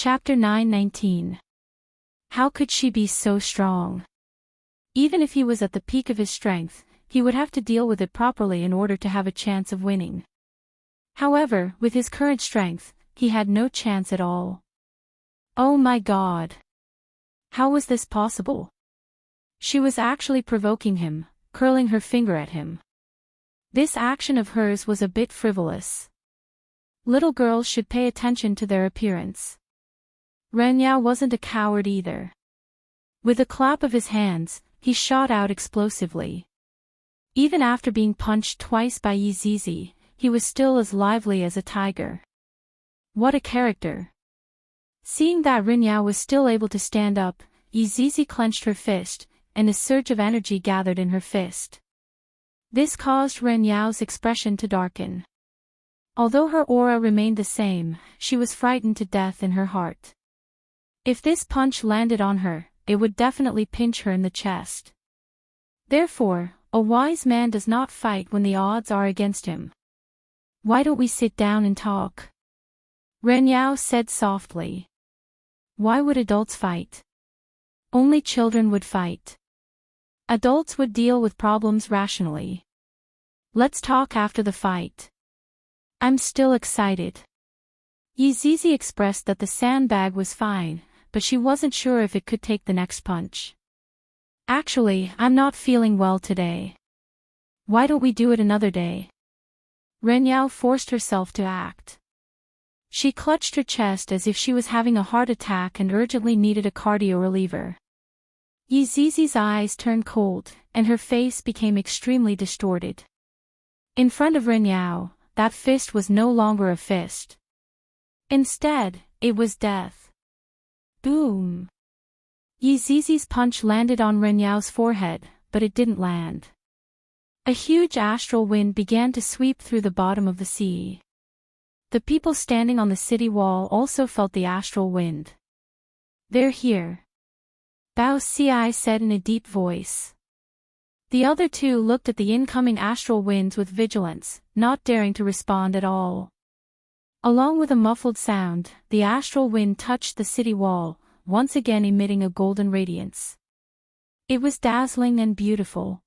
Chapter 9:19. How could she be so strong? Even if he was at the peak of his strength, he would have to deal with it properly in order to have a chance of winning. However, with his current strength, he had no chance at all. Oh my God! How was this possible? She was actually provoking him, curling her finger at him. This action of hers was a bit frivolous. Little girls should pay attention to their appearance. Ren Yao wasn't a coward either. With a clap of his hands, he shot out explosively. Even after being punched twice by Yi Zizi, he was still as lively as a tiger. What a character! Seeing that Ren Yao was still able to stand up, Yi Zizi clenched her fist, and a surge of energy gathered in her fist. This caused Ren Yao's expression to darken. Although her aura remained the same, she was frightened to death in her heart. If this punch landed on her, it would definitely pinch her in the chest. Therefore, a wise man does not fight when the odds are against him. Why don't we sit down and talk? Ren Yao said softly. Why would adults fight? Only children would fight. Adults would deal with problems rationally. Let's talk after the fight. I'm still excited. Yi Zizi expressed that the sandbag was fine, but she wasn't sure if it could take the next punch. Actually, I'm not feeling well today. Why don't we do it another day? Ren Yao forced herself to act. She clutched her chest as if she was having a heart attack and urgently needed a cardio reliever. Yi Zizi's eyes turned cold, and her face became extremely distorted. In front of Ren Yao, that fist was no longer a fist. Instead, it was death. Boom! Yi Zizi's punch landed on Ren Yao's forehead, but it didn't land. A huge astral wind began to sweep through the bottom of the sea. The people standing on the city wall also felt the astral wind. They're here. Bao Ci said in a deep voice. The other two looked at the incoming astral winds with vigilance, not daring to respond at all. Along with a muffled sound, the astral wind touched the city wall, once again emitting a golden radiance. It was dazzling and beautiful.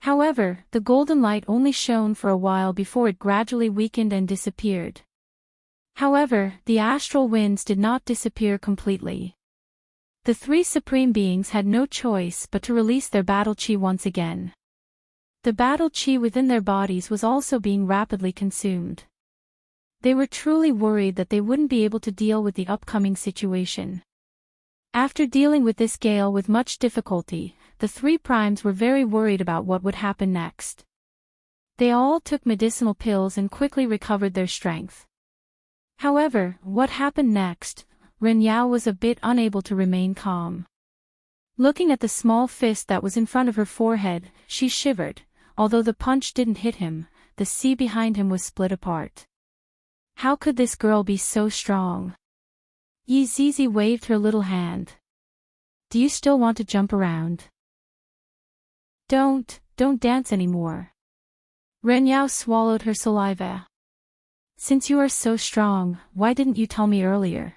However, the golden light only shone for a while before it gradually weakened and disappeared. However, the astral winds did not disappear completely. The three supreme beings had no choice but to release their battle chi once again. The battle chi within their bodies was also being rapidly consumed. They were truly worried that they wouldn't be able to deal with the upcoming situation. After dealing with this gale with much difficulty, the three primes were very worried about what would happen next. They all took medicinal pills and quickly recovered their strength. However, what happened next? Ren Yao was a bit unable to remain calm. Looking at the small fist that was in front of her forehead, she shivered. Although the punch didn't hit him, the sea behind him was split apart. How could this girl be so strong? Yi Zizi waved her little hand. Do you still want to jump around? Don't dance anymore. Ren Yao swallowed her saliva. Since you are so strong, why didn't you tell me earlier?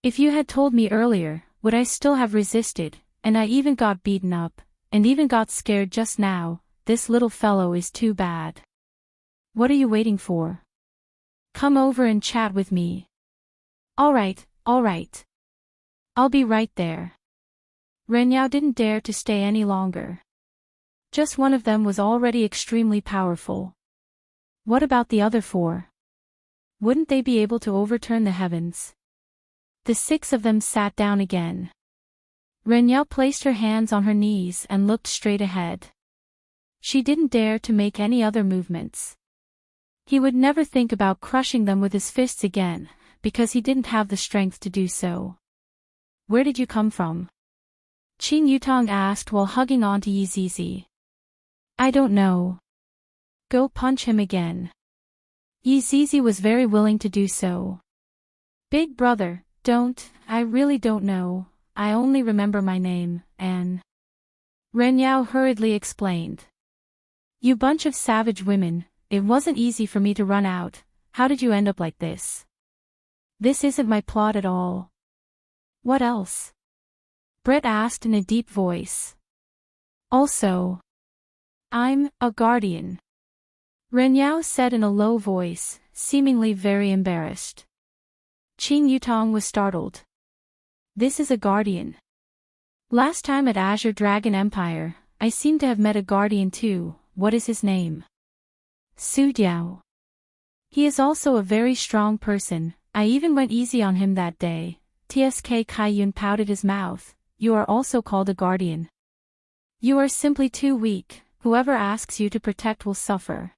If you had told me earlier, would I still have resisted, and I even got beaten up, and even got scared just now. This little fellow is too bad. What are you waiting for? Come over and chat with me. All right. I'll be right there. Ren Yao didn't dare to stay any longer. Just one of them was already extremely powerful. What about the other four? Wouldn't they be able to overturn the heavens? The six of them sat down again. Ren Yao placed her hands on her knees and looked straight ahead. She didn't dare to make any other movements. He would never think about crushing them with his fists again, because he didn't have the strength to do so. Where did you come from? Qing Yutong asked while hugging onto Yi Zizi. I don't know. Go punch him again. Yi Zizi was very willing to do so. Big brother, I really don't know, I only remember my name, Anne. Ren Yao hurriedly explained. You bunch of savage women, it wasn't easy for me to run out, how did you end up like this? This isn't my plot at all. What else? Brett asked in a deep voice. Also, I'm a guardian. Renyao said in a low voice, seemingly very embarrassed. Qin Yutong was startled. This is a guardian. Last time at Azure Dragon Empire, I seem to have met a guardian too. What is his name? Su Diao. He is also a very strong person. I even went easy on him that day. TSK Kaiyun pouted his mouth. You are also called a guardian. You are simply too weak. Whoever asks you to protect will suffer.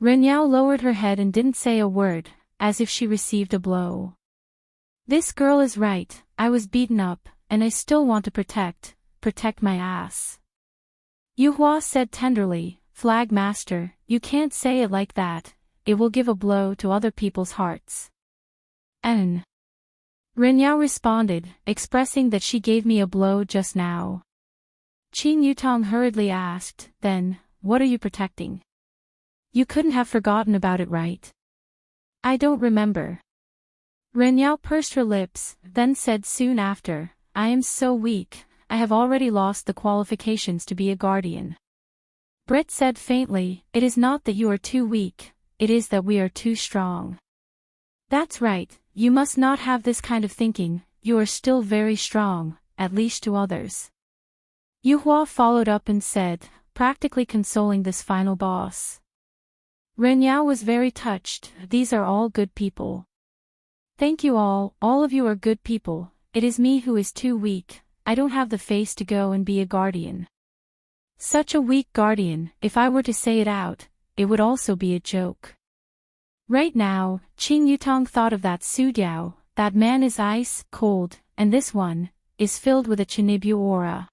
Renyao lowered her head and didn't say a word, as if she received a blow. This girl is right. I was beaten up, and I still want to protect my ass. Yu Hua said tenderly, Flag Master, you can't say it like that. It will give a blow to other people's hearts. N. Renyao responded, expressing that she gave me a blow just now. Qin Yutong hurriedly asked, then, what are you protecting? You couldn't have forgotten about it, right? I don't remember. Renyao pursed her lips, then said soon after, I am so weak, I have already lost the qualifications to be a guardian. Brett said faintly, it is not that you are too weak, it is that we are too strong. That's right, you must not have this kind of thinking, you are still very strong, at least to others. Yu Hua followed up and said, practically consoling this final boss. Renyao was very touched. These are all good people. Thank you all of you are good people. It is me who is too weak. I don't have the face to go and be a guardian. Such a weak guardian, if I were to say it out, it would also be a joke. Right now, Qin Yutong thought of that Su Diao, that man is ice, cold, and this one is filled with a Chinibyu aura.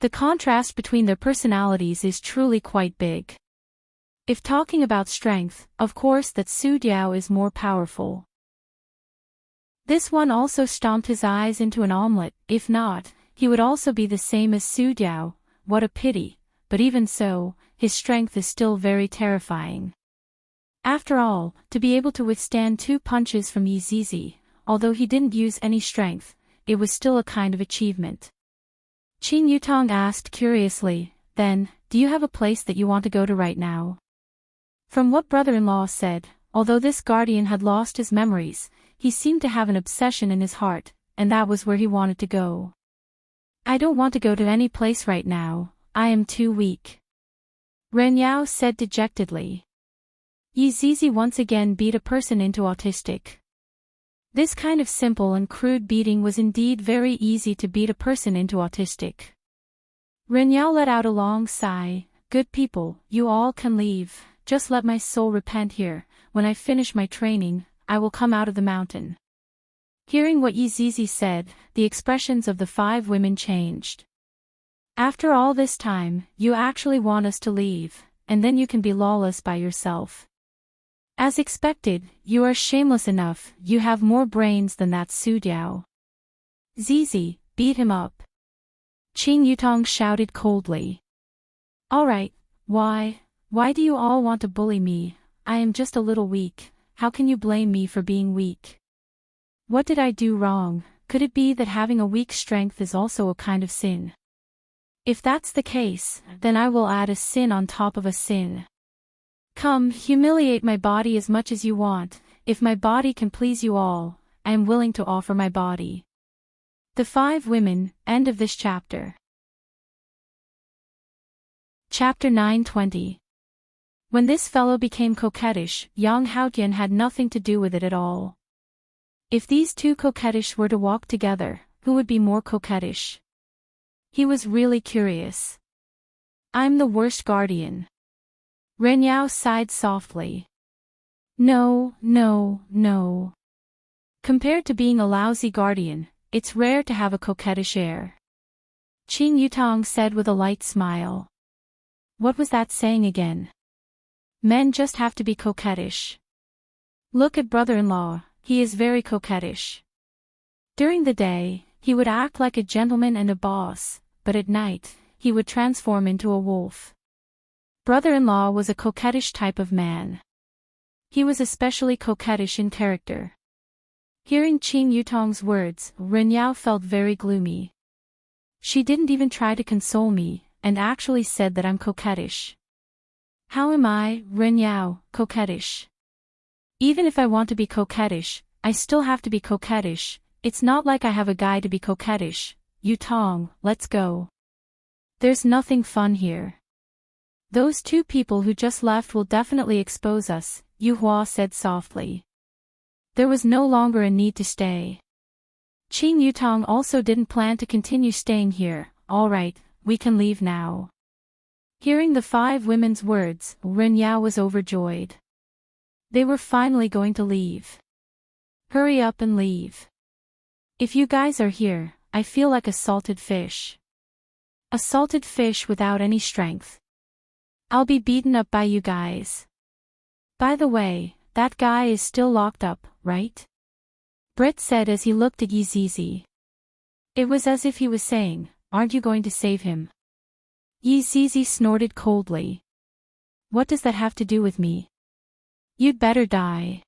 The contrast between their personalities is truly quite big. If talking about strength, of course that Su Diao is more powerful. This one also stomped his eyes into an omelette. If not, he would also be the same as Su Diao. What a pity, but even so, his strength is still very terrifying. After all, to be able to withstand 2 punches from Yi Zizi, although he didn't use any strength, it was still a kind of achievement. Qin Yutong asked curiously, then, do you have a place that you want to go to right now? From what brother-in-law said, although this guardian had lost his memories, he seemed to have an obsession in his heart, and that was where he wanted to go. I don't want to go to any place right now, I am too weak. Renyao said dejectedly. Yi Zizi once again beat a person into autistic. This kind of simple and crude beating was indeed very easy to beat a person into autistic. Renyao let out a long sigh. Good people, you all can leave, just let my soul repent here. When I finish my training, I will come out of the mountain. Hearing what Yi Zizi said, the expressions of the 5 women changed. After all this time, you actually want us to leave, and then you can be lawless by yourself. As expected, you are shameless enough, you have more brains than that Su Diao. Zizi, beat him up. Qin Yutong shouted coldly. Alright, why do you all want to bully me? I am just a little weak, how can you blame me for being weak? What did I do wrong? Could it be that having a weak strength is also a kind of sin? If that's the case, then I will add a sin on top of a sin. Come, humiliate my body as much as you want. If my body can please you all, I am willing to offer my body. The 5 women, end of this chapter. Chapter 920. When this fellow became coquettish, Yang Haotian had nothing to do with it at all. If these 2 coquettish were to walk together, who would be more coquettish? He was really curious. I'm the worst guardian. Renyao sighed softly. No. Compared to being a lousy guardian, it's rare to have a coquettish air. Qin Yutong said with a light smile. What was that saying again? Men just have to be coquettish. Look at brother-in-law, he is very coquettish. During the day, he would act like a gentleman and a boss, but at night, he would transform into a wolf. Brother-in-law was a coquettish type of man. He was especially coquettish in character. Hearing Qing Yutong's words, Ren Yao felt very gloomy. She didn't even try to console me, and actually said that I'm coquettish. How am I, Ren Yao, coquettish? Even if I want to be coquettish, I still have to be coquettish. It's not like I have a guy to be coquettish. Yutong, let's go. There's nothing fun here. Those two people who just left will definitely expose us, Yu Hua said softly. There was no longer a need to stay. Qing Yutong also didn't plan to continue staying here. All right, we can leave now. Hearing the five women's words, Ren Yao was overjoyed. They were finally going to leave. Hurry up and leave. If you guys are here, I feel like a salted fish. A salted fish without any strength. I'll be beaten up by you guys. By the way, that guy is still locked up, right? Brett said as he looked at Yizizi. It was as if he was saying, aren't you going to save him? Yizizi snorted coldly. What does that have to do with me? You'd better die.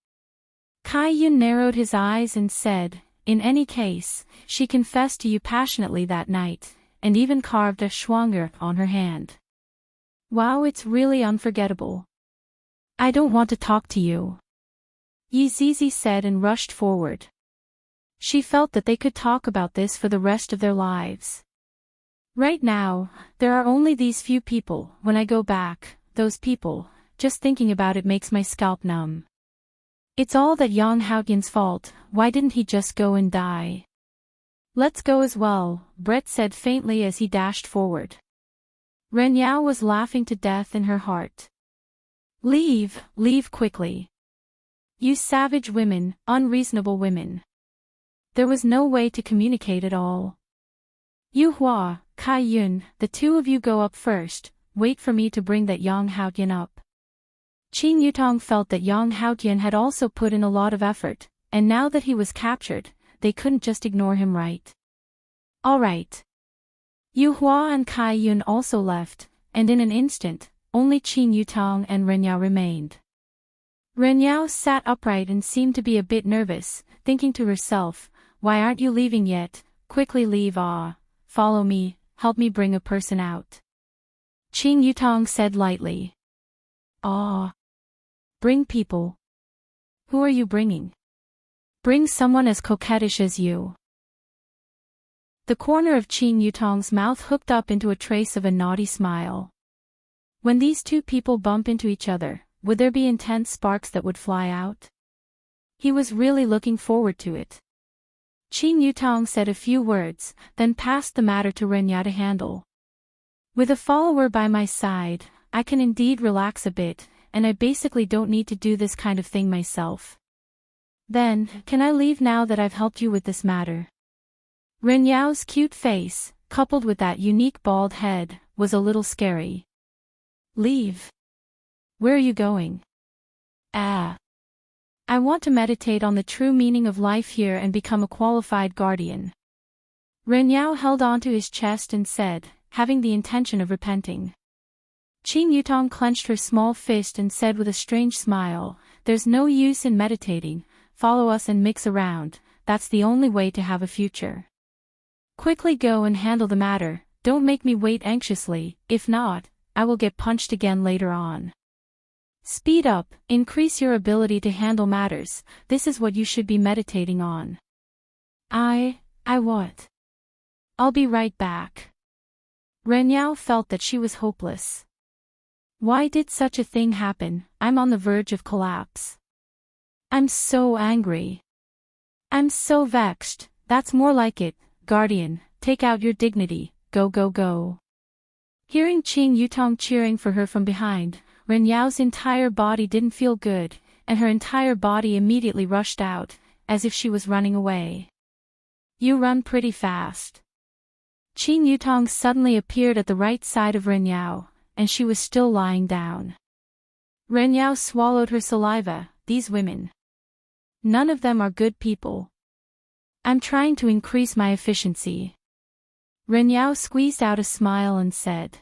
Kai Yun narrowed his eyes and said, in any case, she confessed to you passionately that night, and even carved a schwanger on her hand. Wow, it's really unforgettable. I don't want to talk to you. Yizizi said and rushed forward. She felt that they could talk about this for the rest of their lives. Right now, there are only these few people. When I go back, those people, just thinking about it makes my scalp numb. It's all that Yang Haotian's fault. Why didn't he just go and die? Let's go as well, Brett said faintly as he dashed forward. Ren Yao was laughing to death in her heart. Leave quickly. You savage women, unreasonable women. There was no way to communicate at all. Yu Hua, Kai Yun, the two of you go up first, wait for me to bring that Yang Haotian up. Qing Yutong felt that Yang Haotian had also put in a lot of effort, and now that he was captured, they couldn't just ignore him, right? Alright. Yu Hua and Kai Yun also left, and in an instant, only Qing Yutong and Ren Yao remained. Ren Yao sat upright and seemed to be a bit nervous, thinking to herself, why aren't you leaving yet? Quickly leave. Follow me, help me bring a person out. Qing Yutong said lightly. Bring people. Who are you bringing? Bring someone as coquettish as you. The corner of Qing Yutong's mouth hooked up into a trace of a naughty smile. When these two people bump into each other, would there be intense sparks that would fly out? He was really looking forward to it. Qing Yutong said a few words, then passed the matter to Ren Yao to handle. With a follower by my side, I can indeed relax a bit, and I basically don't need to do this kind of thing myself. Then, can I leave now that I've helped you with this matter? Ren Yao's cute face, coupled with that unique bald head, was a little scary. Leave? Where are you going? I want to meditate on the true meaning of life here and become a qualified guardian. Ren Yao held onto his chest and said, having the intention of repenting. Qing Yutong clenched her small fist and said with a strange smile, there's no use in meditating, follow us and mix around, that's the only way to have a future. Quickly go and handle the matter, don't make me wait anxiously, if not, I will get punched again later on. Speed up, increase your ability to handle matters, this is what you should be meditating on. What? I'll be right back. Ren Yao felt that she was hopeless. Why did such a thing happen? I'm on the verge of collapse. I'm so angry. I'm so vexed, that's more like it, Guardian, take out your dignity, go. Hearing Qing Yutong cheering for her from behind, Ren Yao's entire body didn't feel good, and her entire body immediately rushed out, as if she was running away. You run pretty fast. Qing Yutong suddenly appeared at the right side of Ren Yao, and she was still lying down. Ren Yao swallowed her saliva, these women. None of them are good people. I'm trying to increase my efficiency. Ren Yao squeezed out a smile and said.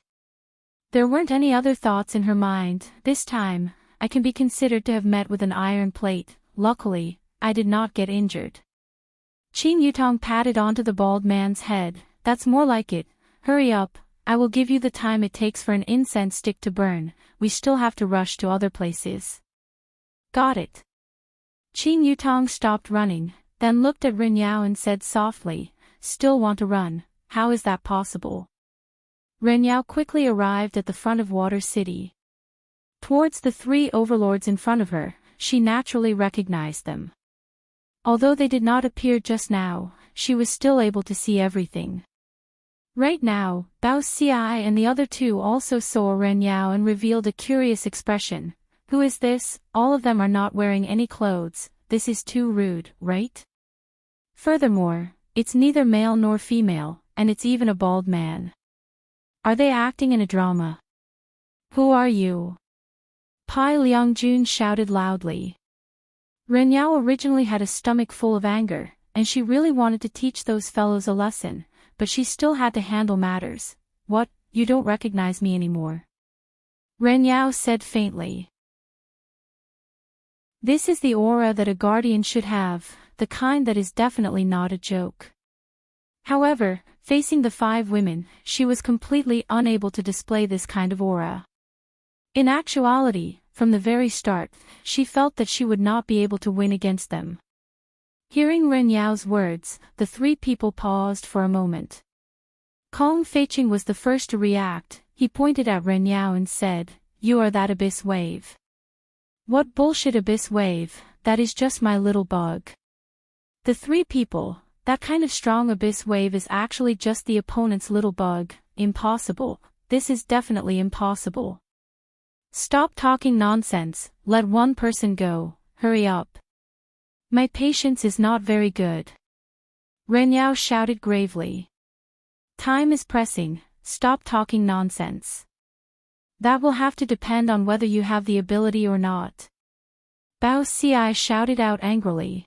There weren't any other thoughts in her mind. This time, I can be considered to have met with an iron plate. Luckily, I did not get injured. Qin Yutong patted onto the bald man's head. That's more like it. Hurry up, I will give you the time it takes for an incense stick to burn, we still have to rush to other places. Got it. Qin Yutong stopped running, then looked at Ren Yao and said softly, still want to run, how is that possible? Ren Yao quickly arrived at the front of Water City. Towards the three overlords in front of her, she naturally recognized them. Although they did not appear just now, she was still able to see everything. Right now, Bao Xi and the other two also saw Ren Yao and revealed a curious expression. Who is this? All of them are not wearing any clothes, this is too rude, right? Furthermore, it's neither male nor female, and it's even a bald man. Are they acting in a drama? Who are you? Pai Liangjun shouted loudly. Ren Yao originally had a stomach full of anger, and she really wanted to teach those fellows a lesson, but she still had to handle matters. What, you don't recognize me anymore? Ren Yao said faintly. This is the aura that a guardian should have, the kind that is definitely not a joke. However, facing the five women, she was completely unable to display this kind of aura. In actuality, from the very start, she felt that she would not be able to win against them. Hearing Ren Yao's words, the three people paused for a moment. Kong Feiqing was the first to react. He pointed at Ren Yao and said, "You are that abyss wave." "What bullshit abyss wave, that is just my little bug." The three people, that kind of strong abyss wave is actually just the opponent's little bug. Impossible, this is definitely impossible. Stop talking nonsense, let one person go, hurry up. My patience is not very good. Ren Yao shouted gravely. Time is pressing, stop talking nonsense. That will have to depend on whether you have the ability or not. Bao Xi shouted out angrily.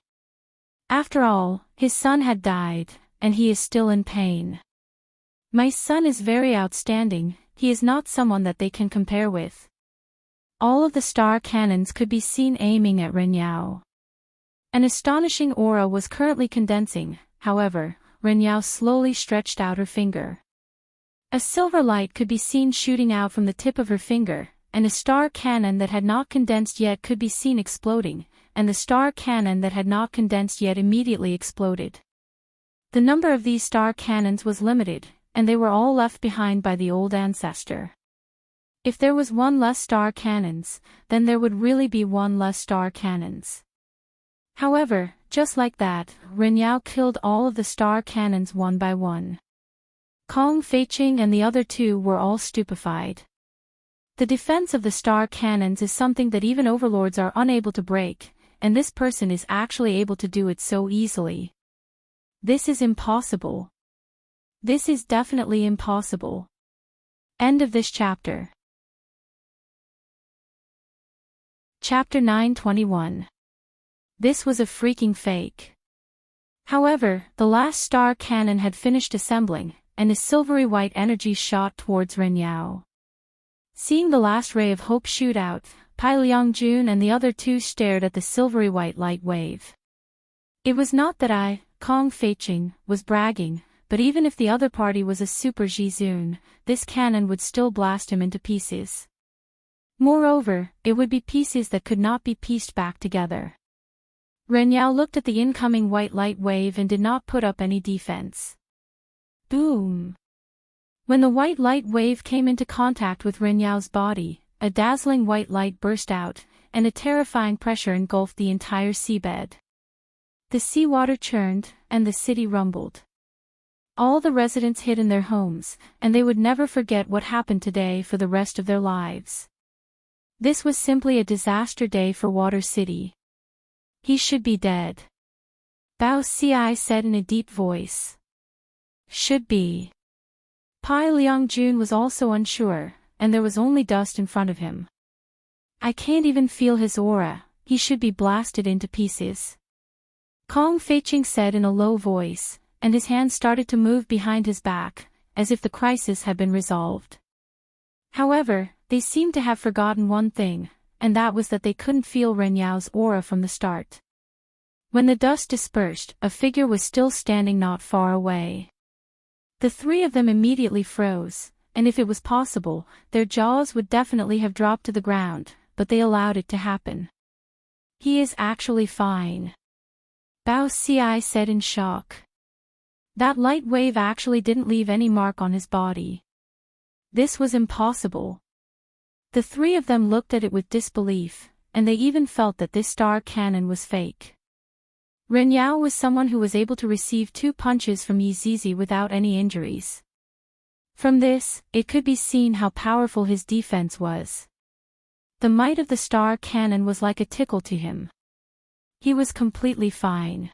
After all, his son had died, and he is still in pain. My son is very outstanding, he is not someone that they can compare with. All of the star cannons could be seen aiming at Ren Yao. An astonishing aura was currently condensing, however, Ren Yao slowly stretched out her finger. A silver light could be seen shooting out from the tip of her finger, and a star cannon that had not condensed yet could be seen exploding, and the star cannon that had not condensed yet immediately exploded. The number of these star cannons was limited, and they were all left behind by the old ancestor. If there was one less star cannons, then there would really be one less star cannons. However, just like that, Ren Yao killed all of the star cannons one by one. Kong Feiqing and the other two were all stupefied. The defense of the star cannons is something that even overlords are unable to break, and this person is actually able to do it so easily. This is impossible. This is definitely impossible. End of this chapter. Chapter 921. This was a freaking fake. However, the last star cannon had finished assembling, and a silvery white energy shot towards Ren Yao. Seeing the last ray of hope shoot out, Pai Liangjun and the other two stared at the silvery white light wave. It was not that I, Kong Feiqing, was bragging, but even if the other party was a super Jizun, this cannon would still blast him into pieces. Moreover, it would be pieces that could not be pieced back together. Ren Yao looked at the incoming white light wave and did not put up any defense. Boom! When the white light wave came into contact with Ren Yao's body, a dazzling white light burst out, and a terrifying pressure engulfed the entire seabed. The seawater churned, and the city rumbled. All the residents hid in their homes, and they would never forget what happened today for the rest of their lives. This was simply a disaster day for Water City. He should be dead. Bao Xi said in a deep voice. Should be. Pai Liangjun was also unsure, and there was only dust in front of him. I can't even feel his aura, he should be blasted into pieces. Kong Feiqing said in a low voice, and his hands started to move behind his back, as if the crisis had been resolved. However, they seemed to have forgotten one thing, and that was that they couldn't feel Ren Yao's aura from the start. When the dust dispersed, a figure was still standing not far away. The three of them immediately froze, and if it was possible, their jaws would definitely have dropped to the ground, but they allowed it to happen. "He is actually fine," Bao Ci said in shock. That light wave actually didn't leave any mark on his body. This was impossible. The three of them looked at it with disbelief, and they even felt that this star cannon was fake. Ren Yao was someone who was able to receive 2 punches from Yi Zizi without any injuries. From this, it could be seen how powerful his defense was. The might of the star cannon was like a tickle to him. He was completely fine.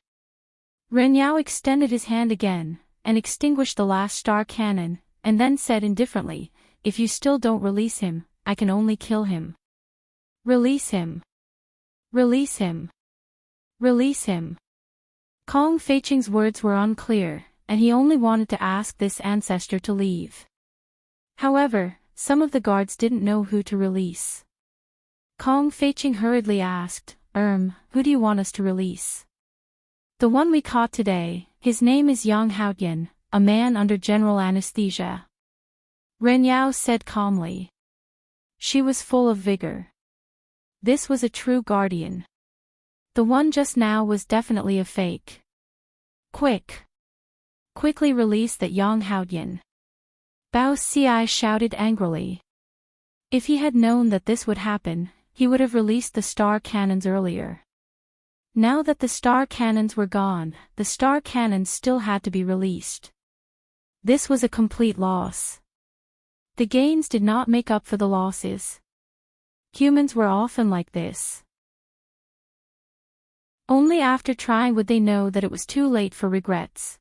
Ren Yao extended his hand again, and extinguished the last star cannon, and then said indifferently, "If you still don't release him, I can only kill him." "Release him. Release him. Release him." Kong Feiqing's words were unclear, and he only wanted to ask this ancestor to leave. However, some of the guards didn't know who to release. Kong Feiqing hurriedly asked, "Who do you want us to release?" "The one we caught today, his name is Yang Haotian, a man under general anesthesia," Ren Yao said calmly. She was full of vigor. This was a true guardian. The one just now was definitely a fake. "Quick! Quickly release that Yang Haotian!" Bao Ci shouted angrily. If he had known that this would happen, he would have released the star cannons earlier. Now that the star cannons were gone, the star cannons still had to be released. This was a complete loss. The gains did not make up for the losses. Humans were often like this. Only after trying would they know that it was too late for regrets.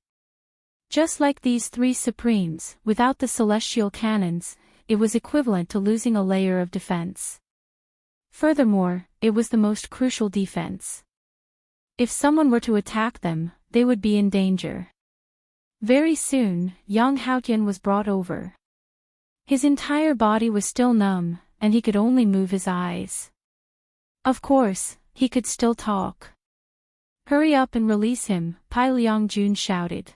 Just like these 3 Supremes, without the celestial cannons, it was equivalent to losing a layer of defense. Furthermore, it was the most crucial defense. If someone were to attack them, they would be in danger. Very soon, Yang Haotian was brought over. His entire body was still numb, and he could only move his eyes. Of course, he could still talk. "Hurry up and release him," Pai Liangjun shouted.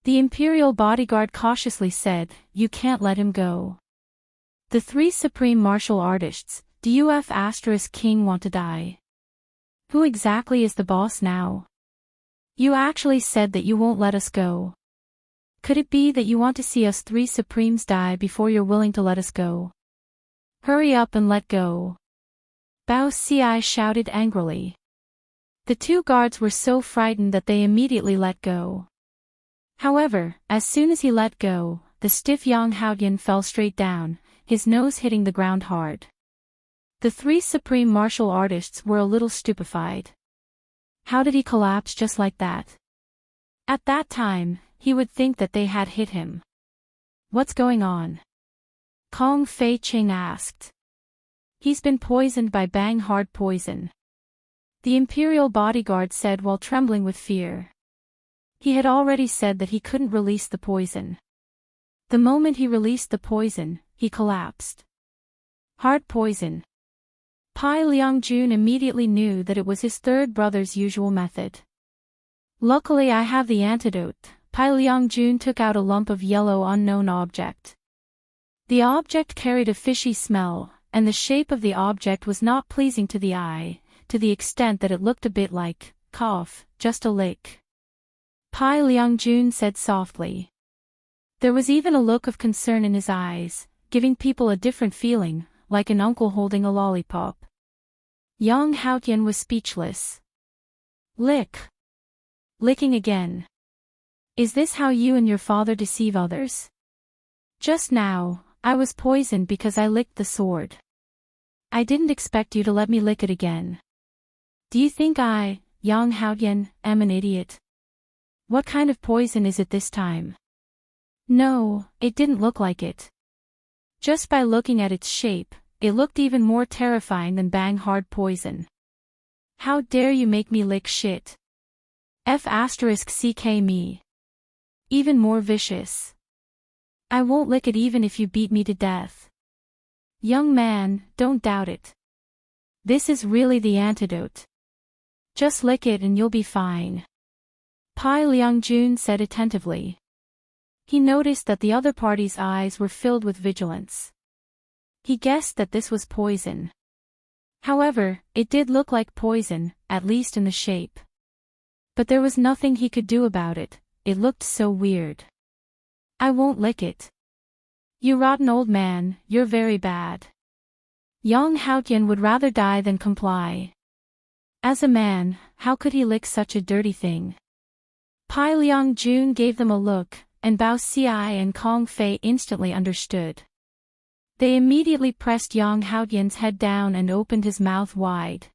The imperial bodyguard cautiously said, "You can't let him go." The 3 supreme martial artists, DUF** King want to die. Who exactly is the boss now? You actually said that you won't let us go. Could it be that you want to see us 3 supremes die before you're willing to let us go? Hurry up and let go. Bao Ci shouted angrily. The 2 guards were so frightened that they immediately let go. However, as soon as he let go, the stiff Yang Haotian fell straight down, his nose hitting the ground hard. The 3 supreme martial artists were a little stupefied. How did he collapse just like that? At that time, he would think that they had hit him. What's going on? Kong Feiqing asked. He's been poisoned by bang hard poison, the imperial bodyguard said while trembling with fear. He had already said that he couldn't release the poison. The moment he released the poison, he collapsed. Hard poison. Pai Liangjun immediately knew that it was his 3rd brother's usual method. Luckily I have the antidote. Pai Liangjun took out a lump of yellow unknown object. The object carried a fishy smell, and the shape of the object was not pleasing to the eye, to the extent that it looked a bit like, cough, just a lick. Pai Liangjun said softly. There was even a look of concern in his eyes, giving people a different feeling, like an uncle holding a lollipop. Yang Haotian was speechless. Lick. Licking again. Is this how you and your father deceive others? Just now, I was poisoned because I licked the sword. I didn't expect you to let me lick it again. Do you think I, Yang Haotian, am an idiot? What kind of poison is it this time? No, it didn't look like it. Just by looking at its shape, it looked even more terrifying than bang hard poison. How dare you make me lick shit? F***ck me. Even more vicious. I won't lick it even if you beat me to death. Young man, don't doubt it. This is really the antidote. Just lick it and you'll be fine. Pai Liangjun said attentively. He noticed that the other party's eyes were filled with vigilance. He guessed that this was poison. However, it did look like poison, at least in the shape. But there was nothing he could do about it, it looked so weird. I won't lick it. You rotten old man, you're very bad. Yang Haotian would rather die than comply. As a man, how could he lick such a dirty thing? Pai Liangjun gave them a look, and Bao Xi and Kong Fei instantly understood. They immediately pressed Yang Haotian's head down and opened his mouth wide.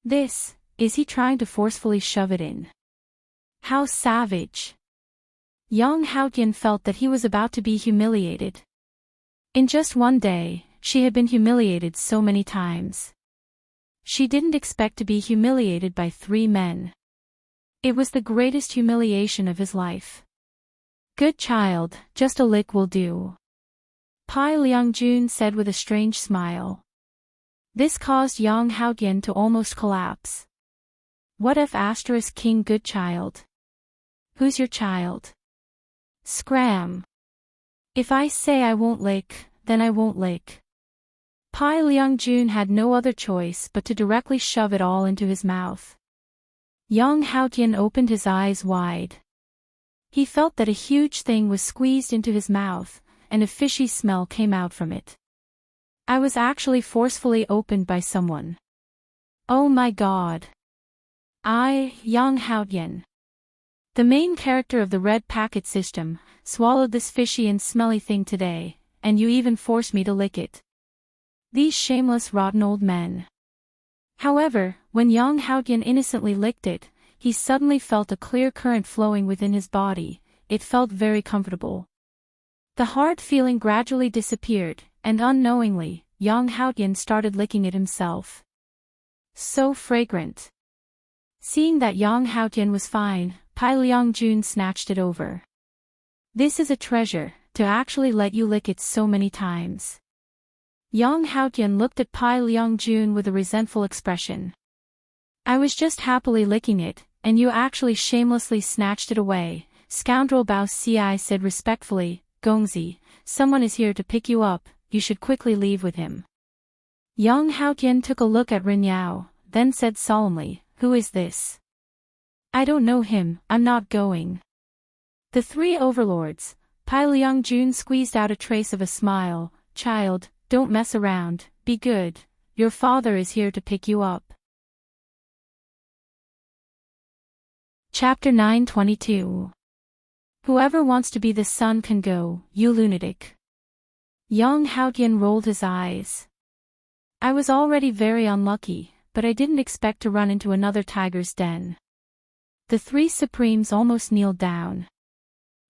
Is he trying to forcefully shove it in? How savage! Yang Haotian felt that he was about to be humiliated. In just one day, she had been humiliated so many times. She didn't expect to be humiliated by 3 men. It was the greatest humiliation of his life. Good child, just a lick will do. Pai Liangjun said with a strange smile. This caused Yang Haotian to almost collapse. What if * king good child? Who's your child? Scram. If I say I won't lick, then I won't lick. Pai Liangjun had no other choice but to directly shove it all into his mouth. Yang Haotian opened his eyes wide. He felt that a huge thing was squeezed into his mouth, and a fishy smell came out from it. I was actually forcefully opened by someone. Oh my god. Yang Haotian, the main character of the red packet system, swallowed this fishy and smelly thing today, and you even forced me to lick it. These shameless rotten old men. However, when Yang Haotian innocently licked it, he suddenly felt a clear current flowing within his body. It felt very comfortable. The hard feeling gradually disappeared, and unknowingly, Yang Haotian started licking it himself. So fragrant. Seeing that Yang Haotian was fine, Pai Liangjun snatched it over. This is a treasure, to actually let you lick it so many times. Yang Haotian looked at Pai Liangjun with a resentful expression. I was just happily licking it, and you actually shamelessly snatched it away. Scoundrel. Bao Xi said respectfully, Gongzi, someone is here to pick you up, you should quickly leave with him. Yang Haotian took a look at Ren Yao, then said solemnly, who is this? I don't know him, I'm not going. The 3 overlords. Pai Liangjun squeezed out a trace of a smile, child, don't mess around, be good, your father is here to pick you up. Chapter 922. Whoever wants to be the sun can go, you lunatic. Yang Haotian rolled his eyes. I was already very unlucky, but I didn't expect to run into another tiger's den. The 3 supremes almost kneeled down.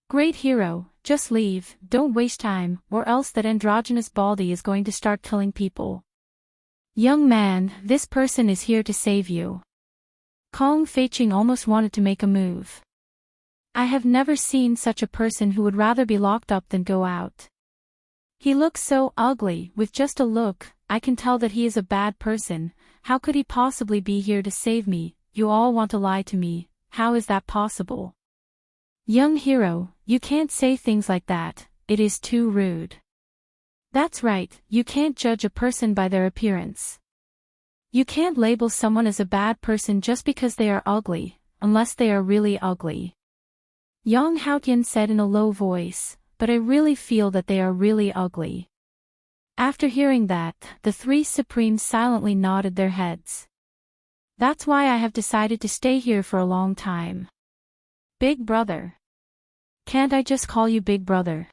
Great hero, just leave, don't waste time, or else that androgynous baldy is going to start killing people. Young man, this person is here to save you. Kong Feiqing almost wanted to make a move. I have never seen such a person who would rather be locked up than go out. He looks so ugly, with just a look, I can tell that he is a bad person. How could he possibly be here to save me? You all want to lie to me, how is that possible? Young hero, you can't say things like that, it is too rude. That's right, you can't judge a person by their appearance. You can't label someone as a bad person just because they are ugly, unless they are really ugly. Yang Haotian said in a low voice, but I really feel that they are really ugly. After hearing that, the 3 supremes silently nodded their heads. That's why I have decided to stay here for a long time. Big brother. Can't I just call you big brother?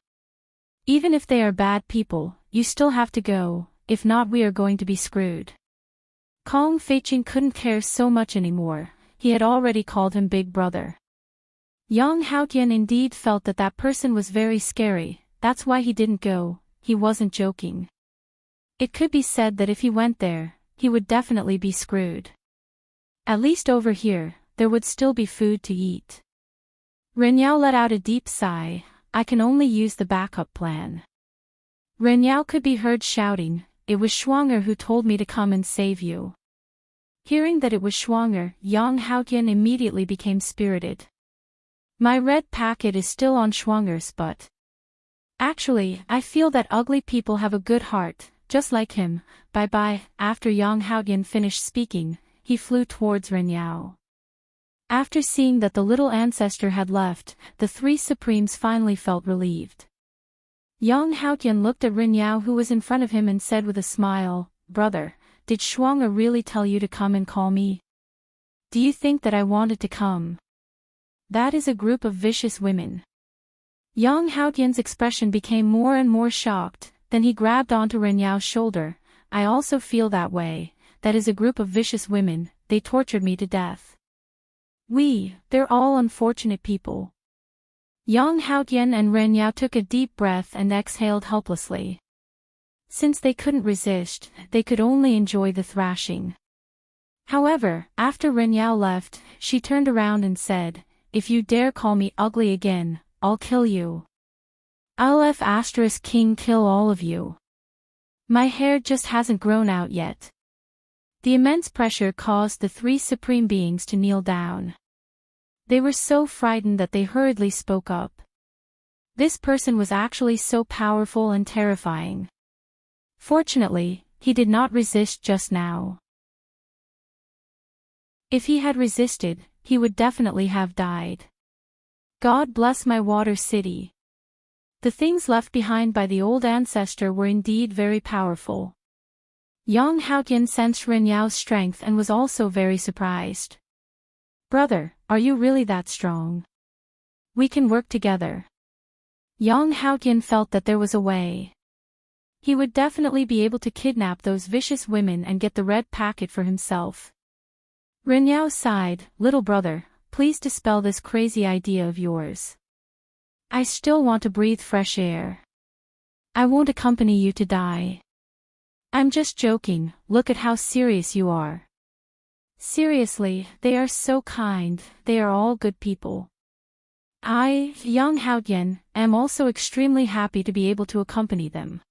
Even if they are bad people, you still have to go, if not we are going to be screwed. Kong Feiqing couldn't care so much anymore, he had already called him big brother. Yang Haotian indeed felt that that person was very scary, that's why he didn't go, he wasn't joking. It could be said that if he went there, he would definitely be screwed. At least over here, there would still be food to eat. Ren Yao let out a deep sigh, I can only use the backup plan. Ren Yao could be heard shouting, it was Schwanger who told me to come and save you. Hearing that it was Schwanger, Yang Haotian immediately became spirited. My red packet is still on Schwanger's butt. Actually, I feel that ugly people have a good heart, just like him. Bye-bye. After Yang Haotian finished speaking, he flew towards Ren Yao. After seeing that the little ancestor had left, the three supremes finally felt relieved. Yang Haotian looked at Ren Yao, who was in front of him, and said with a smile, "Brother, did Schwanger really tell you to come and call me? Do you think that I wanted to come? That is a group of vicious women." Yang Haotian's expression became more and more shocked, then he grabbed onto Ren Yao's shoulder. "I also feel that way. That is a group of vicious women, they tortured me to death. They're all unfortunate people." Yang Haotian and Ren Yao took a deep breath and exhaled helplessly. Since they couldn't resist, they could only enjoy the thrashing. However, after Ren Yao left, she turned around and said, "If you dare call me ugly again, I'll kill you. I'll King kill all of you. My hair just hasn't grown out yet." The immense pressure caused the three supreme beings to kneel down. They were so frightened that they hurriedly spoke up. This person was actually so powerful and terrifying. Fortunately, he did not resist just now. If he had resisted, he would definitely have died. God bless my water city. The things left behind by the old ancestor were indeed very powerful. Yang Haotian sensed Ren Yao's strength and was also very surprised. "Brother, are you really that strong? We can work together." Yang Haotian felt that there was a way. He would definitely be able to kidnap those vicious women and get the red packet for himself. Ren Yao sighed, "Little brother, please dispel this crazy idea of yours. I still want to breathe fresh air. I won't accompany you to die." "I'm just joking, look at how serious you are." "Seriously, they are so kind, they are all good people. I, Yang Haotian, am also extremely happy to be able to accompany them."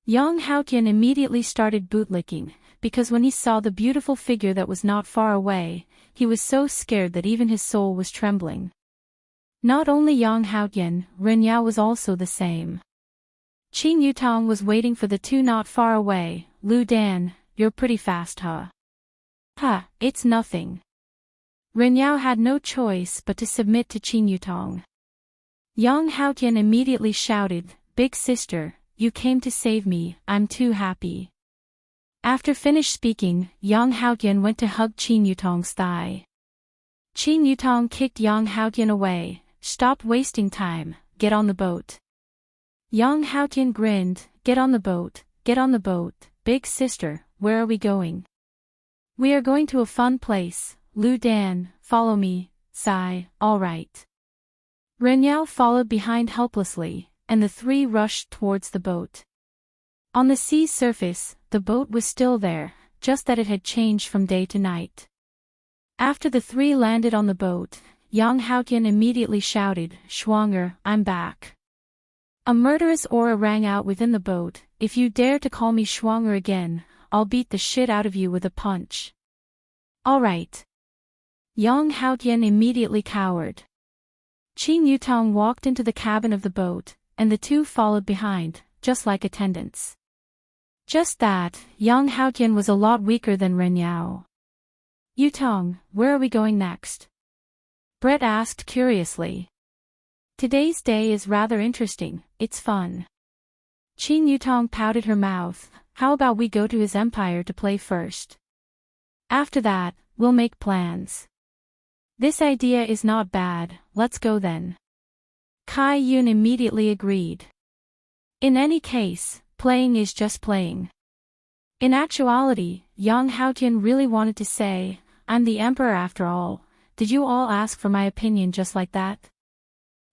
Yang Haotian immediately started bootlicking, because when he saw the beautiful figure that was not far away, he was so scared that even his soul was trembling. Not only Yang Haotian, Ren Yao was also the same. Qin Yutong was waiting for the two not far away. "Lu Dan, you're pretty fast, huh?" "Huh, it's nothing." Ren Yao had no choice but to submit to Qin Yutong. Yang Haotian immediately shouted, "Big sister, you came to save me, I'm too happy." After finished speaking, Yang Haotian went to hug Qin Yutong's thigh. Qin Yutong kicked Yang Haotian away. "Stop wasting time, get on the boat." Yang Haotian grinned, "Get on the boat, get on the boat, big sister, where are we going?" "We are going to a fun place, Lu Dan, follow me." Sigh, "All right." Ren Yao followed behind helplessly, and the three rushed towards the boat. On the sea's surface, the boat was still there, just that it had changed from day to night. After the three landed on the boat, Yang Haotian immediately shouted, "Schwanger, I'm back." A murderous aura rang out within the boat. "If you dare to call me Schwanger again, I'll beat the shit out of you with a punch." "All right." Yang Haotian immediately cowered. Qin Yutong walked into the cabin of the boat, and the two followed behind, just like attendants. Just that, Yang Haotian was a lot weaker than Ren Yao. "Yutong, where are we going next?" Brett asked curiously. "Today's day is rather interesting, it's fun." Qin Yutong pouted her mouth. "How about we go to his empire to play first? After that, we'll make plans." "This idea is not bad, let's go then." Kai Yun immediately agreed. In any case, playing is just playing. In actuality, Yang Haotian really wanted to say, "I'm the emperor after all. Did you all ask for my opinion just like that?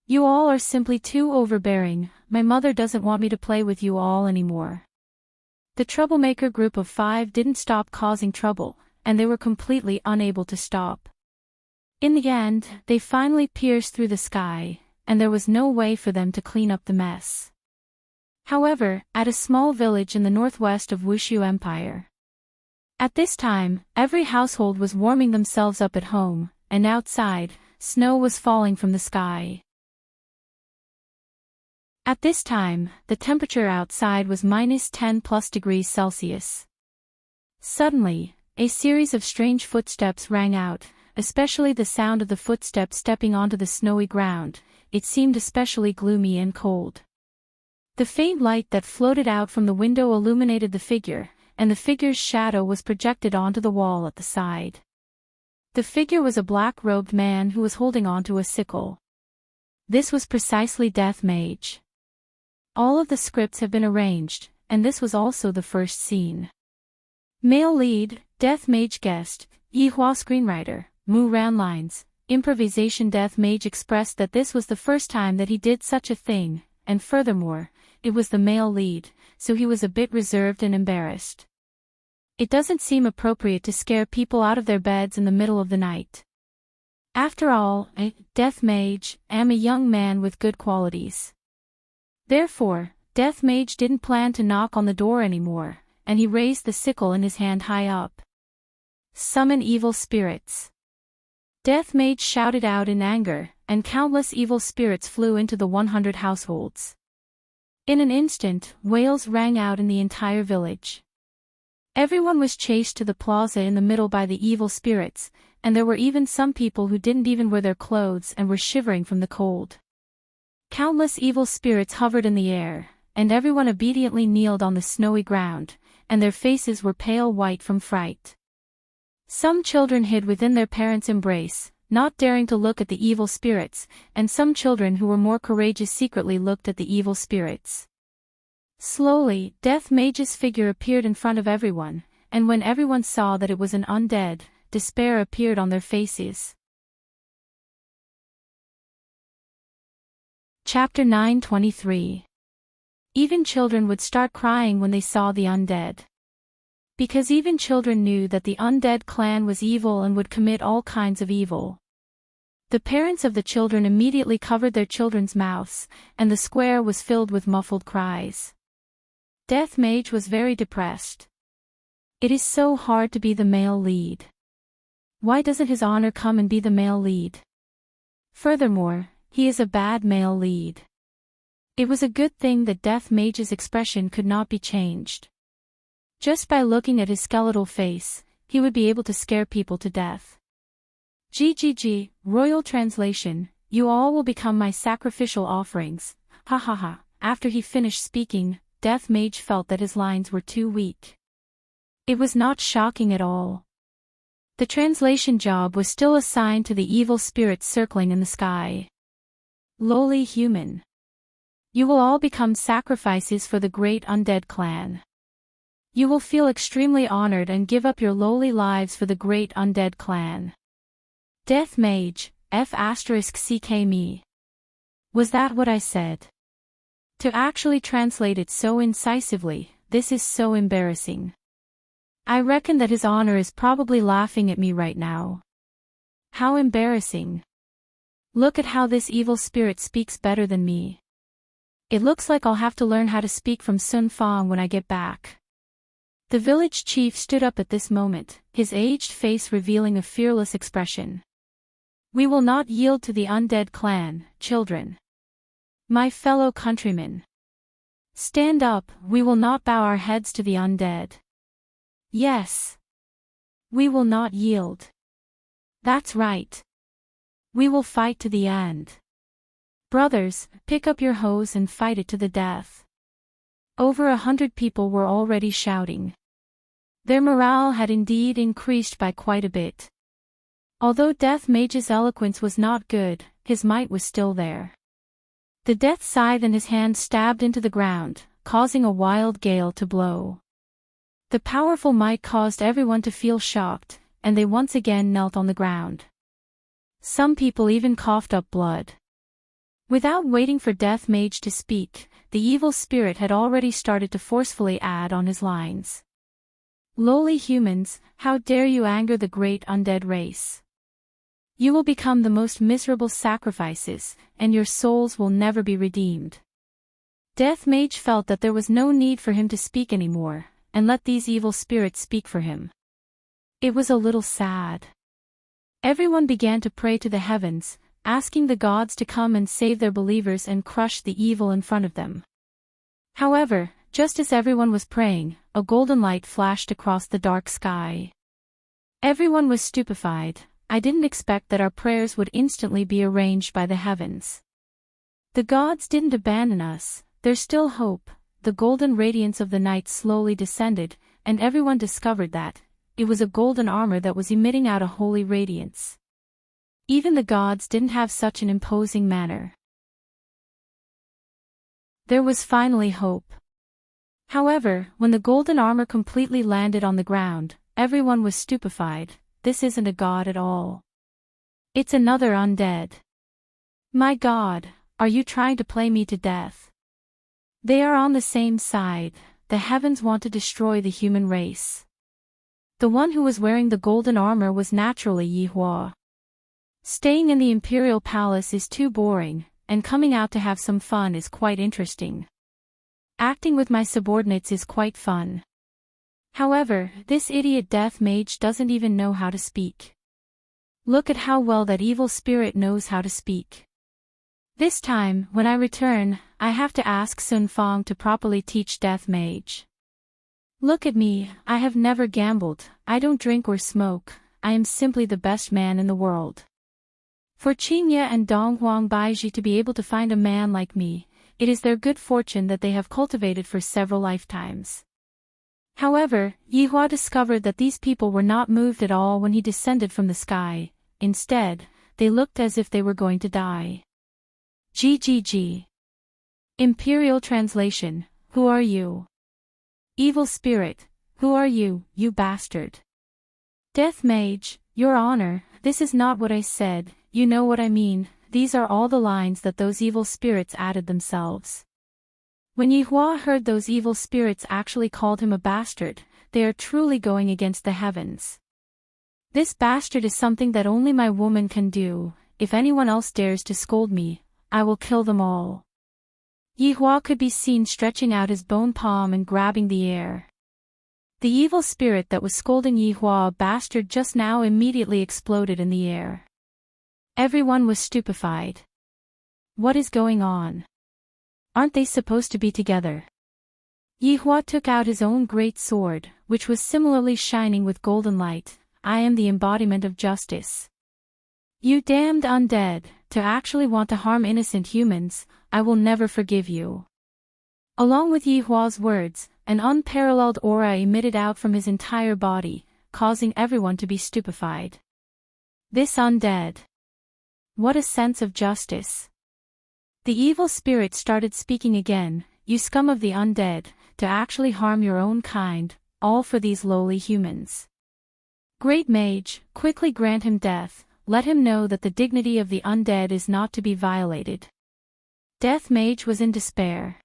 You all are simply too overbearing, my mother doesn't want me to play with you all anymore." The troublemaker group of 5 didn't stop causing trouble, and they were completely unable to stop. In the end, they finally pierced through the sky, and there was no way for them to clean up the mess. However, at a small village in the northwest of Wushu Empire, At this time, every household was warming themselves up at home, and outside, snow was falling from the sky. At this time, the temperature outside was -10+°C. Suddenly, a series of strange footsteps rang out, especially the sound of the footsteps stepping onto the snowy ground. It seemed especially gloomy and cold. The faint light that floated out from the window illuminated the figure, and the figure's shadow was projected onto the wall at the side. The figure was a black-robed man who was holding onto a sickle. This was precisely Death Mage. All of the scripts have been arranged, and this was also the first scene. Male lead, Death Mage guest, Yi Hua screenwriter, Mu Ran lines, improvisation. Death Mage expressed that this was the first time that he did such a thing, and furthermore, it was the male lead, so he was a bit reserved and embarrassed. It doesn't seem appropriate to scare people out of their beds in the middle of the night. After all, I, Death Mage, am a young man with good qualities. Therefore, Death Mage didn't plan to knock on the door anymore, and he raised the sickle in his hand high up. Summon evil spirits. Death Mage shouted out in anger, and countless evil spirits flew into the 100 households. In an instant, wails rang out in the entire village. Everyone was chased to the plaza in the middle by the evil spirits, and there were even some people who didn't even wear their clothes and were shivering from the cold. Countless evil spirits hovered in the air, and everyone obediently kneeled on the snowy ground, and their faces were pale white from fright. Some children hid within their parents' embrace, not daring to look at the evil spirits, and some children who were more courageous secretly looked at the evil spirits. Slowly, Death Mage's figure appeared in front of everyone, and when everyone saw that it was an undead, despair appeared on their faces. Chapter 9:23. Even children would start crying when they saw the undead. Because even children knew that the undead clan was evil and would commit all kinds of evil. The parents of the children immediately covered their children's mouths, and the square was filled with muffled cries. Death Mage was very depressed. It is so hard to be the male lead. Why doesn't his honor come and be the male lead? Furthermore, he is a bad male lead. It was a good thing that Death Mage's expression could not be changed. Just by looking at his skeletal face, he would be able to scare people to death. GGG, Royal Translation, you all will become my sacrificial offerings, ha ha ha. After he finished speaking, Death Mage felt that his lines were too weak. It was not shocking at all. The translation job was still assigned to the evil spirits circling in the sky. Lowly human. You will all become sacrifices for the great undead clan. You will feel extremely honored and give up your lowly lives for the great undead clan. Death Mage, F***ck me. Was that what I said? To actually translate it so incisively, this is so embarrassing. I reckon that his honor is probably laughing at me right now. How embarrassing. Look at how this evil spirit speaks better than me. It looks like I'll have to learn how to speak from Sun Fong when I get back. The village chief stood up at this moment, his aged face revealing a fearless expression. We will not yield to the undead clan, children. My fellow countrymen. Stand up, we will not bow our heads to the undead. Yes. We will not yield. That's right. We will fight to the end. Brothers, pick up your hoes and fight it to the death. Over 100 people were already shouting. Their morale had indeed increased by quite a bit. Although Death Mage's eloquence was not good, his might was still there. The death scythe in his hand stabbed into the ground, causing a wild gale to blow. The powerful might caused everyone to feel shocked, and they once again knelt on the ground. Some people even coughed up blood. Without waiting for Death Mage to speak, the evil spirit had already started to forcefully add on his lines. Lowly humans, how dare you anger the great undead race? You will become the most miserable sacrifices, and your souls will never be redeemed. Death Mage felt that there was no need for him to speak anymore, and let these evil spirits speak for him. It was a little sad. Everyone began to pray to the heavens, asking the gods to come and save their believers and crush the evil in front of them. However, just as everyone was praying, a golden light flashed across the dark sky. Everyone was stupefied. I didn't expect that our prayers would instantly be arranged by the heavens. The gods didn't abandon us, there's still hope. The golden radiance of the night slowly descended, and everyone discovered that it was a golden armor that was emitting out a holy radiance. Even the gods didn't have such an imposing manner. There was finally hope. However, when the golden armor completely landed on the ground, everyone was stupefied. This isn't a god at all. It's another undead. My God, are you trying to play me to death? They are on the same side. The heavens want to destroy the human race. The one who was wearing the golden armor was naturally Yihua. Staying in the imperial palace is too boring, and coming out to have some fun is quite interesting. Acting with my subordinates is quite fun. However, this idiot death mage doesn't even know how to speak. Look at how well that evil spirit knows how to speak. This time, when I return, I have to ask Sun Fong to properly teach death mage. Look at me, I have never gambled, I don't drink or smoke, I am simply the best man in the world. For Qingye and Dong Huang Baiji to be able to find a man like me, it is their good fortune that they have cultivated for several lifetimes. However, Yihua discovered that these people were not moved at all when he descended from the sky. Instead, they looked as if they were going to die. GGG. Imperial Translation, who are you? Evil Spirit, who are you, you bastard? Death Mage, Your Honor, this is not what I said, you know what I mean, these are all the lines that those evil spirits added themselves. When Yihua heard those evil spirits actually called him a bastard, they are truly going against the heavens. This bastard is something that only my woman can do. If anyone else dares to scold me, I will kill them all. Yihua could be seen stretching out his bone palm and grabbing the air. The evil spirit that was scolding Yihua a bastard just now immediately exploded in the air. Everyone was stupefied. What is going on? Aren't they supposed to be together? Yihua took out his own great sword, which was similarly shining with golden light. I am the embodiment of justice. You damned undead, to actually want to harm innocent humans, I will never forgive you. Along with Yihua's words, an unparalleled aura emitted out from his entire body, causing everyone to be stupefied. This undead. What a sense of justice. The evil spirit started speaking again, you scum of the undead, to actually harm your own kind, all for these lowly humans. Great Mage, quickly grant him death, let him know that the dignity of the undead is not to be violated. Death Mage was in despair.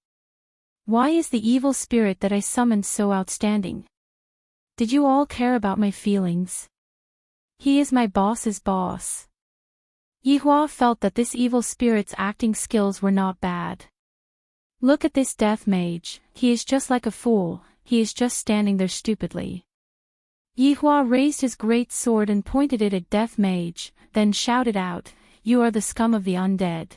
Why is the evil spirit that I summoned so outstanding? Did you all care about my feelings? He is my boss's boss. Yihua felt that this evil spirit's acting skills were not bad. Look at this death mage, he is just like a fool, he is just standing there stupidly. Yihua raised his great sword and pointed it at death mage, then shouted out, you are the scum of the undead.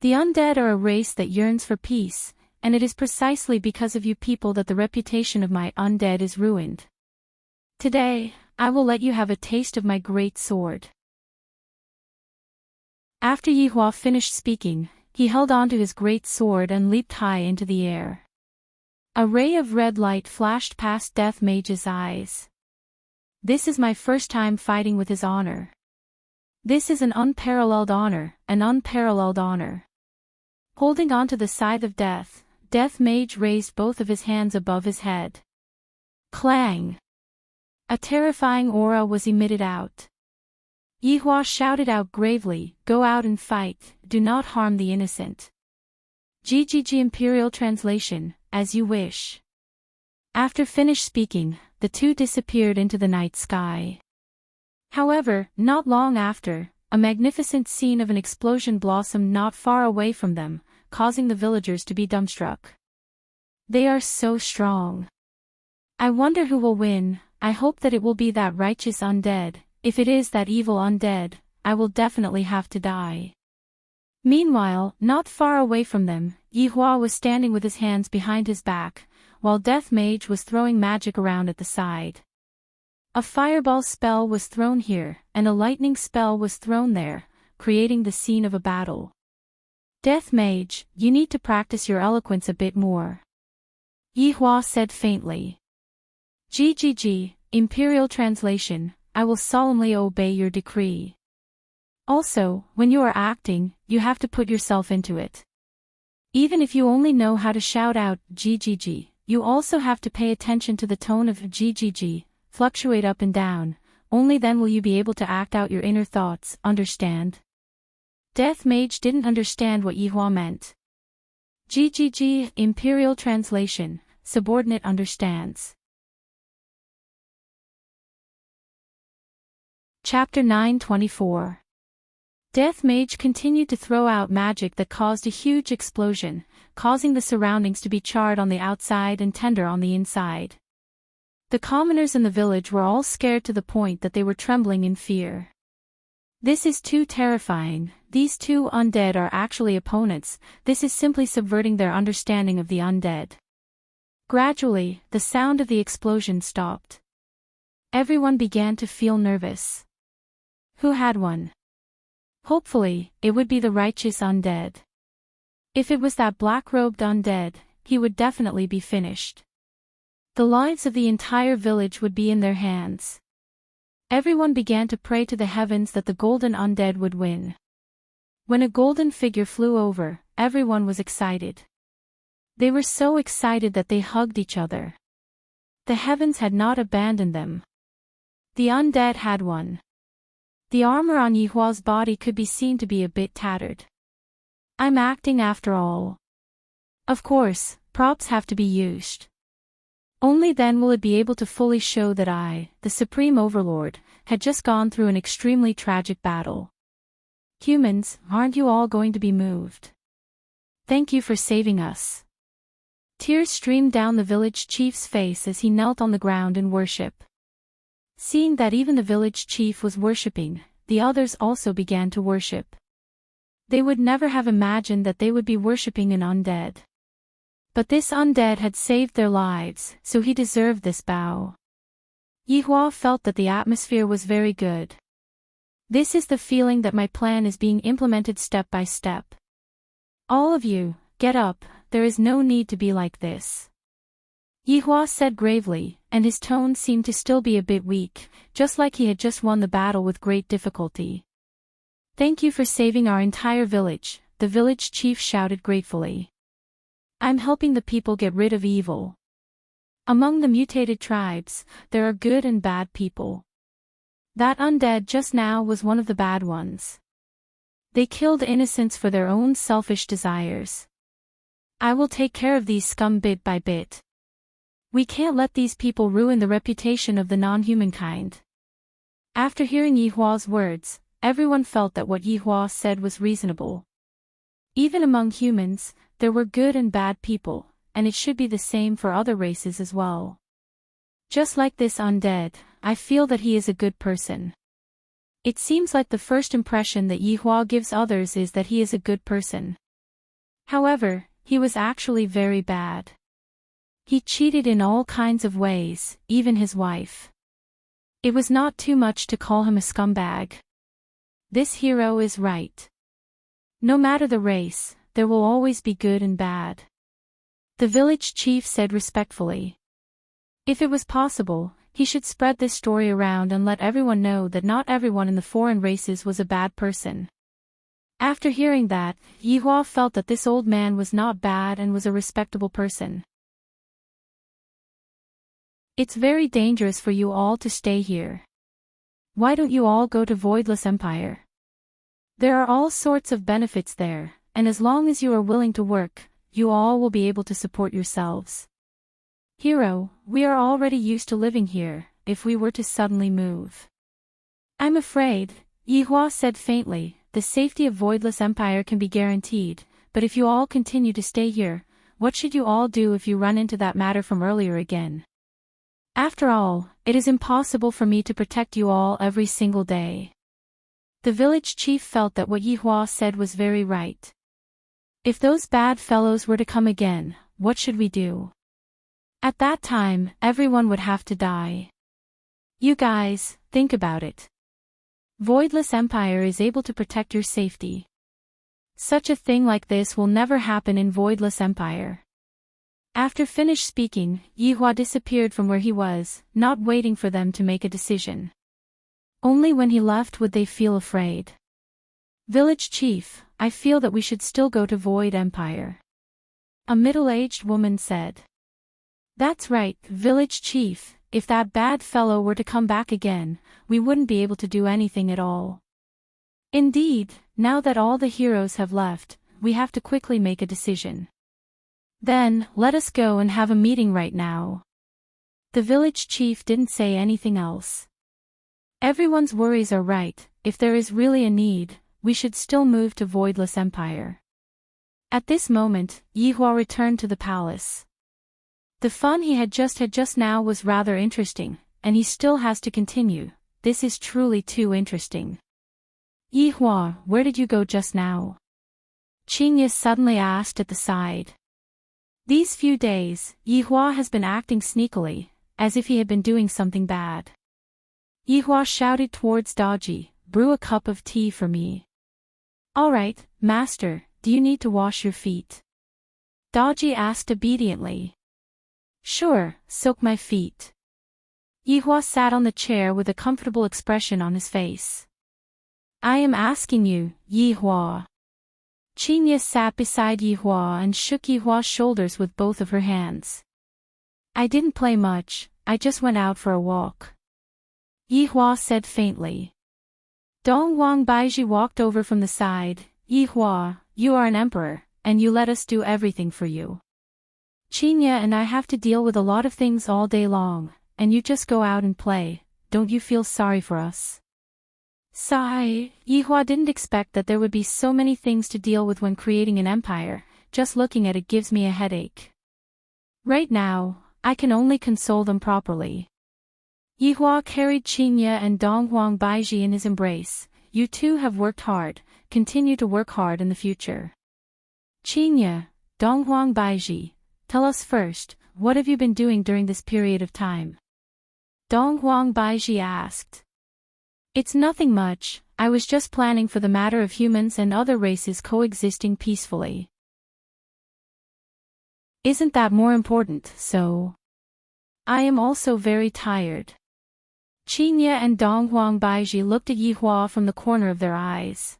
The undead are a race that yearns for peace, and it is precisely because of you people that the reputation of my undead is ruined. Today, I will let you have a taste of my great sword. After Yihua finished speaking, he held onto his great sword and leaped high into the air. A ray of red light flashed past Death Mage's eyes. This is my first time fighting with his honor. This is an unparalleled honor, an unparalleled honor. Holding onto the scythe of death, Death Mage raised both of his hands above his head. Clang! A terrifying aura was emitted out. Yihua shouted out gravely, go out and fight, do not harm the innocent. GGG Imperial Translation, as you wish. After finished speaking, the two disappeared into the night sky. However, not long after, a magnificent scene of an explosion blossomed not far away from them, causing the villagers to be dumbstruck. They are so strong. I wonder who will win. I hope that it will be that righteous undead. If it is that evil undead, I will definitely have to die. Meanwhile, not far away from them, Yihua was standing with his hands behind his back, while Death Mage was throwing magic around at the side. A fireball spell was thrown here, and a lightning spell was thrown there, creating the scene of a battle. Death Mage, you need to practice your eloquence a bit more. Yihua said faintly. GGG, Imperial Translation, I will solemnly obey your decree. Also, when you are acting, you have to put yourself into it. Even if you only know how to shout out GGG, you also have to pay attention to the tone of GGG, fluctuate up and down, only then will you be able to act out your inner thoughts, understand? Death Mage didn't understand what Yihua meant. GGG, Imperial Translation, subordinate understands. Chapter 9:24. Death Mage continued to throw out magic that caused a huge explosion, causing the surroundings to be charred on the outside and tender on the inside. The commoners in the village were all scared to the point that they were trembling in fear. This is too terrifying. These two undead are actually opponents. This is simply subverting their understanding of the undead. Gradually, the sound of the explosion stopped. Everyone began to feel nervous. Who had one? Hopefully, it would be the righteous undead. If it was that black-robed undead, he would definitely be finished. The lives of the entire village would be in their hands. Everyone began to pray to the heavens that the golden undead would win. When a golden figure flew over, everyone was excited. They were so excited that they hugged each other. The heavens had not abandoned them. The undead had won. The armor on Yihua's body could be seen to be a bit tattered. I'm acting after all. Of course, props have to be used. Only then will it be able to fully show that I, the Supreme Overlord, had just gone through an extremely tragic battle. Humans, aren't you all going to be moved? Thank you for saving us. Tears streamed down the village chief's face as he knelt on the ground in worship. Seeing that even the village chief was worshipping, the others also began to worship. They would never have imagined that they would be worshipping an undead. But this undead had saved their lives, so he deserved this bow. Yihua felt that the atmosphere was very good. This is the feeling that my plan is being implemented step by step. All of you, get up, there is no need to be like this. Yihua said gravely, and his tone seemed to still be a bit weak, just like he had just won the battle with great difficulty. Thank you for saving our entire village, the village chief shouted gratefully. I'm helping the people get rid of evil. Among the mutated tribes, there are good and bad people. That undead just now was one of the bad ones. They killed innocents for their own selfish desires. I will take care of these scum bit by bit. We can't let these people ruin the reputation of the non-humankind. After hearing Yihua's words, everyone felt that what Yihua said was reasonable. Even among humans, there were good and bad people, and it should be the same for other races as well. Just like this undead, I feel that he is a good person. It seems like the first impression that Yihua gives others is that he is a good person. However, he was actually very bad. He cheated in all kinds of ways, even his wife. It was not too much to call him a scumbag. This hero is right. No matter the race, there will always be good and bad. The village chief said respectfully. If it was possible, he should spread this story around and let everyone know that not everyone in the foreign races was a bad person. After hearing that, Yihua felt that this old man was not bad and was a respectable person. It's very dangerous for you all to stay here. Why don't you all go to Voidless Empire? There are all sorts of benefits there, and as long as you are willing to work, you all will be able to support yourselves. Hero, we are already used to living here, if we were to suddenly move. I'm afraid, Yihua said faintly, the safety of Voidless Empire can be guaranteed, but if you all continue to stay here, what should you all do if you run into that matter from earlier again? After all, it is impossible for me to protect you all every single day. The village chief felt that what Yihua said was very right. If those bad fellows were to come again, what should we do? At that time, everyone would have to die. You guys, think about it. Voidless Empire is able to protect your safety. Such a thing like this will never happen in Voidless Empire. After finished speaking, Yihua disappeared from where he was, not waiting for them to make a decision. Only when he left would they feel afraid. Village chief, I feel that we should still go to Void Empire. A middle-aged woman said. That's right, village chief, if that bad fellow were to come back again, we wouldn't be able to do anything at all. Indeed, now that all the heroes have left, we have to quickly make a decision. Then, let us go and have a meeting right now. The village chief didn't say anything else. Everyone's worries are right, if there is really a need, we should still move to Voidless Empire. At this moment, Yihua returned to the palace. The fun he had just now was rather interesting, and he still has to continue. This is truly too interesting. Yihua, where did you go just now? Qingye suddenly asked at the side. These few days, Yihua has been acting sneakily, as if he had been doing something bad. Yihua shouted towards Daji, brew a cup of tea for me. All right, master, do you need to wash your feet? Daji asked obediently. Sure, soak my feet. Yihua sat on the chair with a comfortable expression on his face. I am asking you, Yihua. Qingye sat beside Yihua and shook Yihua's shoulders with both of her hands. I didn't play much, I just went out for a walk. Yihua said faintly. Donghuang Baiji walked over from the side. Yihua, you are an emperor, and you let us do everything for you. Qingye and I have to deal with a lot of things all day long, and you just go out and play, don't you feel sorry for us? Sigh, Yihua didn't expect that there would be so many things to deal with when creating an empire, just looking at it gives me a headache. Right now, I can only console them properly. Yihua carried Qingye and Donghuang Baiji in his embrace. You two have worked hard, continue to work hard in the future. Qingye, Donghuang Baiji, tell us first, what have you been doing during this period of time? Donghuang Baiji asked. It's nothing much, I was just planning for the matter of humans and other races coexisting peacefully. Isn't that more important, so? I am also very tired. Qingye and Donghuang Baiji looked at Yihua from the corner of their eyes.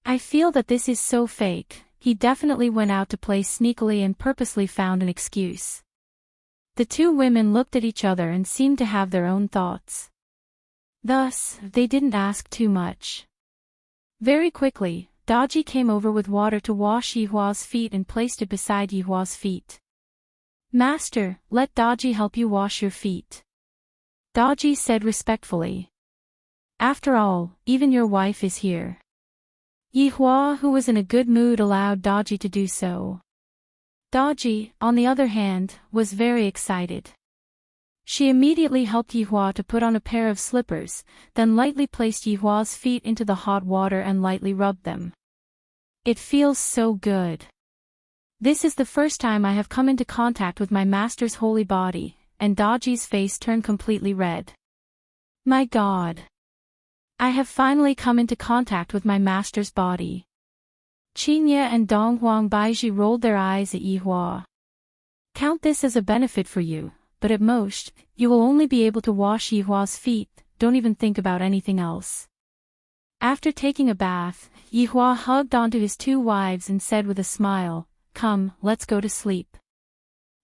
I feel that this is so fake, he definitely went out to play sneakily and purposely found an excuse. The two women looked at each other and seemed to have their own thoughts. Thus, they didn't ask too much. Very quickly, Daji came over with water to wash Yihua's feet and placed it beside Yihua's feet. Master, let Daji help you wash your feet. Daji said respectfully. After all, even your wife is here. Yihua, who was in a good mood, allowed Daji to do so. Daji, on the other hand, was very excited. She immediately helped Yihua to put on a pair of slippers, then lightly placed Yihua's feet into the hot water and lightly rubbed them. It feels so good. This is the first time I have come into contact with my master's holy body, and Daji's face turned completely red. My God! I have finally come into contact with my master's body. Qingye and Donghuang Baiji rolled their eyes at Yihua. Count this as a benefit for you, but at most, you will only be able to wash Yihua's feet, don't even think about anything else. After taking a bath, Yihua hugged onto his two wives and said with a smile, Come, let's go to sleep.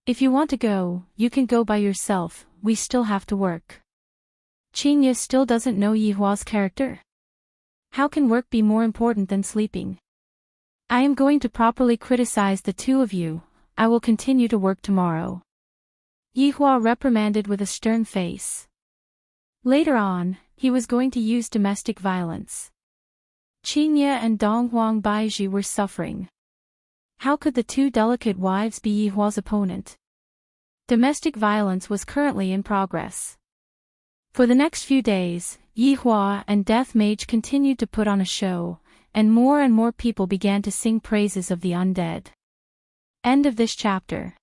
If you want to go, you can go by yourself, we still have to work. Qingye still doesn't know Yihua's character. How can work be more important than sleeping? I am going to properly criticize the two of you, I will continue to work tomorrow. Yihua reprimanded with a stern face. Later on, he was going to use domestic violence. Qingye and Donghuang Baiji were suffering. How could the two delicate wives be Yihua's opponent? Domestic violence was currently in progress. For the next few days, Yi Hua and Death Mage continued to put on a show, and more people began to sing praises of the undead. End of this chapter.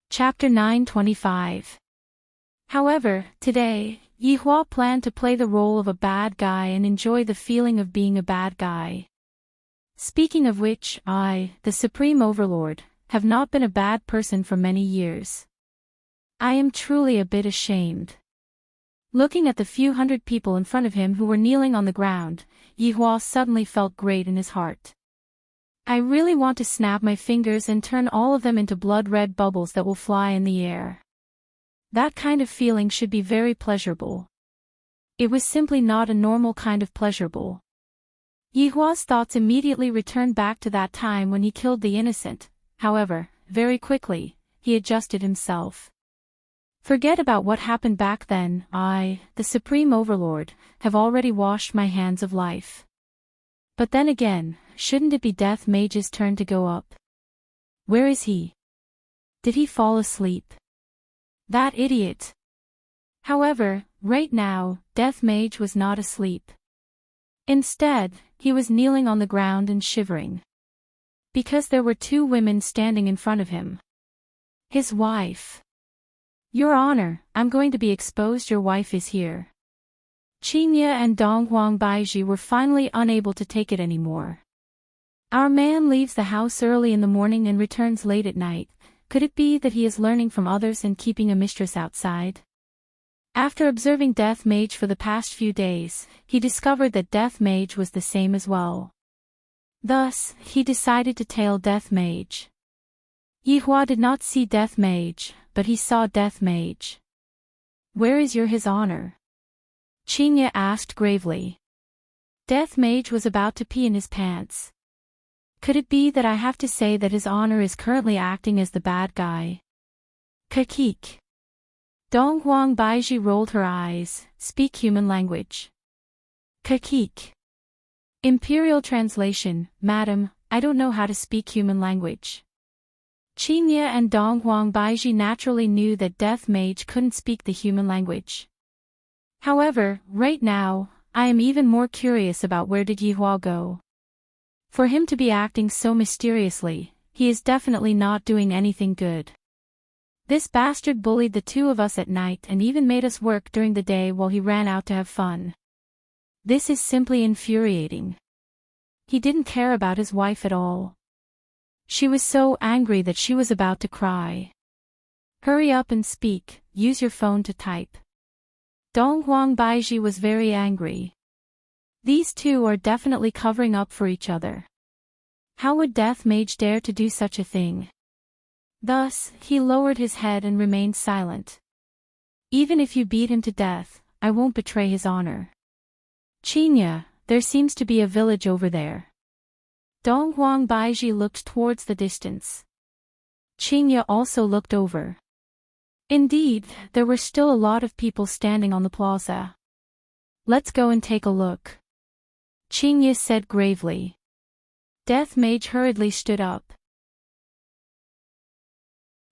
Chapter 925. However, today, Yi Hua planned to play the role of a bad guy and enjoy the feeling of being a bad guy. Speaking of which, I, the Supreme Overlord, have not been a bad person for many years. I am truly a bit ashamed. Looking at the few hundred people in front of him who were kneeling on the ground, Yi Hua suddenly felt great in his heart. I really want to snap my fingers and turn all of them into blood-red bubbles that will fly in the air. That kind of feeling should be very pleasurable. It was simply not a normal kind of pleasurable. Yi Hua's thoughts immediately returned back to that time when he killed the innocent. However, very quickly, he adjusted himself. Forget about what happened back then. I, the Supreme Overlord, have already washed my hands of life. But then again, shouldn't it be Death Mage's turn to go up? Where is he? Did he fall asleep? That idiot! However, right now, Death Mage was not asleep. Instead, he was kneeling on the ground and shivering. Because there were two women standing in front of him. His wife. Your Honor, I'm going to be exposed. Your wife is here. Qingye and Donghuang Baiji were finally unable to take it anymore. Our man leaves the house early in the morning and returns late at night. Could it be that he is learning from others and keeping a mistress outside? After observing Death Mage for the past few days, he discovered that Death Mage was the same as well. Thus, he decided to tail Death Mage. Yi Hua did not see Death Mage, but he saw Death Mage. Where is His Honor? Qingye asked gravely. Death Mage was about to pee in his pants. Could it be that I have to say that His Honor is currently acting as the bad guy? Kakik. Donghuang Baiji rolled her eyes. Speak human language. Kakik. Imperial translation, Madam, I don't know how to speak human language. Qingye and Donghuang Baiji naturally knew that Death Mage couldn't speak the human language. However, right now, I am even more curious about where did Yi Hua go. For him to be acting so mysteriously, he is definitely not doing anything good. This bastard bullied the two of us at night and even made us work during the day while he ran out to have fun. This is simply infuriating. He didn't care about his wife at all. She was so angry that she was about to cry. Hurry up and speak, use your phone to type. Donghuang Baiji was very angry. These two are definitely covering up for each other. How would Death Mage dare to do such a thing? Thus, he lowered his head and remained silent. Even if you beat him to death, I won't betray His Honor. Qingye, there seems to be a village over there. Donghuang Baiji looked towards the distance. Qingye also looked over. Indeed, there were still a lot of people standing on the plaza. Let's go and take a look. Qingye said gravely. Death Mage hurriedly stood up.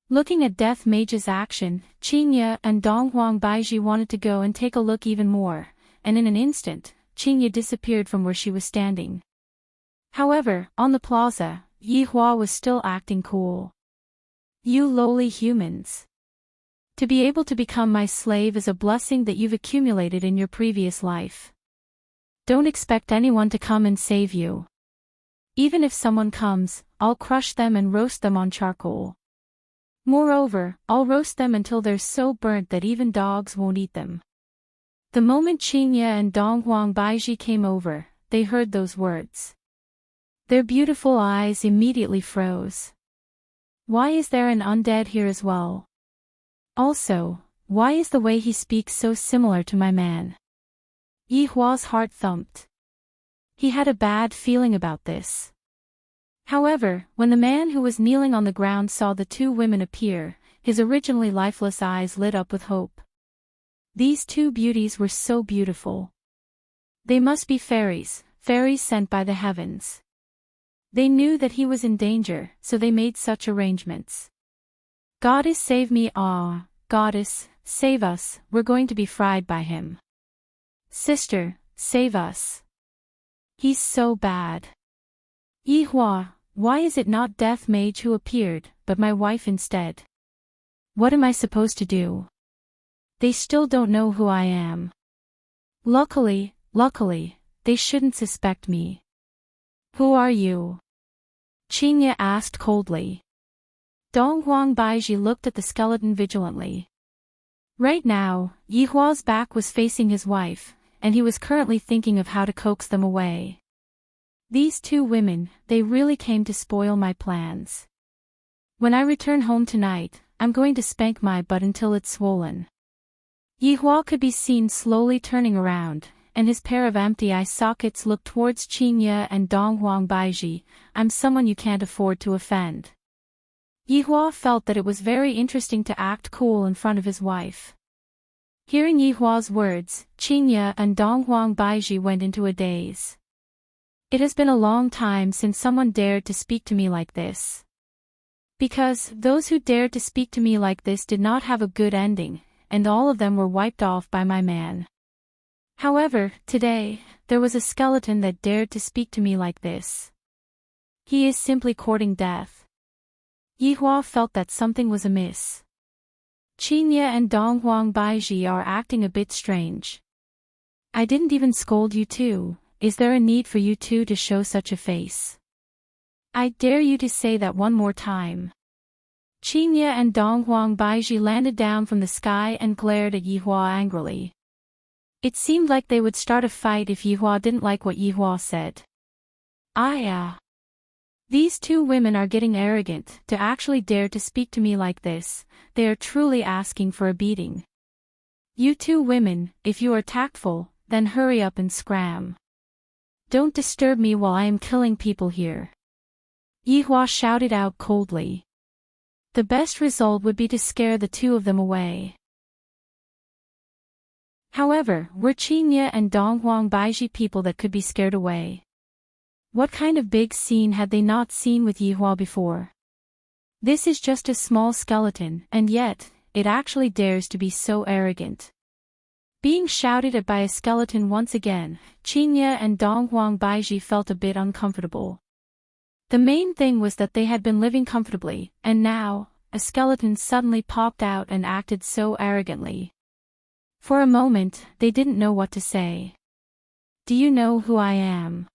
Looking at Death Mage's action, Qingye and Donghuang Baiji wanted to go and take a look even more, and in an instant, Qingye disappeared from where she was standing. However, on the plaza, Yi Hua was still acting cool. You lowly humans. To be able to become my slave is a blessing that you've accumulated in your previous life. Don't expect anyone to come and save you. Even if someone comes, I'll crush them and roast them on charcoal. Moreover, I'll roast them until they're so burnt that even dogs won't eat them. The moment Qingye and Donghuang Baiji came over, they heard those words. Their beautiful eyes immediately froze. Why is there an undead here as well? Also, why is the way he speaks so similar to my man? Yi Hua's heart thumped. He had a bad feeling about this. However, when the man who was kneeling on the ground saw the two women appear, his originally lifeless eyes lit up with hope. These two beauties were so beautiful. They must be fairies, fairies sent by the heavens. They knew that he was in danger, so they made such arrangements. Goddess save me, ah, goddess, save us, we're going to be fried by him. Sister, save us. He's so bad. Yihua, why is it not Death Mage who appeared, but my wife instead? What am I supposed to do? They still don't know who I am. Luckily, they shouldn't suspect me. Who are you? Qingye asked coldly. Donghuang Baiji looked at the skeleton vigilantly. Right now, Yihua's back was facing his wife, and he was currently thinking of how to coax them away. These two women, they really came to spoil my plans. When I return home tonight, I'm going to spank my butt until it's swollen. Yihua could be seen slowly turning around, and his pair of empty eye sockets looked towards Qingye and Donghuang Baiji. I'm someone you can't afford to offend. Yihua felt that it was very interesting to act cool in front of his wife. Hearing Yihua's words, Qingye and Donghuang Baiji went into a daze. It has been a long time since someone dared to speak to me like this. Because those who dared to speak to me like this did not have a good ending, and all of them were wiped off by my man. However, today, there was a skeleton that dared to speak to me like this. He is simply courting death. Yihua felt that something was amiss. Qingye and Donghuang Baiji are acting a bit strange. I didn't even scold you two, is there a need for you two to show such a face? I dare you to say that one more time. Qingye and Donghuang Baiji landed down from the sky and glared at Yihua angrily. It seemed like they would start a fight if Yihua didn't like what Yihua said. These two women are getting arrogant to actually dare to speak to me like this. They are truly asking for a beating. You two women, if you are tactful, then hurry up and scram. Don't disturb me while I am killing people here. Yihua shouted out coldly. The best result would be to scare the two of them away. However, were Qingye and Donghuang Baiji people that could be scared away? What kind of big scene had they not seen with Yihua before? This is just a small skeleton, and yet, it actually dares to be so arrogant. Being shouted at by a skeleton once again, Qingye and Donghuang Baiji felt a bit uncomfortable. The main thing was that they had been living comfortably, and now, a skeleton suddenly popped out and acted so arrogantly. For a moment, they didn't know what to say. Do you know who I am?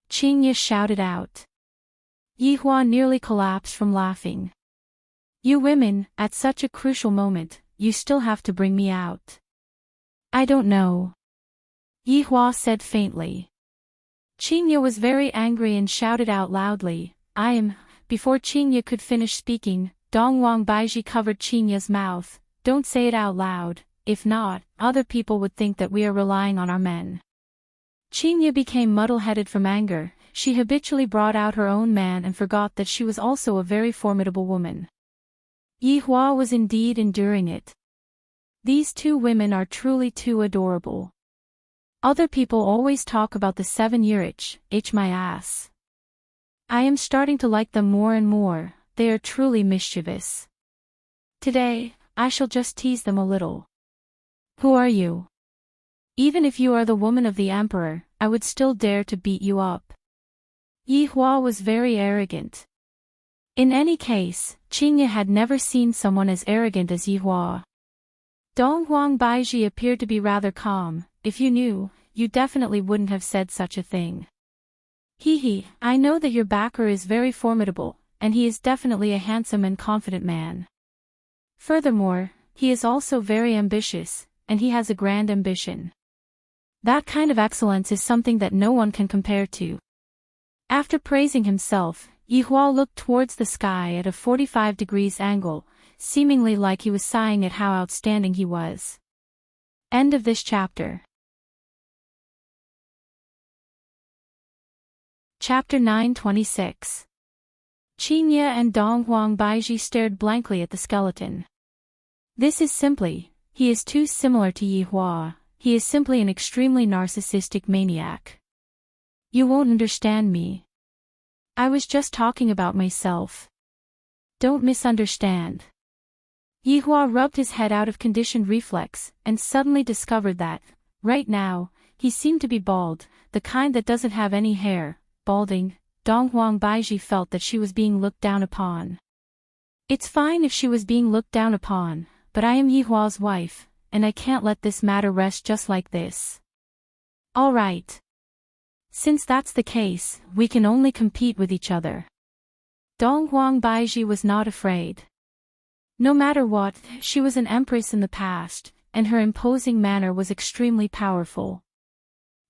Qingye shouted out. Yihua nearly collapsed from laughing. You women, at such a crucial moment, you still have to bring me out. I don't know. Yihua said faintly. Qingye was very angry and shouted out loudly, I am. Before Qingye could finish speaking, Donghuang Baiji covered Qingye's mouth. Don't say it out loud, if not, other people would think that we are relying on our men. Qingye became muddle-headed from anger. She habitually brought out her own man and forgot that she was also a very formidable woman. Yihua was indeed enduring it. These two women are truly too adorable. Other people always talk about the 7-year itch my ass. I am starting to like them more and more, they are truly mischievous. Today, I shall just tease them a little. Who are you? Even if you are the woman of the emperor, I would still dare to beat you up. Yihua was very arrogant. In any case, Qingye had never seen someone as arrogant as Yihua. Donghuang Baiji appeared to be rather calm. If you knew, you definitely wouldn't have said such a thing. I know that your backer is very formidable, and he is definitely a handsome and confident man. Furthermore, he is also very ambitious, and he has a grand ambition. That kind of excellence is something that no one can compare to. After praising himself, Yihua looked towards the sky at a 45 degrees angle, seemingly like he was sighing at how outstanding he was. End of this chapter. Chapter 9:26. Qingye and Donghuang Baiji stared blankly at the skeleton. This is simply, he is too similar to Yihua, he is simply an extremely narcissistic maniac. You won't understand me. I was just talking about myself. Don't misunderstand. Yihua rubbed his head out of conditioned reflex and suddenly discovered that, right now, he seemed to be bald, the kind that doesn't have any hair. Balding, Donghuang Baiji felt that she was being looked down upon. It's fine if she was being looked down upon, but I am Yihua's wife, and I can't let this matter rest just like this. All right. Since that's the case, we can only compete with each other. Donghuang Baiji was not afraid. No matter what, she was an empress in the past, and her imposing manner was extremely powerful.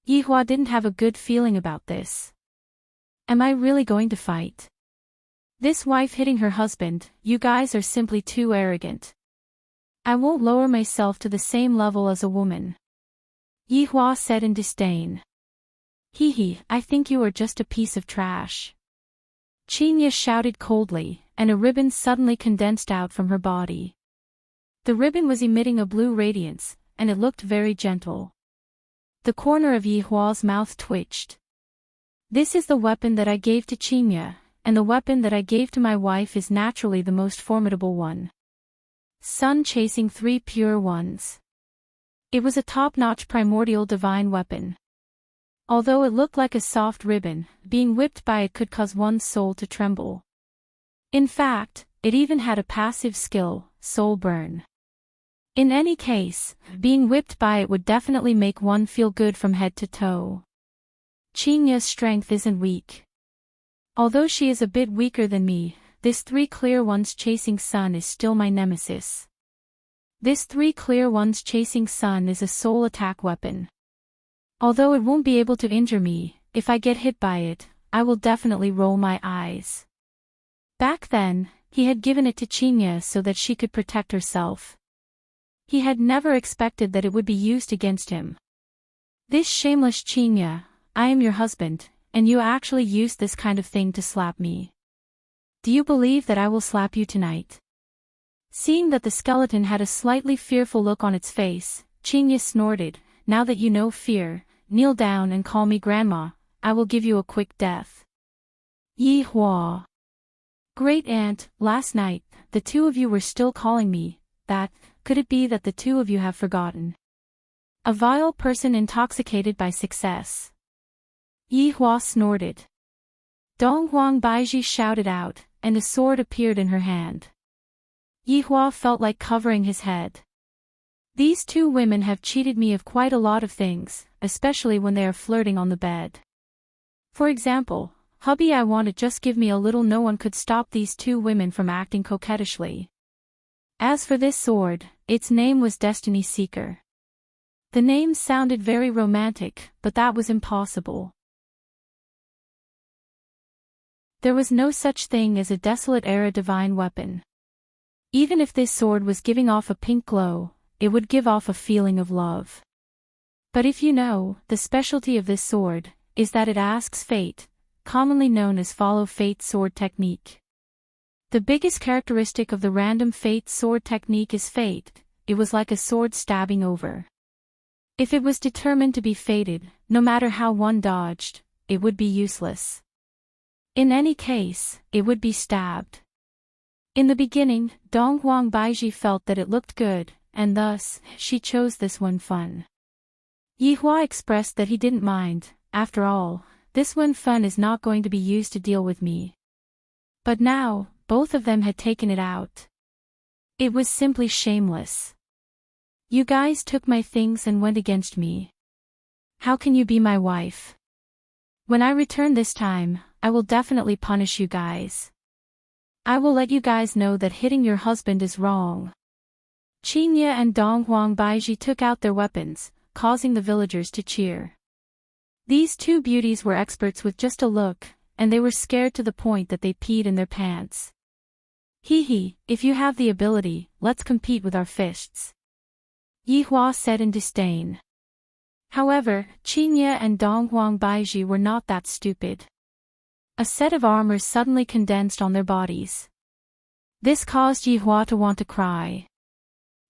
Yihua didn't have a good feeling about this. Am I really going to fight? This wife hitting her husband, you guys are simply too arrogant. I won't lower myself to the same level as a woman. Yihua said in disdain. Hee, I think you are just a piece of trash. Qinya shouted coldly, and a ribbon suddenly condensed out from her body. The ribbon was emitting a blue radiance, and it looked very gentle. The corner of Yihua's mouth twitched. This is the weapon that I gave to Qinya, and the weapon that I gave to my wife is naturally the most formidable one. Sun chasing 3 pure ones. It was a top-notch primordial divine weapon. Although it looked like a soft ribbon, being whipped by it could cause one's soul to tremble. In fact, it even had a passive skill, soul burn. In any case, being whipped by it would definitely make one feel good from head to toe. Qinya's strength isn't weak. Although she is a bit weaker than me, this 3 clear ones chasing sun is still my nemesis. This 3 clear ones chasing sun is a soul attack weapon. Although it won't be able to injure me, if I get hit by it, I will definitely roll my eyes. Back then, he had given it to Qinya so that she could protect herself. He had never expected that it would be used against him. This shameless Qinya, I am your husband, and you actually used this kind of thing to slap me. Do you believe that I will slap you tonight? Seeing that the skeleton had a slightly fearful look on its face, Qinya snorted, now that you know fear, kneel down and call me grandma, I will give you a quick death. Yihua. Great aunt, last night, the 2 of you were still calling me, that, could it be that the 2 of you have forgotten? A vile person intoxicated by success. Yihua snorted. Donghuang Baiji shouted out, and a sword appeared in her hand. Yihua felt like covering his head. These 2 women have cheated me of quite a lot of things, especially when they are flirting on the bed. For example, hubby, I want to just give me a little. No one could stop these 2 women from acting coquettishly. As for this sword, its name was Destiny Seeker. The name sounded very romantic, but that was impossible. There was no such thing as a desolate era divine weapon. Even if this sword was giving off a pink glow, it would give off a feeling of love. But if you know, the specialty of this sword is that it asks fate, commonly known as follow fate sword technique. The biggest characteristic of the random fate sword technique is fate. It was like a sword stabbing over. If it was determined to be fated, no matter how one dodged, it would be useless. In any case, it would be stabbed. In the beginning, Donghuang Baiji felt that it looked good, and thus, she chose this one fun. Yihua expressed that he didn't mind. After all, this one fun is not going to be used to deal with me. But now, both of them had taken it out. It was simply shameless. You guys took my things and went against me. How can you be my wife? When I return this time, I will definitely punish you guys. I will let you guys know that hitting your husband is wrong. Qinya and Donghuang Baiji took out their weapons, causing the villagers to cheer. These 2 beauties were experts with just a look, and they were scared to the point that they peed in their pants. Hee, if you have the ability, let's compete with our fists. Yihua said in disdain. However, Qinya and Donghuang Baiji were not that stupid. A set of armor suddenly condensed on their bodies. This caused Yihua to want to cry.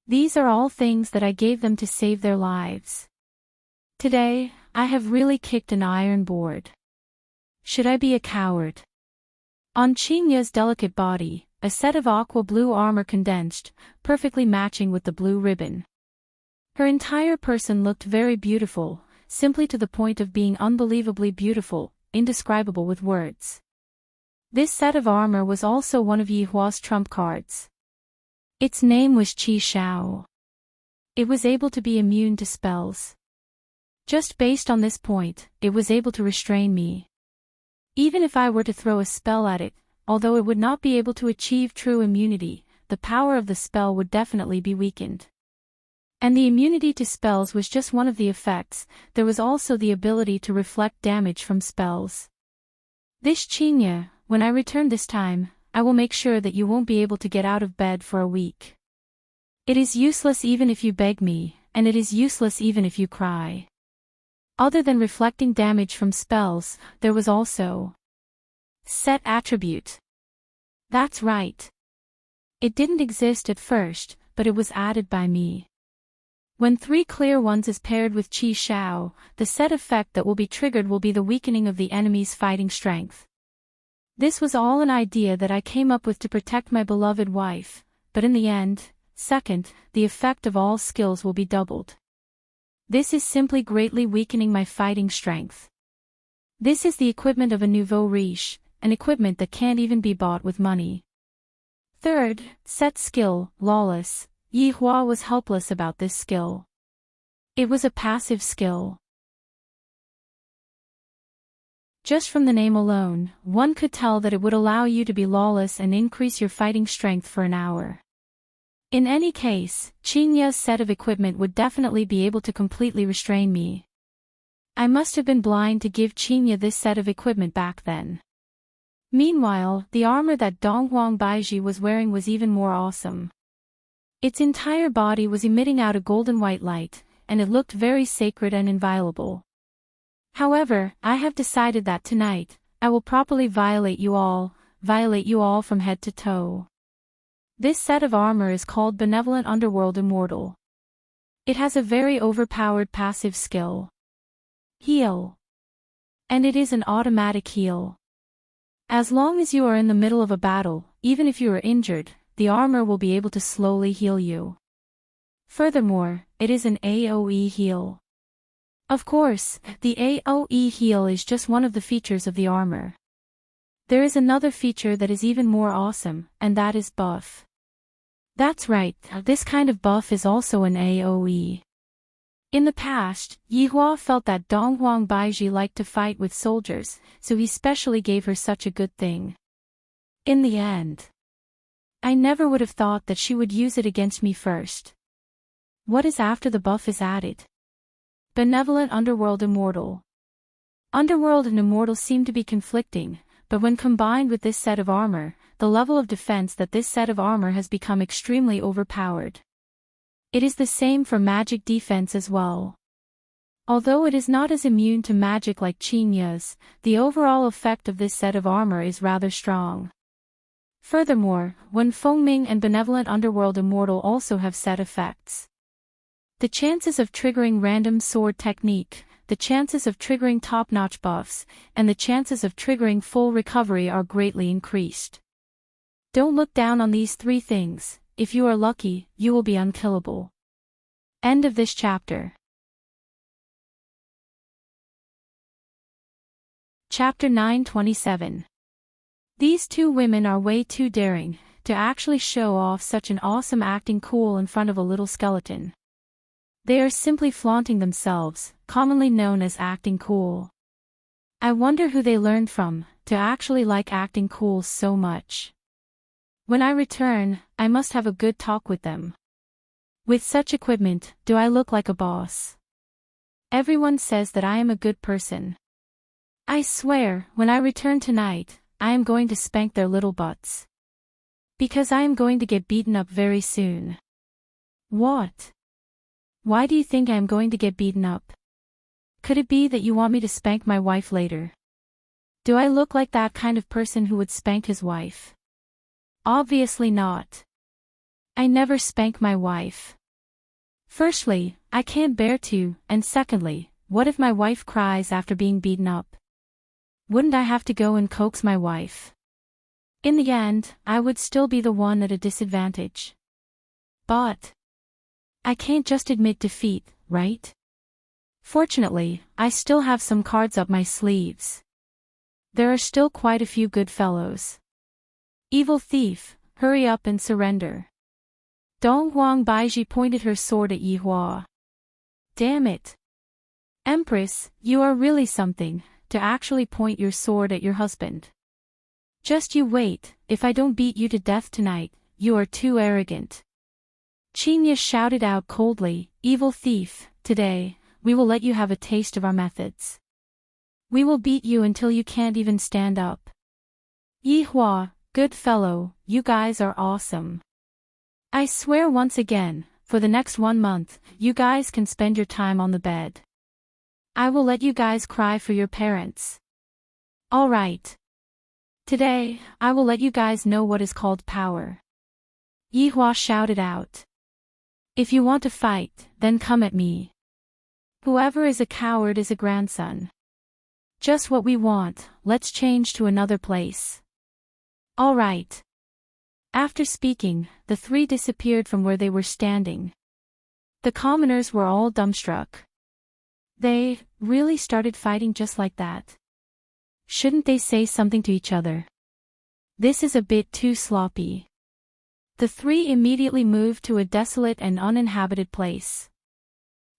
These are all things that I gave them to save their lives. Today, I have really kicked an iron board. Should I be a coward? On Chinya's delicate body, a set of aqua blue armor condensed, perfectly matching with the blue ribbon. Her entire person looked very beautiful, simply to the point of being unbelievably beautiful, indescribable with words. This set of armor was also one of Yihua's trump cards. Its name was Qi Shao. It was able to be immune to spells. Just based on this point, it was able to restrain me. Even if I were to throw a spell at it, although it would not be able to achieve true immunity, the power of the spell would definitely be weakened. And the immunity to spells was just one of the effects, there was also the ability to reflect damage from spells. This Chinya, when I return this time, I will make sure that you won't be able to get out of bed for a week. It is useless even if you beg me, and it is useless even if you cry. Other than reflecting damage from spells, there was also set attribute. That's right. It didn't exist at first, but it was added by me. When 3 clear ones is paired with Qi Shao, the set effect that will be triggered will be the weakening of the enemy's fighting strength. This was all an idea that I came up with to protect my beloved wife, but in the end, second, the effect of all skills will be doubled. This is simply greatly weakening my fighting strength. This is the equipment of a nouveau riche, an equipment that can't even be bought with money. Third, set skill, lawless. Yihua was helpless about this skill. It was a passive skill. Just from the name alone, one could tell that it would allow you to be lawless and increase your fighting strength for an hour. In any case, Chinya's set of equipment would definitely be able to completely restrain me. I must have been blind to give Chinya this set of equipment back then. Meanwhile, the armor that Donghuang Baiji was wearing was even more awesome. Its entire body was emitting out a golden white light, and it looked very sacred and inviolable. However, I have decided that tonight, I will properly violate you all from head to toe. This set of armor is called Benevolent Underworld Immortal. It has a very overpowered passive skill. Heal. And it is an automatic heal. As long as you are in the middle of a battle, even if you are injured, the armor will be able to slowly heal you. Furthermore, it is an AoE heal. Of course, the AoE heal is just one of the features of the armor. There is another feature that is even more awesome, and that is buff. That's right, this kind of buff is also an AoE. In the past, Yihua felt that Donghuang Baiji liked to fight with soldiers, so he specially gave her such a good thing. In the end, I never would have thought that she would use it against me first. What is after the buff is added? Benevolent Underworld Immortal. Underworld and Immortal seem to be conflicting, but when combined with this set of armor, the level of defense that this set of armor has become extremely overpowered. It is the same for magic defense as well. Although it is not as immune to magic like Chinya's, the overall effect of this set of armor is rather strong. Furthermore, when Fengming and Benevolent Underworld Immortal also have set effects, the chances of triggering random sword technique, the chances of triggering top-notch buffs, and the chances of triggering full recovery are greatly increased. Don't look down on these 3 things. If you are lucky, you will be unkillable. End of this chapter. Chapter 927. These 2 women are way too daring to actually show off such an awesome acting cool in front of a little skeleton. They are simply flaunting themselves, commonly known as acting cool. I wonder who they learned from to actually like acting cool so much. When I return, I must have a good talk with them. With such equipment, do I look like a boss? Everyone says that I am a good person. I swear, when I return tonight, I am going to spank their little butts. Because I am going to get beaten up very soon. What? Why do you think I am going to get beaten up? Could it be that you want me to spank my wife later? Do I look like that kind of person who would spank his wife? Obviously not. I never spank my wife. Firstly, I can't bear to, and secondly, what if my wife cries after being beaten up? Wouldn't I have to go and coax my wife? In the end, I would still be the one at a disadvantage. But I can't just admit defeat, right? Fortunately, I still have some cards up my sleeves. There are still quite a few good fellows. Evil thief, hurry up and surrender. Dong Huang Baiji pointed her sword at Yi Hua. Damn it. Empress, you are really something, to actually point your sword at your husband. Just you wait, if I don't beat you to death tonight, you are too arrogant. Qinya shouted out coldly, evil thief, today, we will let you have a taste of our methods. We will beat you until you can't even stand up. Yi Hua, good fellow, you guys are awesome. I swear once again, for the next 1 month, you guys can spend your time on the bed. I will let you guys cry for your parents. All right. Today, I will let you guys know what is called power. Yi Hua shouted out. If you want to fight, then come at me. Whoever is a coward is a grandson. Just what we want, let's change to another place. All right. After speaking, the three disappeared from where they were standing. The commoners were all dumbstruck. They really started fighting just like that. Shouldn't they say something to each other? This is a bit too sloppy. The three immediately moved to a desolate and uninhabited place.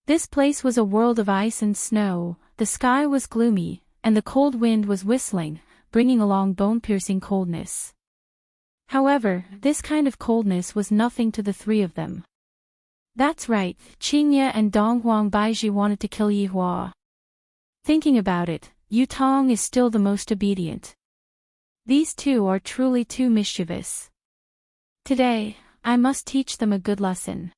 This place was a world of ice and snow, the sky was gloomy, and the cold wind was whistling, bringing along bone-piercing coldness. However, this kind of coldness was nothing to the three of them. That's right, Qinya and Dong Huang Baiji wanted to kill Yi Hua. Thinking about it, Yu Tong is still the most obedient. These two are truly too mischievous. Today, I must teach them a good lesson.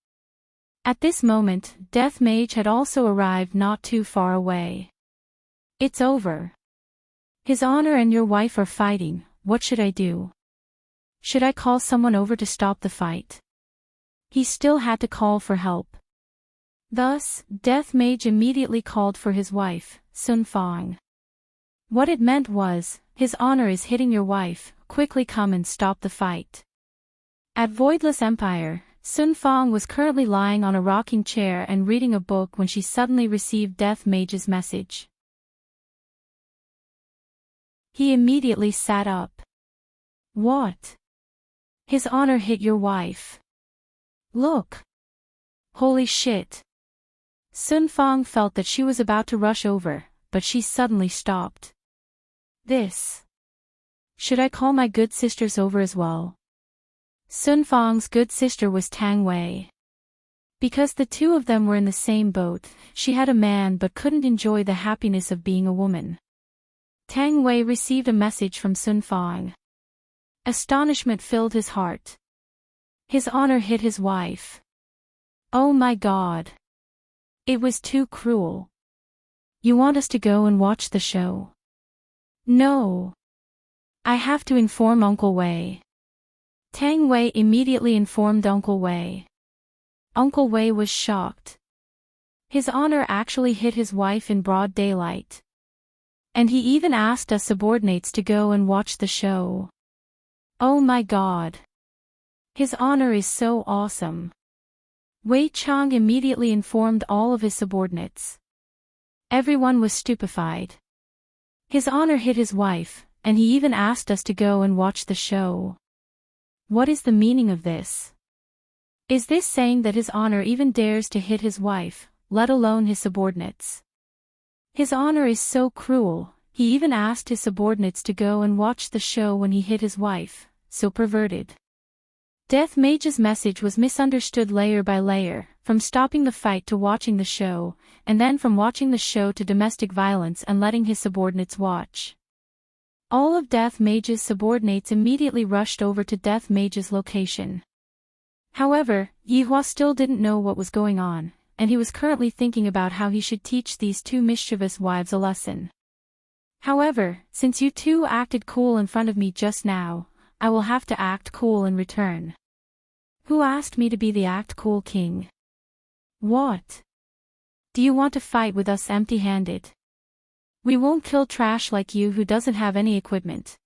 At this moment, Death Mage had also arrived not too far away. It's over. His Honor and your wife are fighting, what should I do? Should I call someone over to stop the fight? He still had to call for help. Thus, Death Mage immediately called for his wife, Sun Fang. What it meant was, His Honor is hitting your wife, quickly come and stop the fight. At Voidless Empire, Sun Fang was currently lying on a rocking chair and reading a book when she suddenly received Death Mage's message. He immediately sat up. What? His Honor hit your wife. Look. Holy shit. Sun Fang felt that she was about to rush over, but she suddenly stopped. This. Should I call my good sisters over as well? Sun Fang's good sister was Tang Wei. Because the two of them were in the same boat, she had a man but couldn't enjoy the happiness of being a woman. Tang Wei received a message from Sun Fang. Astonishment filled his heart. His Honor hit his wife. Oh my God. It was too cruel. You want us to go and watch the show? No. I have to inform Uncle Wei. Tang Wei immediately informed Uncle Wei. Uncle Wei was shocked. His Honor actually hit his wife in broad daylight. And he even asked us subordinates to go and watch the show. Oh my God. His Honor is so awesome. Wei Chang immediately informed all of his subordinates. Everyone was stupefied. His Honor hit his wife, and he even asked us to go and watch the show. What is the meaning of this? Is this saying that His Honor even dares to hit his wife, let alone his subordinates? His Honor is so cruel, he even asked his subordinates to go and watch the show when he hit his wife, so perverted. Death Mage's message was misunderstood layer by layer, from stopping the fight to watching the show, and then from watching the show to domestic violence and letting his subordinates watch. All of Death Mage's subordinates immediately rushed over to Death Mage's location. However, Yi Hua still didn't know what was going on, and he was currently thinking about how he should teach these two mischievous wives a lesson. However, since you two acted cool in front of me just now, I will have to act cool in return. Who asked me to be the act cool king? What? Do you want to fight with us empty-handed? We won't kill trash like you who doesn't have any equipment.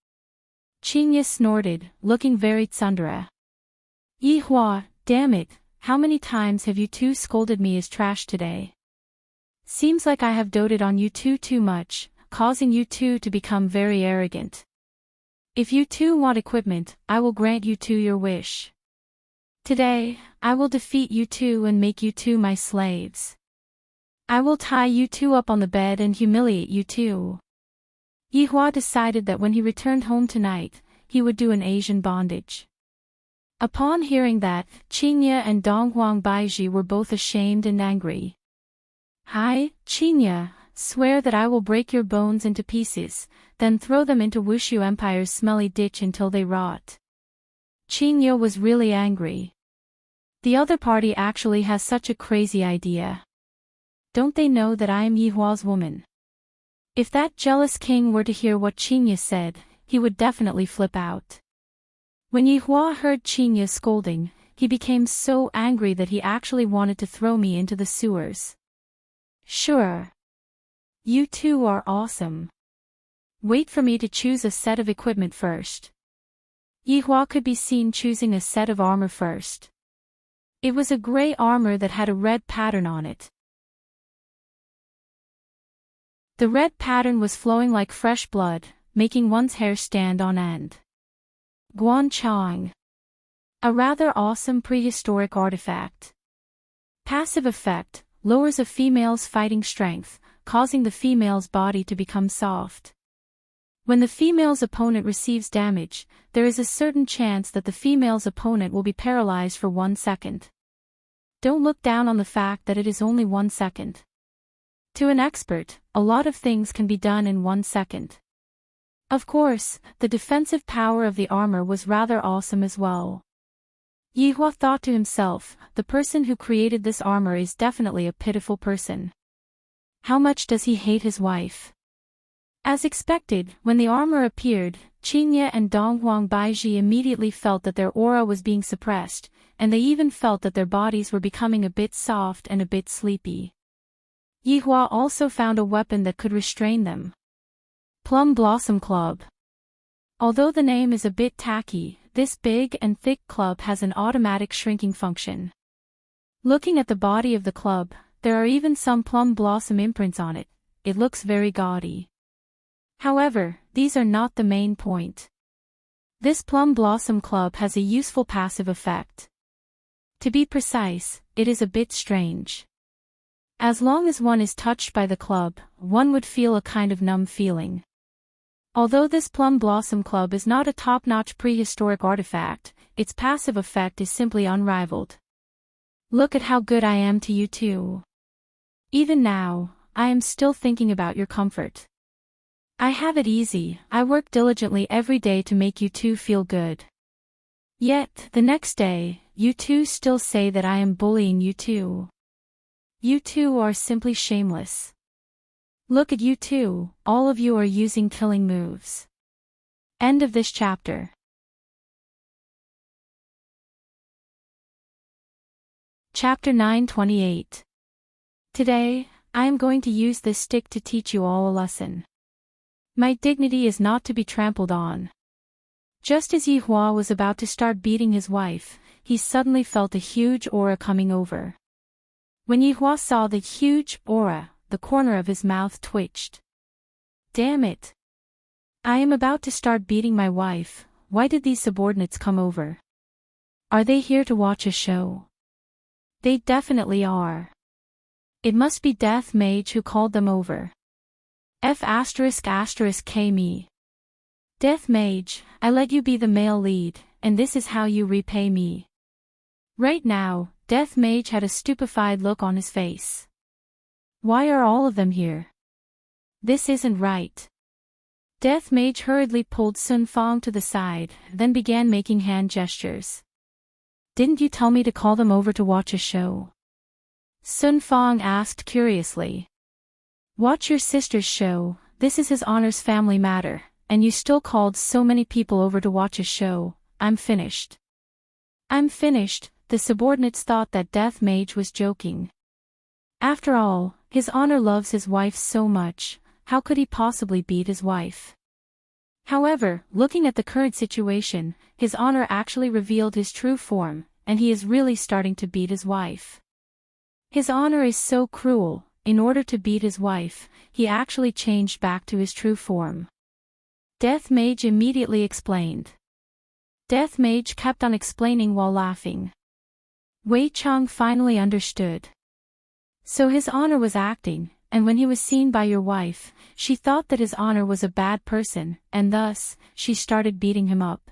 Chinya snorted, looking very tsundere. Yihua, damn it, how many times have you two scolded me as trash today? Seems like I have doted on you two too much, causing you two to become very arrogant. If you two want equipment, I will grant you two your wish. Today, I will defeat you two and make you two my slaves. I will tie you two up on the bed and humiliate you two. Yihua decided that when he returned home tonight, he would do an Asian bondage. Upon hearing that, Chinya and Donghuang Baiji were both ashamed and angry. Hi, Chinya, swear that I will break your bones into pieces, then throw them into Wushu Empire's smelly ditch until they rot. Chinya was really angry. The other party actually has such a crazy idea. Don't they know that I am Yihua's woman? If that jealous king were to hear what Chinya said, he would definitely flip out. When Yihua heard Chinya scolding, he became so angry that he actually wanted to throw me into the sewers. Sure. You two are awesome. Wait for me to choose a set of equipment first. Yihua could be seen choosing a set of armor first. It was a gray armor that had a red pattern on it. The red pattern was flowing like fresh blood, making one's hair stand on end. Guanchang. A rather awesome prehistoric artifact. Passive effect, lowers a female's fighting strength, causing the female's body to become soft. When the female's opponent receives damage, there is a certain chance that the female's opponent will be paralyzed for 1 second. Don't look down on the fact that it is only 1 second. To an expert, a lot of things can be done in 1 second. Of course, the defensive power of the armor was rather awesome as well. Yihua thought to himself, the person who created this armor is definitely a pitiful person. How much does he hate his wife? As expected, when the armor appeared, Chinya and Donghuang Baiji immediately felt that their aura was being suppressed, and they even felt that their bodies were becoming a bit soft and a bit sleepy. Yihua also found a weapon that could restrain them. Plum Blossom Club. Although the name is a bit tacky, this big and thick club has an automatic shrinking function. Looking at the body of the club, there are even some plum blossom imprints on it. It looks very gaudy. However, these are not the main point. This plum blossom club has a useful passive effect. To be precise, it is a bit strange. As long as one is touched by the club, one would feel a kind of numb feeling. Although this plum blossom club is not a top-notch prehistoric artifact, its passive effect is simply unrivaled. Look at how good I am to you two. Even now, I am still thinking about your comfort. I have it easy, I work diligently every day to make you two feel good. Yet, the next day, you two still say that I am bullying you two. You two are simply shameless. Look at you two, all of you are using killing moves. End of this chapter. Chapter 928. Today, I am going to use this stick to teach you all a lesson. My dignity is not to be trampled on. Just as Yihua was about to start beating his wife, he suddenly felt a huge aura coming over. When Yihua saw the huge aura, the corner of his mouth twitched. Damn it! I am about to start beating my wife, why did these subordinates come over? Are they here to watch a show? They definitely are. It must be Death Mage who called them over. F***K me. Death Mage, I let you be the male lead, and this is how you repay me. Right now, Death Mage had a stupefied look on his face. Why are all of them here? This isn't right. Death Mage hurriedly pulled Sun Fong to the side, then began making hand gestures. Didn't you tell me to call them over to watch a show? Sun Fong asked curiously. Watch your sister's show, this is his honor's family matter, and you still called so many people over to watch a show, I'm finished. I'm finished, the subordinates thought that Death Mage was joking. After all, his honor loves his wife so much, how could he possibly beat his wife? However, looking at the current situation, his honor actually revealed his true form, and he is really starting to beat his wife. His honor is so cruel. In order to beat his wife, he actually changed back to his true form. Death Mage immediately explained. Death Mage kept on explaining while laughing. Wei Chang finally understood. So his honor was acting, and when he was seen by your wife, she thought that his honor was a bad person, and thus, she started beating him up.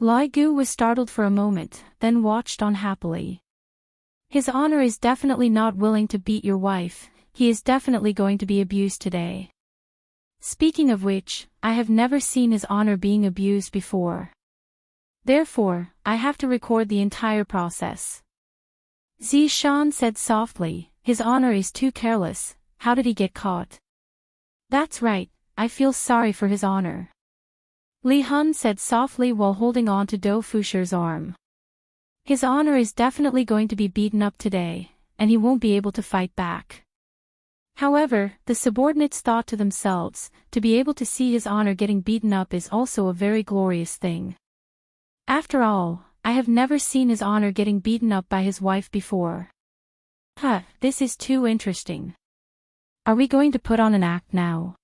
Lai Gu was startled for a moment, then watched on happily. His honor is definitely not willing to beat your wife, he is definitely going to be abused today. Speaking of which, I have never seen his honor being abused before. Therefore, I have to record the entire process. Zishan said softly, his honor is too careless, how did he get caught? That's right, I feel sorry for his honor. Li Hun said softly while holding on to Do Fusher's arm. His honor is definitely going to be beaten up today, and he won't be able to fight back. However, the subordinates thought to themselves, to be able to see his honor getting beaten up is also a very glorious thing. After all, I have never seen his honor getting beaten up by his wife before. This is too interesting. Are we going to put on an act now?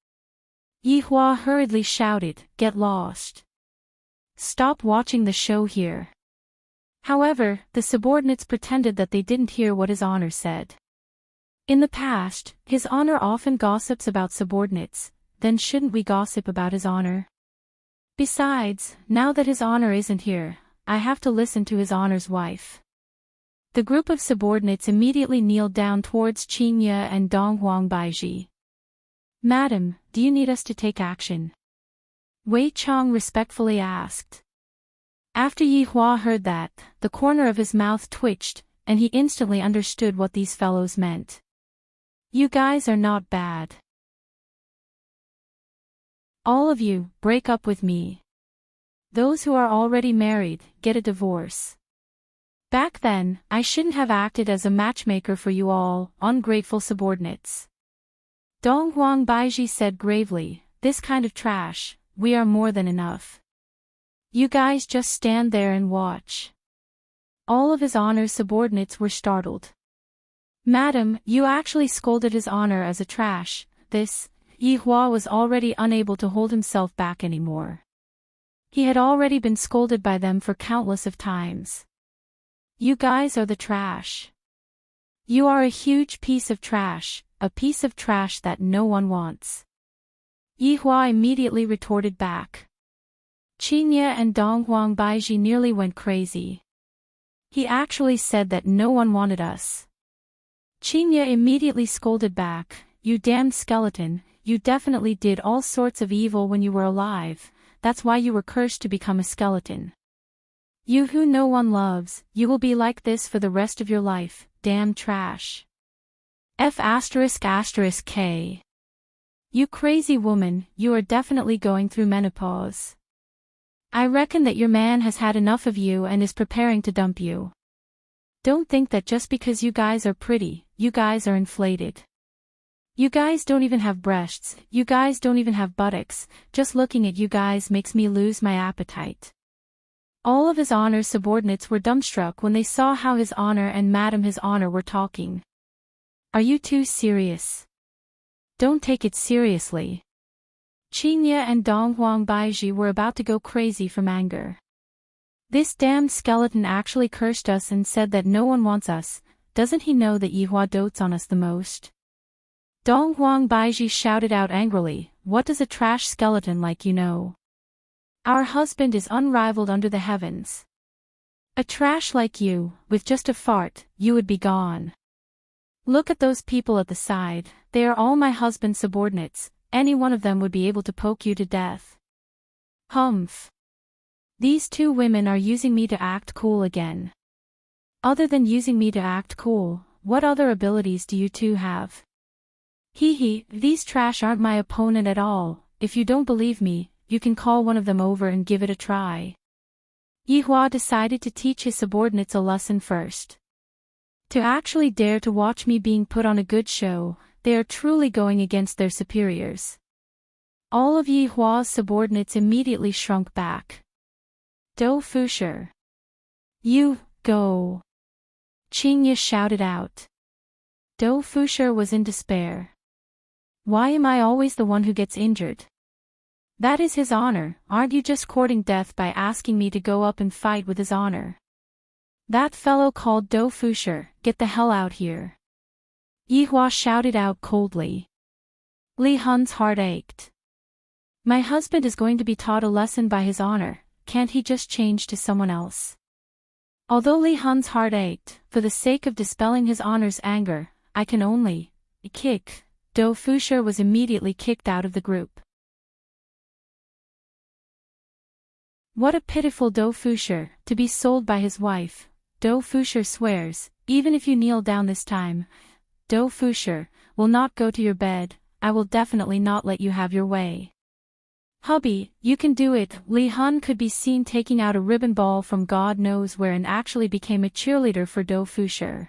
Yi Hua hurriedly shouted, get lost. Stop watching the show here. However, the subordinates pretended that they didn't hear what his honor said. In the past, his honor often gossips about subordinates, then shouldn't we gossip about his honor? Besides, now that his honor isn't here, I have to listen to his honor's wife. The group of subordinates immediately kneeled down towards Qingye and Dong Huang Baiji. Madam, do you need us to take action? Wei Chang respectfully asked. After Yi Hua heard that, the corner of his mouth twitched, and he instantly understood what these fellows meant. You guys are not bad. All of you, break up with me. Those who are already married, get a divorce. Back then, I shouldn't have acted as a matchmaker for you all, ungrateful subordinates. Dong Huang Baiji said gravely, this kind of trash, we are more than enough. You guys just stand there and watch. All of his honor's subordinates were startled. Madam, you actually scolded his honor as a trash, this, Yi Hua was already unable to hold himself back anymore. He had already been scolded by them for countless of times. You guys are the trash. You are a huge piece of trash, a piece of trash that no one wants. Yi Hua immediately retorted back. Qingye and Dong Huang Baiji nearly went crazy. He actually said that no one wanted us. Qingye immediately scolded back, you damned skeleton, you definitely did all sorts of evil when you were alive, that's why you were cursed to become a skeleton. You who no one loves, you will be like this for the rest of your life, damn trash. F***K. You crazy woman, you are definitely going through menopause. I reckon that your man has had enough of you and is preparing to dump you. Don't think that just because you guys are pretty, you guys are inflated. You guys don't even have breasts, you guys don't even have buttocks, just looking at you guys makes me lose my appetite. All of his honor's subordinates were dumbstruck when they saw how his honor and Madam his honor were talking. Are you too serious? Don't take it seriously. Qingye and Dong Huang Baiji were about to go crazy from anger. This damned skeleton actually cursed us and said that no one wants us, doesn't he know that Yi Hua dotes on us the most? Dong Huang Baiji shouted out angrily, what does a trash skeleton like you know? Our husband is unrivaled under the heavens. A trash like you, with just a fart, you would be gone. Look at those people at the side, they are all my husband's subordinates, any one of them would be able to poke you to death. Humph. These two women are using me to act cool again. Other than using me to act cool, what other abilities do you two have? Hee, these trash aren't my opponent at all, if you don't believe me, you can call one of them over and give it a try. Yi Hua decided to teach his subordinates a lesson first. To actually dare to watch me being put on a good show, they are truly going against their superiors. All of Yi Hua's subordinates immediately shrunk back. "Dou Fushi. You, go!" Qing Ye shouted out. Dou Fushi was in despair. "Why am I always the one who gets injured? That is his honor, aren't you just courting death by asking me to go up and fight with his honor?" That fellow called Dou Fushi, "Get the hell out here!" Yi Hua shouted out coldly. Li Hun's heart ached. My husband is going to be taught a lesson by his honor, can't he just change to someone else? Although Li Hun's heart ached, for the sake of dispelling his honor's anger, I can only kick. Dou Fushi was immediately kicked out of the group. What a pitiful Dou Fushi, to be sold by his wife. Dou Fushi swears, even if you kneel down this time, Dou Fushi, will not go to your bed, I will definitely not let you have your way. Hubby, you can do it. Li Hun could be seen taking out a ribbon ball from God knows where and actually became a cheerleader for Dou Fushi.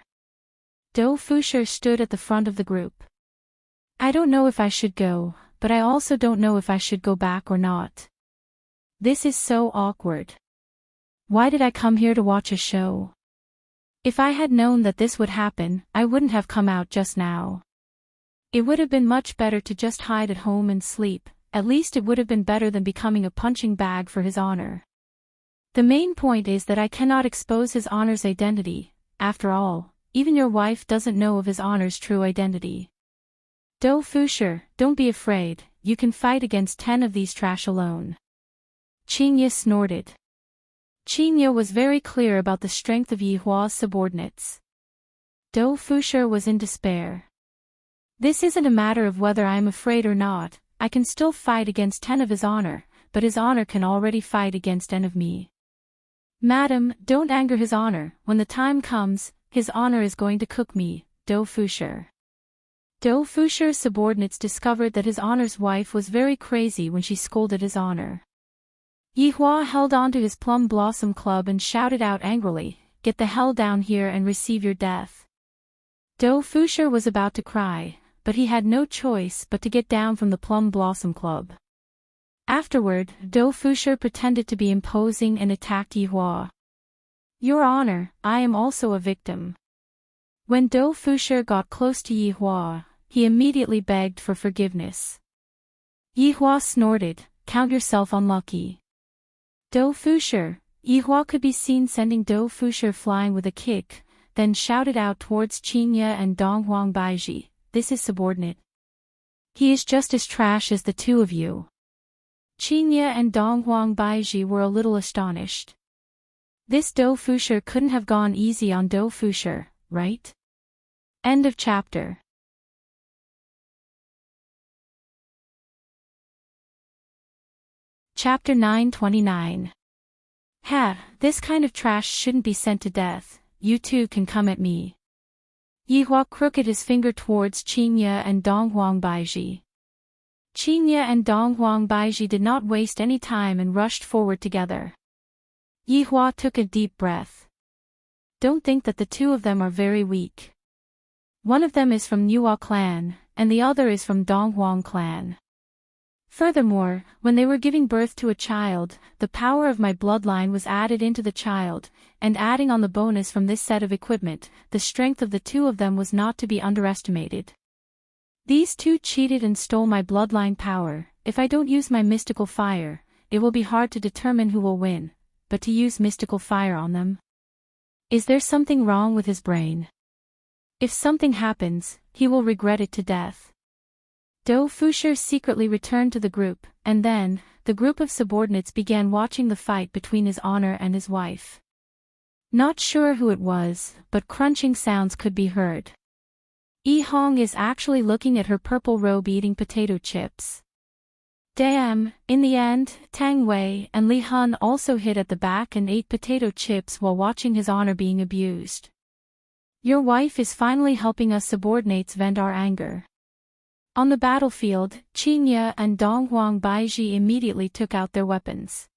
Dou Fushi stood at the front of the group. I don't know if I should go, but I also don't know if I should go back or not. This is so awkward. Why did I come here to watch a show? If I had known that this would happen, I wouldn't have come out just now. It would have been much better to just hide at home and sleep. At least it would have been better than becoming a punching bag for his honor. The main point is that I cannot expose his honor's identity. After all, even your wife doesn't know of his honor's true identity. Dou Fushi, don't be afraid, you can fight against 10 of these trash alone. Qing Ye snorted. Qing Ye was very clear about the strength of Yi Hua's subordinates. Dou Fushi was in despair. This isn't a matter of whether I am afraid or not. I can still fight against 10 of his honor, but his honor can already fight against 10 of me. Madam, don't anger his honor, when the time comes, his honor is going to cook me, Dou Fushi. Dou Fushi's subordinates discovered that his honor's wife was very crazy when she scolded his honor. Yi Hua held on to his plum blossom club and shouted out angrily, "Get the hell down here and receive your death." Dou Fushi was about to cry, but he had no choice but to get down from the plum blossom club. Afterward, Dou Fushi pretended to be imposing and attacked Yi Hua. Your honor, I am also a victim. When Dou Fushi got close to Yi Hua, he immediately begged for forgiveness. Yi Hua snorted, count yourself unlucky. Dou Fushi, Yi Hua could be seen sending Dou Fushi flying with a kick, then shouted out towards Qing Ye and Donghuang Baiji. This is subordinate. He is just as trash as the two of you. Qing Ye and Donghuang Baiji were a little astonished. This Dou Fushi couldn't have gone easy on Dou Fushi, right? End of chapter. Chapter 929. Ha, this kind of trash shouldn't be sent to death, you two can come at me. Yi Hua crooked his finger towards Qing Ye and Donghuang Baiji. Qing Ye and Donghuang Baiji did not waste any time and rushed forward together. Yi Hua took a deep breath. Don't think that the two of them are very weak. One of them is from Nuo clan, and the other is from Donghuang clan. Furthermore, when they were giving birth to a child, the power of my bloodline was added into the child, and adding on the bonus from this set of equipment, the strength of the two of them was not to be underestimated. These two cheated and stole my bloodline power. If I don't use my mystical fire, it will be hard to determine who will win, but to use mystical fire on them? Is there something wrong with his brain? If something happens, he will regret it to death. Dou Fushi secretly returned to the group, and then, the group of subordinates began watching the fight between his honor and his wife. Not sure who it was, but crunching sounds could be heard. Yi Hong is actually looking at her purple robe eating potato chips. Damn, in the end, Tang Wei and Li Hun also hid at the back and ate potato chips while watching his honor being abused. Your wife is finally helping us subordinates vent our anger. On the battlefield, Qing Ye and Donghuang Baiji immediately took out their weapons.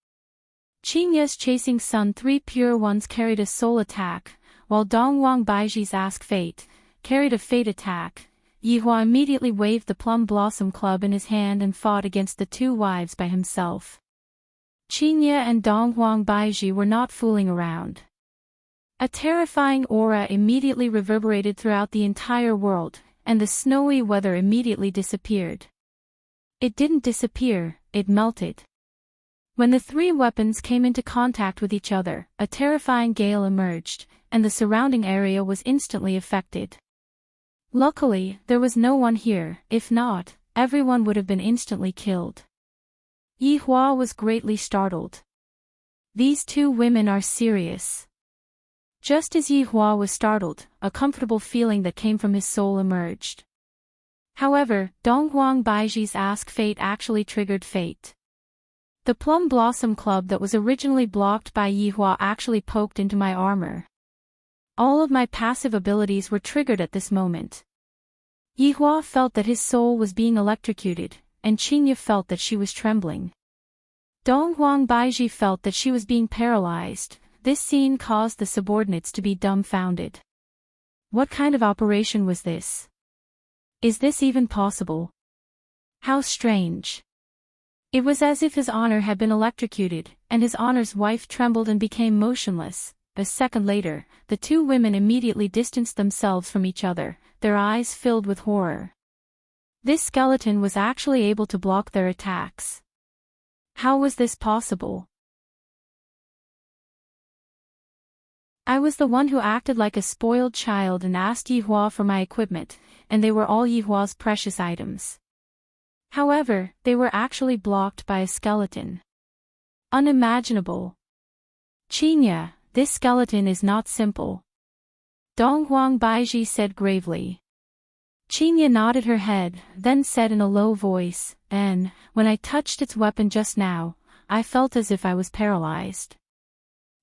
Qing Ye's chasing Sun 3 Pure Ones carried a soul attack, while Donghuang Baiji's Ask Fate carried a fate attack. Yihua immediately waved the Plum Blossom Club in his hand and fought against the two wives by himself. Qingye and Donghuang Baizhi were not fooling around. A terrifying aura immediately reverberated throughout the entire world, and the snowy weather immediately disappeared. It didn't disappear, it melted. When the three weapons came into contact with each other, a terrifying gale emerged, and the surrounding area was instantly affected. Luckily, there was no one here. If not, everyone would have been instantly killed. Yihua was greatly startled. These two women are serious. Just as Yihua was startled, a comfortable feeling that came from his soul emerged. However, Donghuang Baizhi's Ask Fate actually triggered fate. The Plum Blossom Club that was originally blocked by Yihua actually poked into my armor. All of my passive abilities were triggered at this moment. Yihua felt that his soul was being electrocuted, and Qingye felt that she was trembling. Donghuang Baizhi felt that she was being paralyzed. This scene caused the subordinates to be dumbfounded. What kind of operation was this? Is this even possible? How strange. It was as if his honor had been electrocuted, and his honor's wife trembled and became motionless. A second later, the two women immediately distanced themselves from each other, their eyes filled with horror. This skeleton was actually able to block their attacks. How was this possible? I was the one who acted like a spoiled child and asked Yihua for my equipment, and they were all Yihua's precious items. However, they were actually blocked by a skeleton. Unimaginable. Qingye, this skeleton is not simple. Donghuang Baizhi said gravely. Qingye nodded her head, then said in a low voice, "And, when I touched its weapon just now, I felt as if I was paralyzed.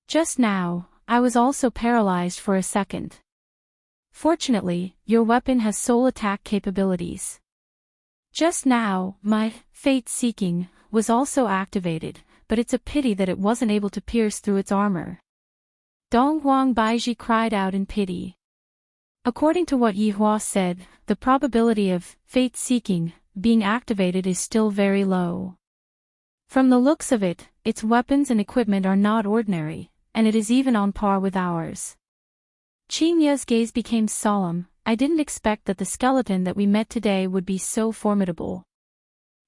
Just now, I was also paralyzed for a second. Fortunately, your weapon has soul attack capabilities. Just now, my fate-seeking was also activated, but it's a pity that it wasn't able to pierce through its armor." Donghuang Baizhi cried out in pity. According to what Yihua said, the probability of fate-seeking being activated is still very low. From the looks of it, its weapons and equipment are not ordinary, and it is even on par with ours. Qingye's gaze became solemn. I didn't expect that the skeleton that we met today would be so formidable.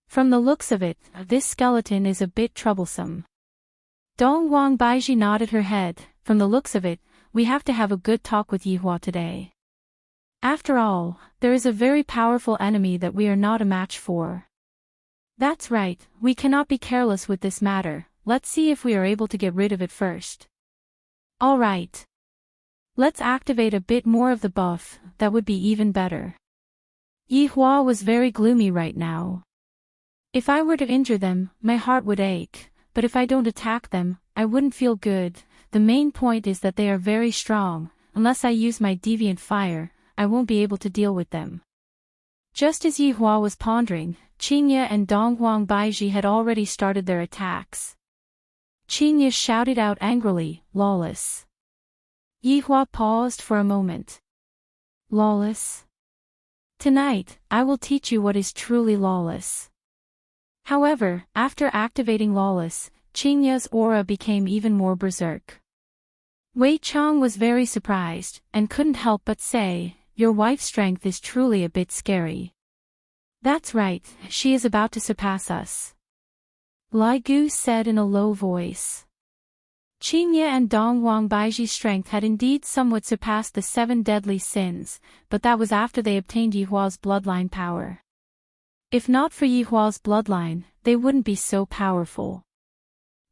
From the looks of it, this skeleton is a bit troublesome. Donghuang Baizhi nodded her head. From the looks of it, we have to have a good talk with Yihua today. After all, there is a very powerful enemy that we are not a match for. That's right, we cannot be careless with this matter. Let's see if we are able to get rid of it first. All right. Let's activate a bit more of the buff, that would be even better. Yihua was very gloomy right now. If I were to injure them, my heart would ache, but if I don't attack them, I wouldn't feel good. The main point is that they are very strong. Unless I use my deviant fire, I won't be able to deal with them. Just as Yihua was pondering, Qingye and Donghuang Baizhi had already started their attacks. Qingye shouted out angrily, "Lawless." Yihua paused for a moment. Lawless? Tonight, I will teach you what is truly lawless. However, after activating lawless, Qingye's aura became even more berserk. Wei Chang was very surprised, and couldn't help but say, "Your wife's strength is truly a bit scary." "That's right, she is about to surpass us," Lai Gu said in a low voice. Qingye and Donghuang Baizhi's strength had indeed somewhat surpassed the 7 deadly sins, but that was after they obtained Yihua's bloodline power. If not for Yihua's bloodline, they wouldn't be so powerful.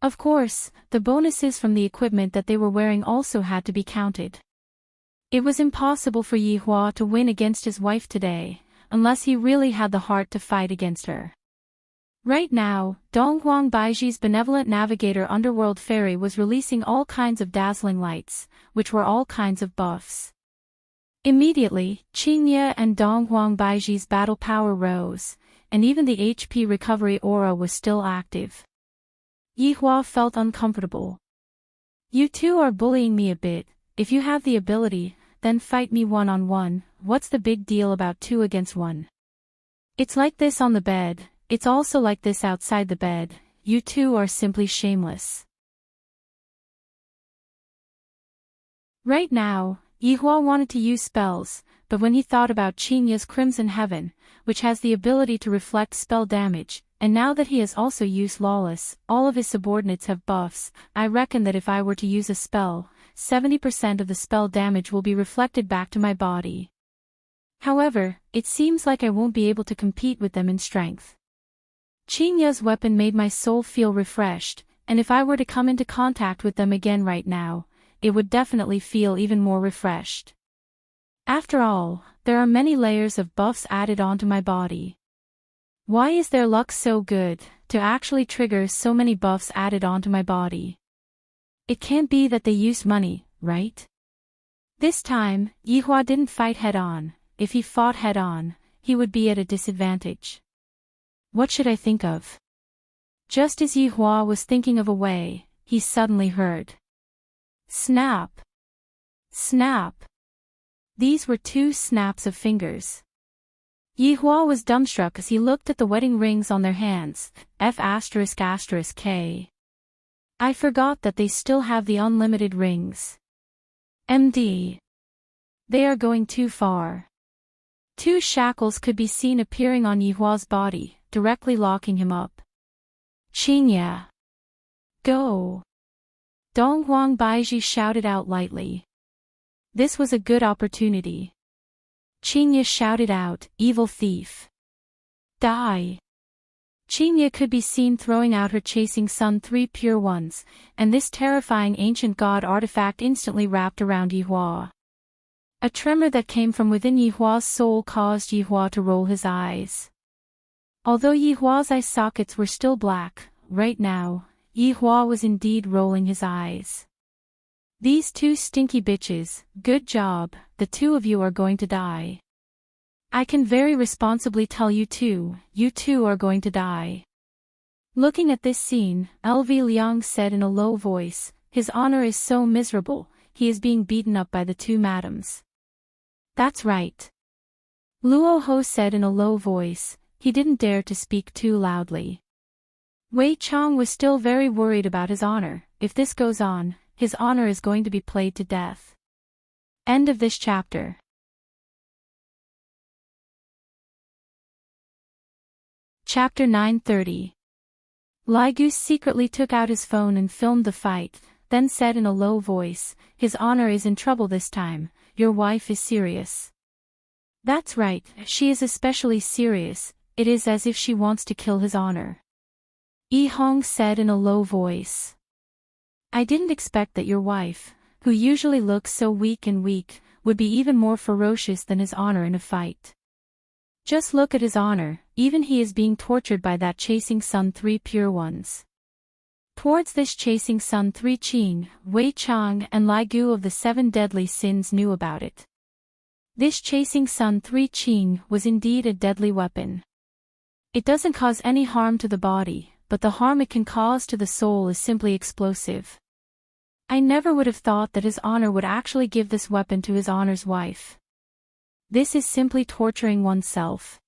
Of course, the bonuses from the equipment that they were wearing also had to be counted. It was impossible for Yihua to win against his wife today, unless he really had the heart to fight against her. Right now, Donghuang Baizhi's benevolent navigator underworld fairy was releasing all kinds of dazzling lights, which were all kinds of buffs. Immediately, Qingye and Donghuang Baizhi's battle power rose, and even the HP recovery aura was still active. Yihua felt uncomfortable. "You two are bullying me a bit. If you have the ability, then fight me one-on-one," what's the big deal about 2 against 1? It's like this on the bed, it's also like this outside the bed, you two are simply shameless. Right now, Yihua wanted to use spells, but when he thought about Qingya's Crimson Heaven, which has the ability to reflect spell damage, and now that he has also used Lawless, all of his subordinates have buffs, I reckon that if I were to use a spell, 70% of the spell damage will be reflected back to my body. However, it seems like I won't be able to compete with them in strength. Qingya's weapon made my soul feel refreshed, and if I were to come into contact with them again right now, it would definitely feel even more refreshed. After all, there are many layers of buffs added onto my body. Why is their luck so good, to actually trigger so many buffs added onto my body? It can't be that they used money, right? This time, Yihua didn't fight head-on. If he fought head-on, he would be at a disadvantage. What should I think of? Just as Yihua was thinking of a way, he suddenly heard. Snap! Snap! These were 2 snaps of fingers. Yihua was dumbstruck as he looked at the wedding rings on their hands, F***K. I forgot that they still have the unlimited rings. MD. They are going too far. 2 shackles could be seen appearing on Yihua's body, directly locking him up. Qingya. Go! Donghuang Baizhi shouted out lightly. This was a good opportunity. Qingya shouted out, evil thief. Die! Qingya could be seen throwing out her Chasing Sun 3 pure ones, and this terrifying ancient god artifact instantly wrapped around Yihua. A tremor that came from within Yihua's soul caused Yihua to roll his eyes. Although Yihua's eye sockets were still black, right now, Yihua was indeed rolling his eyes. These 2 stinky bitches, good job, the 2 of you are going to die. I can very responsibly tell you two are going to die. Looking at this scene, LV Liang said in a low voice, his honor is so miserable, he is being beaten up by the 2 madams. That's right. Luo Ho said in a low voice, he didn't dare to speak too loudly. Wei Chang was still very worried about his honor. If this goes on, his honor is going to be played to death. End of this chapter. Chapter 930. Lai Gu secretly took out his phone and filmed the fight, then said in a low voice, his honor is in trouble this time, your wife is serious. That's right, she is especially serious, it is as if she wants to kill his honor. Yi Hong said in a low voice. I didn't expect that your wife, who usually looks so weak, would be even more ferocious than his honor in a fight. Just look at his honor, even he is being tortured by that Chasing Sun 3 pure ones. Towards this Chasing Sun 3 Qing, Wei Chang and Lai Gu of the 7 deadly sins knew about it. This Chasing Sun 3 Qing was indeed a deadly weapon. It doesn't cause any harm to the body, but the harm it can cause to the soul is simply explosive. I never would have thought that his honor would actually give this weapon to his honor's wife. This is simply torturing oneself.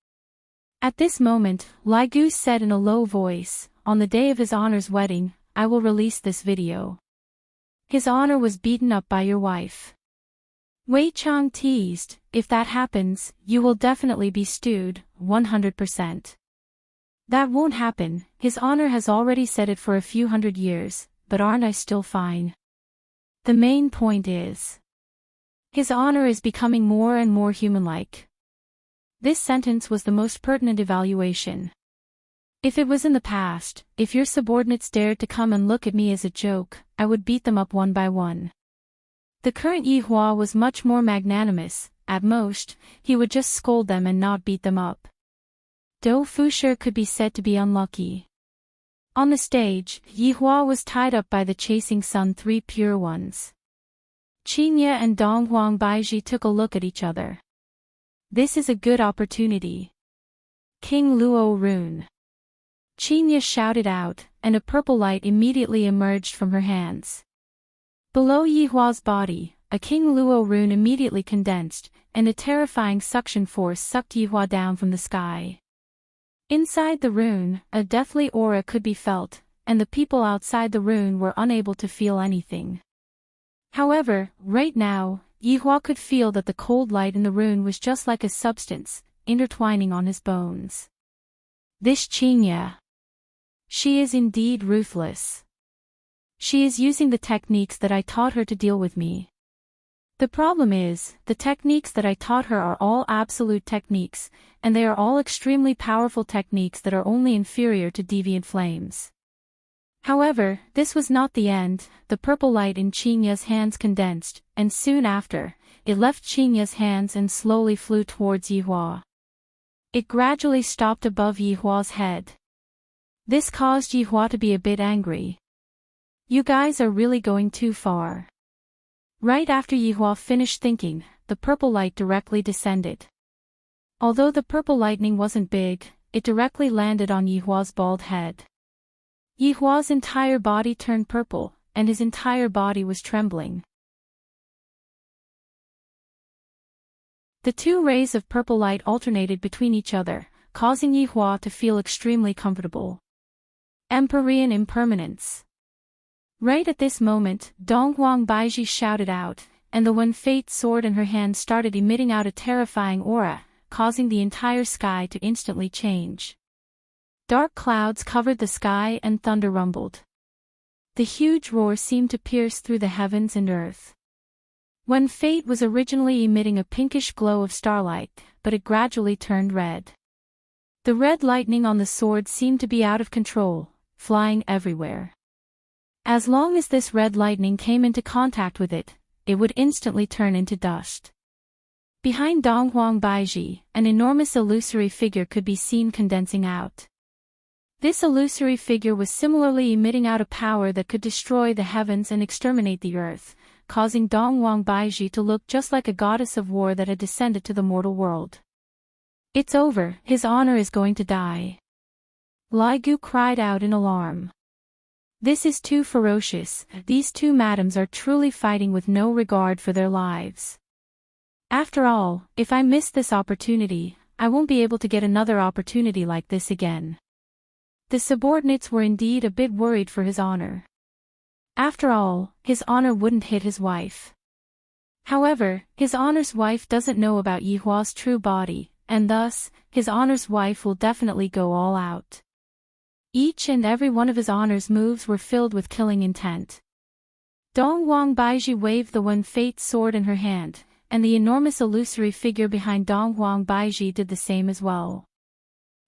At this moment, Lai Gu said in a low voice, on the day of his honor's wedding, I will release this video. His honor was beaten up by your wife. Wei Chang teased, if that happens, you will definitely be stewed, 100%. That won't happen, his honor has already said it for a few hundred years, but aren't I still fine? The main point is, his honor is becoming more and more human-like. This sentence was the most pertinent evaluation. If it was in the past, if your subordinates dared to come and look at me as a joke, I would beat them up one by one. The current Yihua was much more magnanimous, at most, he would just scold them and not beat them up. Dou Fushi could be said to be unlucky. On the stage, Yihua was tied up by the Chasing Sun 3 pure ones. Qingya and Donghuang Baizhi took a look at each other. This is a good opportunity. King Luo Rune. Qingya shouted out, and a purple light immediately emerged from her hands. Below Yihua's body, a King Luo rune immediately condensed, and a terrifying suction force sucked Yihua down from the sky. Inside the rune, a deathly aura could be felt, and the people outside the rune were unable to feel anything. However, right now, Yihua could feel that the cold light in the rune was just like a substance, intertwining on his bones. This Qingya. She is indeed ruthless. She is using the techniques that I taught her to deal with me. The problem is, the techniques that I taught her are all absolute techniques, and they are all extremely powerful techniques that are only inferior to deviant flames. However, this was not the end. The purple light in Qingya's hands condensed, and soon after, it left Qingya's hands and slowly flew towards Yihua. It gradually stopped above Yihua's head. This caused Yihua to be a bit angry. You guys are really going too far. Right after Yihua finished thinking, the purple light directly descended. Although the purple lightning wasn't big, it directly landed on Yihua's bald head. Yihua's entire body turned purple, and his entire body was trembling. The two rays of purple light alternated between each other, causing Yihua to feel extremely comfortable. Empyrean impermanence. Right at this moment, Donghuang Baiji shouted out, and the One Fate sword in her hand started emitting out a terrifying aura, causing the entire sky to instantly change. Dark clouds covered the sky and thunder rumbled. The huge roar seemed to pierce through the heavens and earth. When Fate was originally emitting a pinkish glow of starlight, but it gradually turned red. The red lightning on the sword seemed to be out of control, flying everywhere. As long as this red lightning came into contact with it, it would instantly turn into dust. Behind Donghuang Baiji, an enormous illusory figure could be seen condensing out. This illusory figure was similarly emitting out a power that could destroy the heavens and exterminate the earth, causing Donghuang Baiji to look just like a goddess of war that had descended to the mortal world. It's over, his honor is going to die. Lai Gu cried out in alarm. This is too ferocious, these two madams are truly fighting with no regard for their lives. After all, if I miss this opportunity, I won't be able to get another opportunity like this again. The subordinates were indeed a bit worried for his honor. After all, his honor wouldn't hit his wife. However, his honor's wife doesn't know about Yihua's true body, and thus, his honor's wife will definitely go all out. Each and every one of his honor's moves were filled with killing intent. Donghuang Baiji waved the One Fate sword in her hand, and the enormous illusory figure behind Donghuang Baiji did the same as well.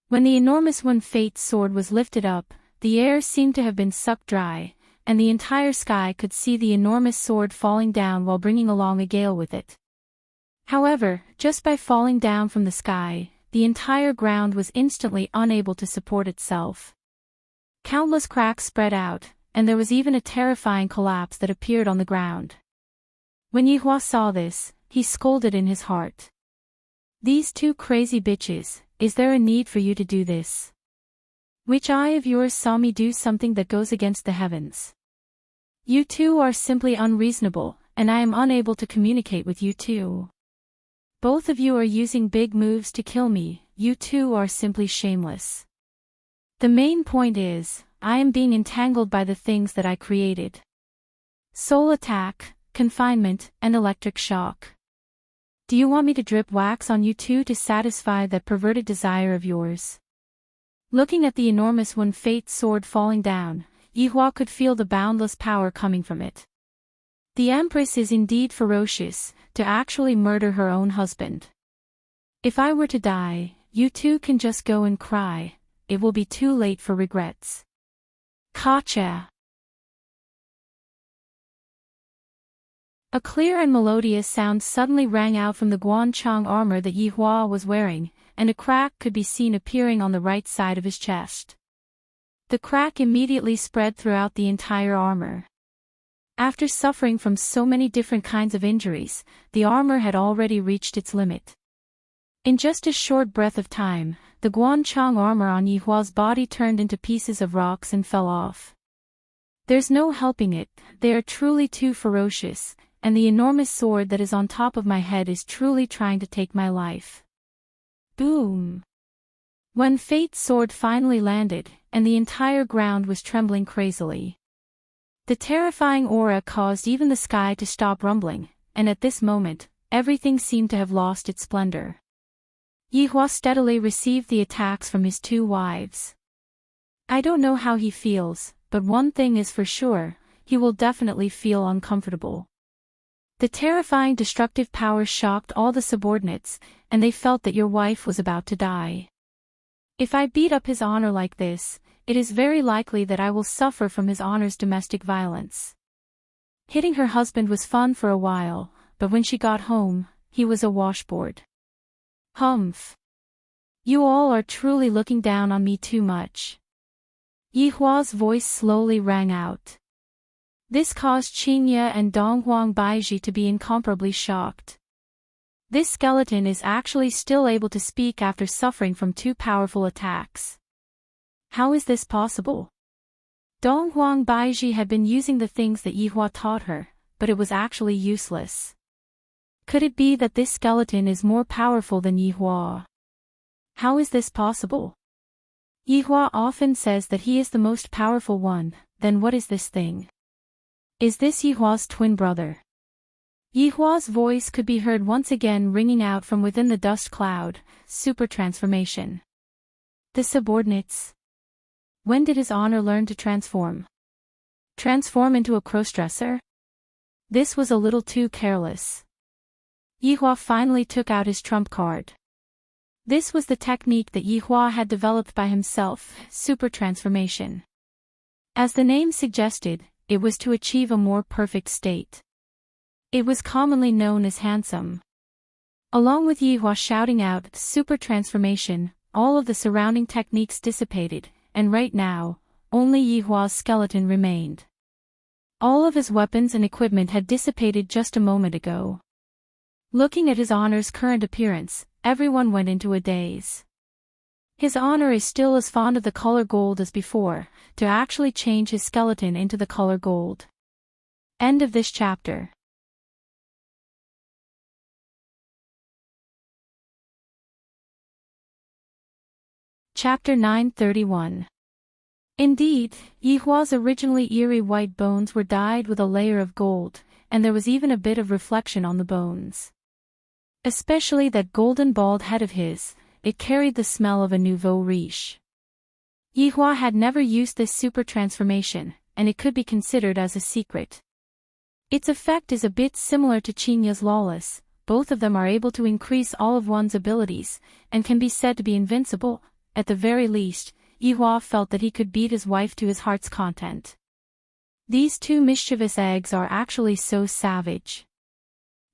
When the enormous One Fate sword was lifted up, the air seemed to have been sucked dry, and the entire sky could see the enormous sword falling down while bringing along a gale with it. However, just by falling down from the sky, the entire ground was instantly unable to support itself. Countless cracks spread out, and there was even a terrifying collapse that appeared on the ground. When Yihua saw this, he scolded in his heart. These two crazy bitches, is there a need for you to do this? Which eye of yours saw me do something that goes against the heavens? You two are simply unreasonable, and I am unable to communicate with you two. Both of you are using big moves to kill me, you two are simply shameless. The main point is, I am being entangled by the things that I created. Soul attack, confinement, and electric shock. Do you want me to drip wax on you two to satisfy that perverted desire of yours? Looking at the enormous One Fate sword falling down, Yihua could feel the boundless power coming from it. The Empress is indeed ferocious, to actually murder her own husband. If I were to die, you two can just go and cry, it will be too late for regrets. Kacha. A clear and melodious sound suddenly rang out from the Guanchang armor that Yihua was wearing, and a crack could be seen appearing on the right side of his chest. The crack immediately spread throughout the entire armor. After suffering from so many different kinds of injuries, the armor had already reached its limit. In just a short breath of time, the Guanchang armor on Yihua's body turned into pieces of rocks and fell off. There's no helping it, they are truly too ferocious, and the enormous sword that is on top of my head is truly trying to take my life. Boom! When Fate's sword finally landed, and the entire ground was trembling crazily. The terrifying aura caused even the sky to stop rumbling, and at this moment, everything seemed to have lost its splendor. Yihua steadily received the attacks from his two wives. I don't know how he feels, but one thing is for sure, he will definitely feel uncomfortable. The terrifying destructive power shocked all the subordinates, and they felt that your wife was about to die. If I beat up his honor like this, it is very likely that I will suffer from his honor's domestic violence. Hitting her husband was fun for a while, but when she got home, he was a washboard. Humph. You all are truly looking down on me too much. Yihua's voice slowly rang out. This caused Qingye and Donghuang Baizhi to be incomparably shocked. This skeleton is actually still able to speak after suffering from two powerful attacks. How is this possible? Donghuang Baizhi had been using the things that Yihua taught her, but it was actually useless. Could it be that this skeleton is more powerful than Yihua? How is this possible? Yihua often says that he is the most powerful one, then what is this thing? Is this Yihua's twin brother? Yihua's voice could be heard once again ringing out from within the dust cloud, super transformation. The subordinates. When did his honor learn to transform? Transform into a crossdresser? This was a little too careless. Yihua finally took out his trump card. This was the technique that Yihua had developed by himself, super transformation. As the name suggested, it was to achieve a more perfect state. It was commonly known as handsome. Along with Yihua shouting out super transformation, all of the surrounding techniques dissipated, and right now, only Yihua's skeleton remained. All of his weapons and equipment had dissipated just a moment ago. Looking at his honor's current appearance, everyone went into a daze. His honor is still as fond of the color gold as before, to actually change his skeleton into the color gold. End of this chapter. Chapter 931. Indeed, Yihua's originally eerie white bones were dyed with a layer of gold, and there was even a bit of reflection on the bones. Especially that golden bald head of his, it carried the smell of a nouveau riche. Yihua had never used this super transformation, and it could be considered as a secret. Its effect is a bit similar to Qingye's lawless, both of them are able to increase all of one's abilities, and can be said to be invincible. At the very least, Yihua felt that he could beat his wife to his heart's content. These two mischievous eggs are actually so savage.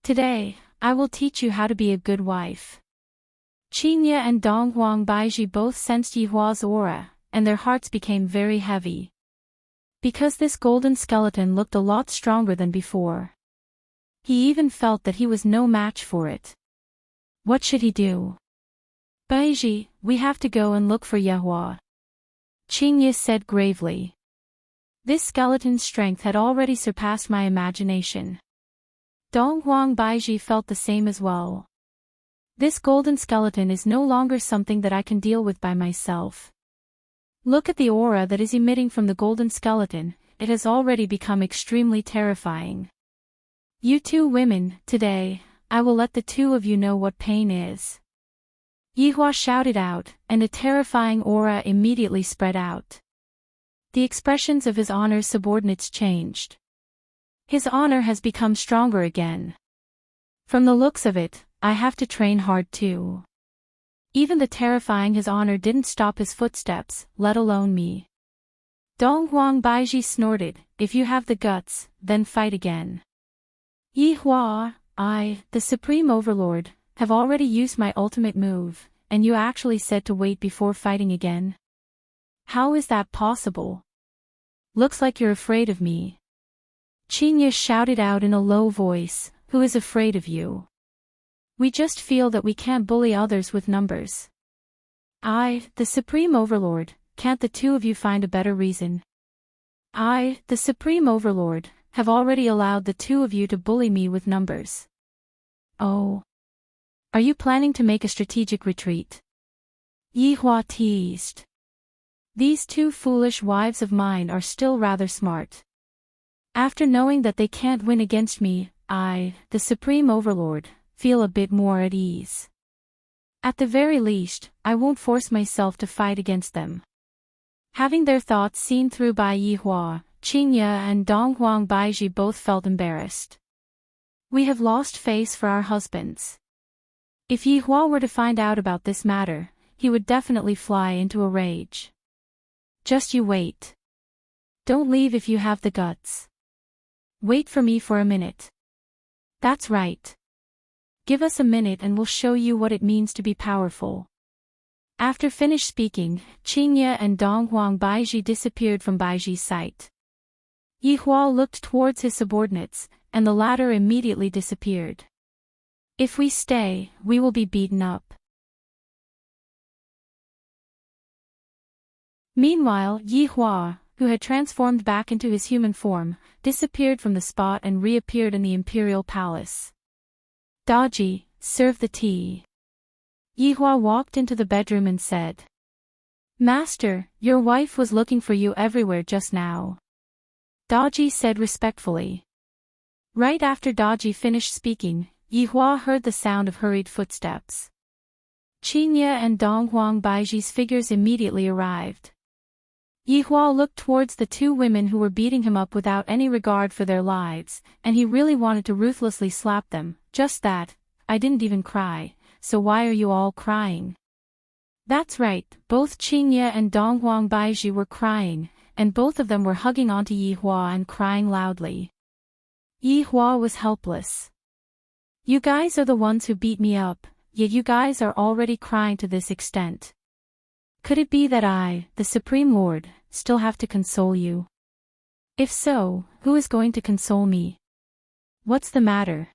Today, I will teach you how to be a good wife. Qingye and Donghuang Baizhi both sensed Yihua's aura, and their hearts became very heavy. Because this golden skeleton looked a lot stronger than before. He even felt that he was no match for it. What should he do? Baizhi, we have to go and look for Yihua. Qingye said gravely. This skeleton's strength had already surpassed my imagination. Donghuang Baizhi felt the same as well. This golden skeleton is no longer something that I can deal with by myself. Look at the aura that is emitting from the golden skeleton, it has already become extremely terrifying. You two women, today, I will let the two of you know what pain is. Yihua shouted out, and a terrifying aura immediately spread out. The expressions of his honor's subordinates changed. His honor has become stronger again. From the looks of it, I have to train hard too. Even the terrifying his honor didn't stop his footsteps, let alone me. Donghuang Baizhi snorted, if you have the guts, then fight again. Yihua, I, the Supreme Overlord, have already used my ultimate move, and you actually said to wait before fighting again? How is that possible? Looks like you're afraid of me. Qingye shouted out in a low voice, who is afraid of you? We just feel that we can't bully others with numbers. I, the Supreme Overlord, can't the two of you find a better reason? I, the Supreme Overlord, have already allowed the two of you to bully me with numbers. Oh. Are you planning to make a strategic retreat? Yi Hua teased. These two foolish wives of mine are still rather smart. After knowing that they can't win against me, I, the Supreme Overlord, feel a bit more at ease. At the very least, I won't force myself to fight against them. Having their thoughts seen through by Yi Hua, Qingye and Donghuang Baiji both felt embarrassed. We have lost face for our husbands. If Yi Hua were to find out about this matter, he would definitely fly into a rage. Just you wait. Don't leave if you have the guts. Wait for me for a minute. That's right. Give us a minute and we'll show you what it means to be powerful. After finished speaking, Qingye and Donghuang Baiji disappeared from Baiji's sight. Yi Hua looked towards his subordinates, and the latter immediately disappeared. If we stay, we will be beaten up. Meanwhile, Yi Hua, who had transformed back into his human form, disappeared from the spot and reappeared in the imperial palace. Daji, serve the tea. Yi Hua walked into the bedroom and said, Master, your wife was looking for you everywhere just now. Daji said respectfully. Right after Daji finished speaking, Yi Hua heard the sound of hurried footsteps. Qingye and Donghuang Baiji's figures immediately arrived. Yi Hua looked towards the two women who were beating him up without any regard for their lives, and he really wanted to ruthlessly slap them. Just that, I didn't even cry, so why are you all crying? That's right, both Qingye and Donghuang Baiji were crying, and both of them were hugging onto Yi Hua and crying loudly. Yi Hua was helpless. You guys are the ones who beat me up, yet you guys are already crying to this extent. Could it be that I, the Supreme Lord, still have to console you? If so, who is going to console me? What's the matter?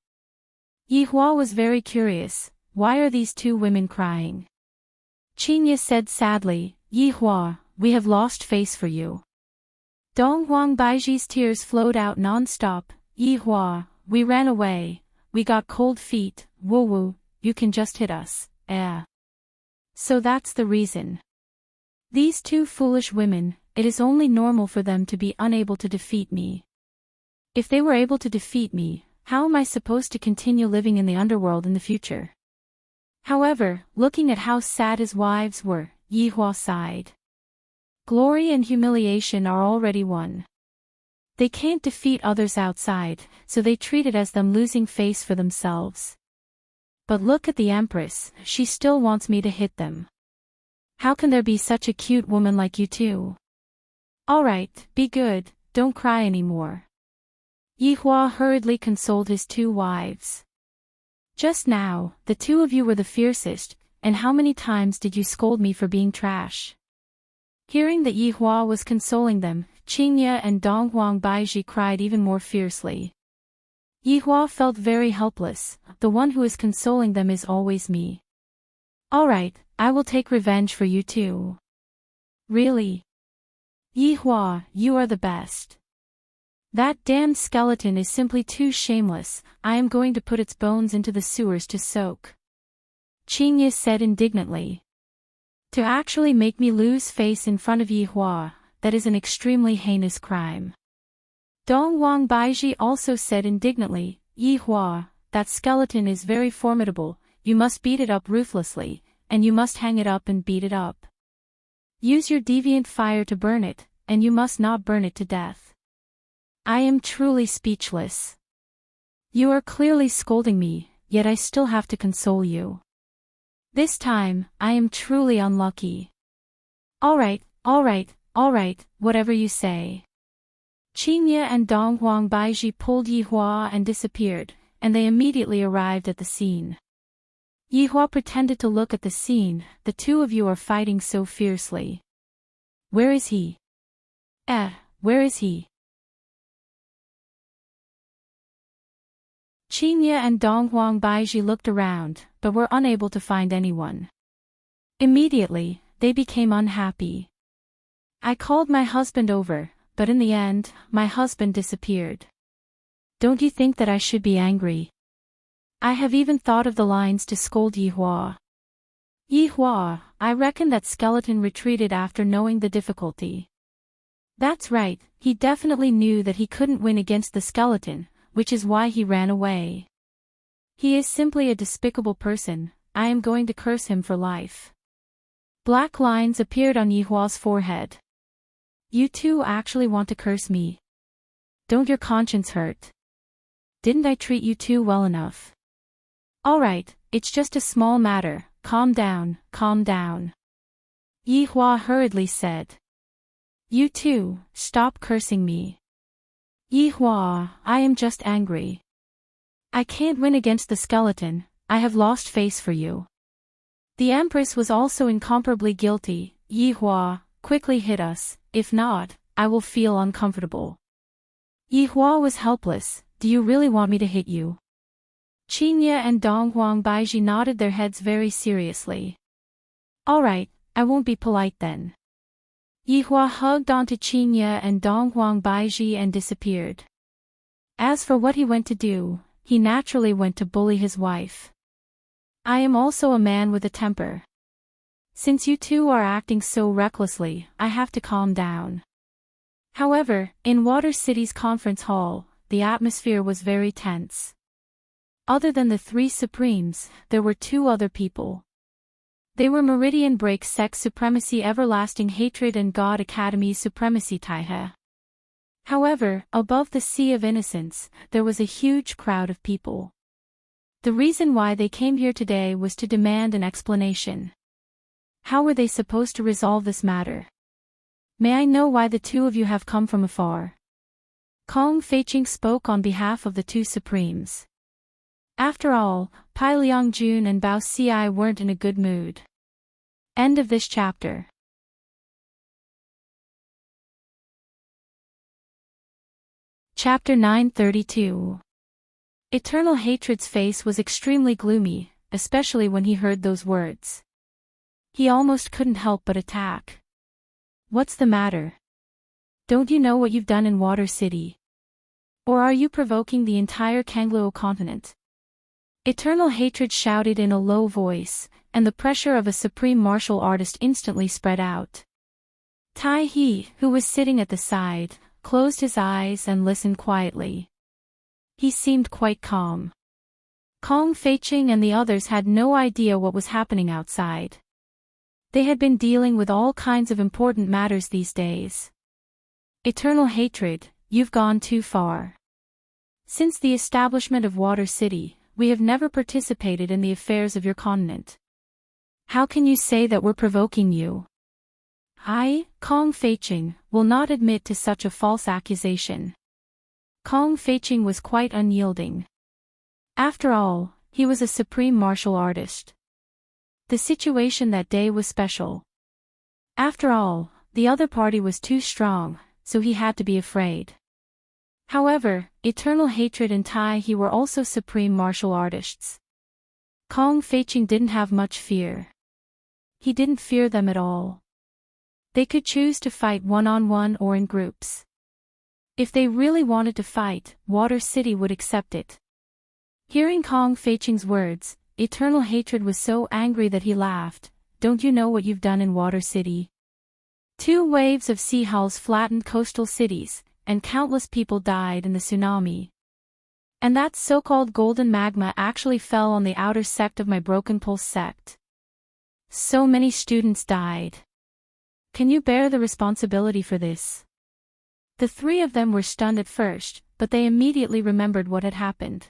Yi Hua was very curious. Why are these two women crying? Qingye said sadly, Yi Hua, we have lost face for you. Donghuang Baiji's tears flowed out non-stop. Yi Hua, we ran away, we got cold feet, woo-woo, you can just hit us, So that's the reason. These two foolish women, it is only normal for them to be unable to defeat me. If they were able to defeat me, how am I supposed to continue living in the underworld in the future? However, looking at how sad his wives were, Yi Hua sighed. Glory and humiliation are already won. They can't defeat others outside, so they treat it as them losing face for themselves. But look at the Empress, she still wants me to hit them. How can there be such a cute woman like you two? Alright, be good, don't cry anymore. Yi Hua hurriedly consoled his two wives. Just now, the two of you were the fiercest, and how many times did you scold me for being trash? Hearing that Yi Hua was consoling them, Qingye and Donghuang Baiji cried even more fiercely. Yi Hua felt very helpless, the one who is consoling them is always me. Alright, I will take revenge for you too. Really? Yi Hua, you are the best. That damned skeleton is simply too shameless, I am going to put its bones into the sewers to soak. Qingye said indignantly. To actually make me lose face in front of Yi Hua, that is an extremely heinous crime. Donghuang Baiji also said indignantly, Yi Hua, that skeleton is very formidable, you must beat it up ruthlessly, and you must hang it up and beat it up. Use your deviant fire to burn it, and you must not burn it to death. I am truly speechless. You are clearly scolding me, yet I still have to console you. This time, I am truly unlucky. Alright, whatever you say. Qingye and Donghuang Baiji pulled Yi Hua and disappeared, and they immediately arrived at the scene. Yi Hua pretended to look at the scene, the two of you are fighting so fiercely. Where is he? Where is he? Qingye and Donghuang Baiji looked around, but were unable to find anyone. Immediately, they became unhappy. I called my husband over, but in the end, my husband disappeared. Don't you think that I should be angry? I have even thought of the lines to scold Yi Hua. Yi Hua, I reckon that skeleton retreated after knowing the difficulty. That's right, he definitely knew that he couldn't win against the skeleton, which is why he ran away. He is simply a despicable person, I am going to curse him for life. Black lines appeared on Yi Hua's forehead. You two actually want to curse me? Don't your conscience hurt? Didn't I treat you two well enough? Alright, it's just a small matter, calm down, calm down. Yi Hua hurriedly said. You two, stop cursing me. Yi Hua, I am just angry. I can't win against the skeleton, I have lost face for you. The Empress was also incomparably guilty. Yi Hua, quickly hit us, if not, I will feel uncomfortable. Yi Hua was helpless, do you really want me to hit you? Qingye and Dong Huangbaiji nodded their heads very seriously. Alright, I won't be polite then. Yi Hua hugged onto Qingye and Dong Huangbaiji and disappeared. As for what he went to do, he naturally went to bully his wife. I am also a man with a temper. Since you two are acting so recklessly, I have to calm down. However, in Water City's conference hall, the atmosphere was very tense. Other than the three Supremes, there were two other people. They were Meridian Break Sect Supremacy Everlasting Hatred and God Academy Supremacy Taihe. However, above the Sea of Innocence, there was a huge crowd of people. The reason why they came here today was to demand an explanation. How were they supposed to resolve this matter? May I know why the two of you have come from afar? Kong Feiqing spoke on behalf of the two Supremes. After all, Pai Liangjun and Bao Xi weren't in a good mood. End of this chapter. Chapter 932. Eternal Hatred's face was extremely gloomy, especially when he heard those words. He almost couldn't help but attack. What's the matter? Don't you know what you've done in Water City? Or are you provoking the entire Kangluo continent? Eternal Hatred shouted in a low voice, and the pressure of a supreme martial artist instantly spread out. Tai He, who was sitting at the side, closed his eyes and listened quietly. He seemed quite calm. Kong Feiqing and the others had no idea what was happening outside. They had been dealing with all kinds of important matters these days. Eternal Hatred, you've gone too far. Since the establishment of Water City, we have never participated in the affairs of your continent. How can you say that we're provoking you? I, Kong Feiqing, will not admit to such a false accusation. Kong Feiqing was quite unyielding. After all, he was a supreme martial artist. The situation that day was special. After all, the other party was too strong, so he had to be afraid. However, Eternal Hatred and Tai He were also supreme martial artists. Kong Feiqing didn't have much fear. He didn't fear them at all. They could choose to fight one-on-one or in groups. If they really wanted to fight, Water City would accept it. Hearing Kong Feiqing's words, Eternal Hatred was so angry that he laughed. Don't you know what you've done in Water City? 2 waves of sea hulls flattened coastal cities, and countless people died in the tsunami. And that so-called golden magma actually fell on the outer sect of my Broken Pulse sect. So many students died. Can you bear the responsibility for this? The 3 of them were stunned at first, but they immediately remembered what had happened.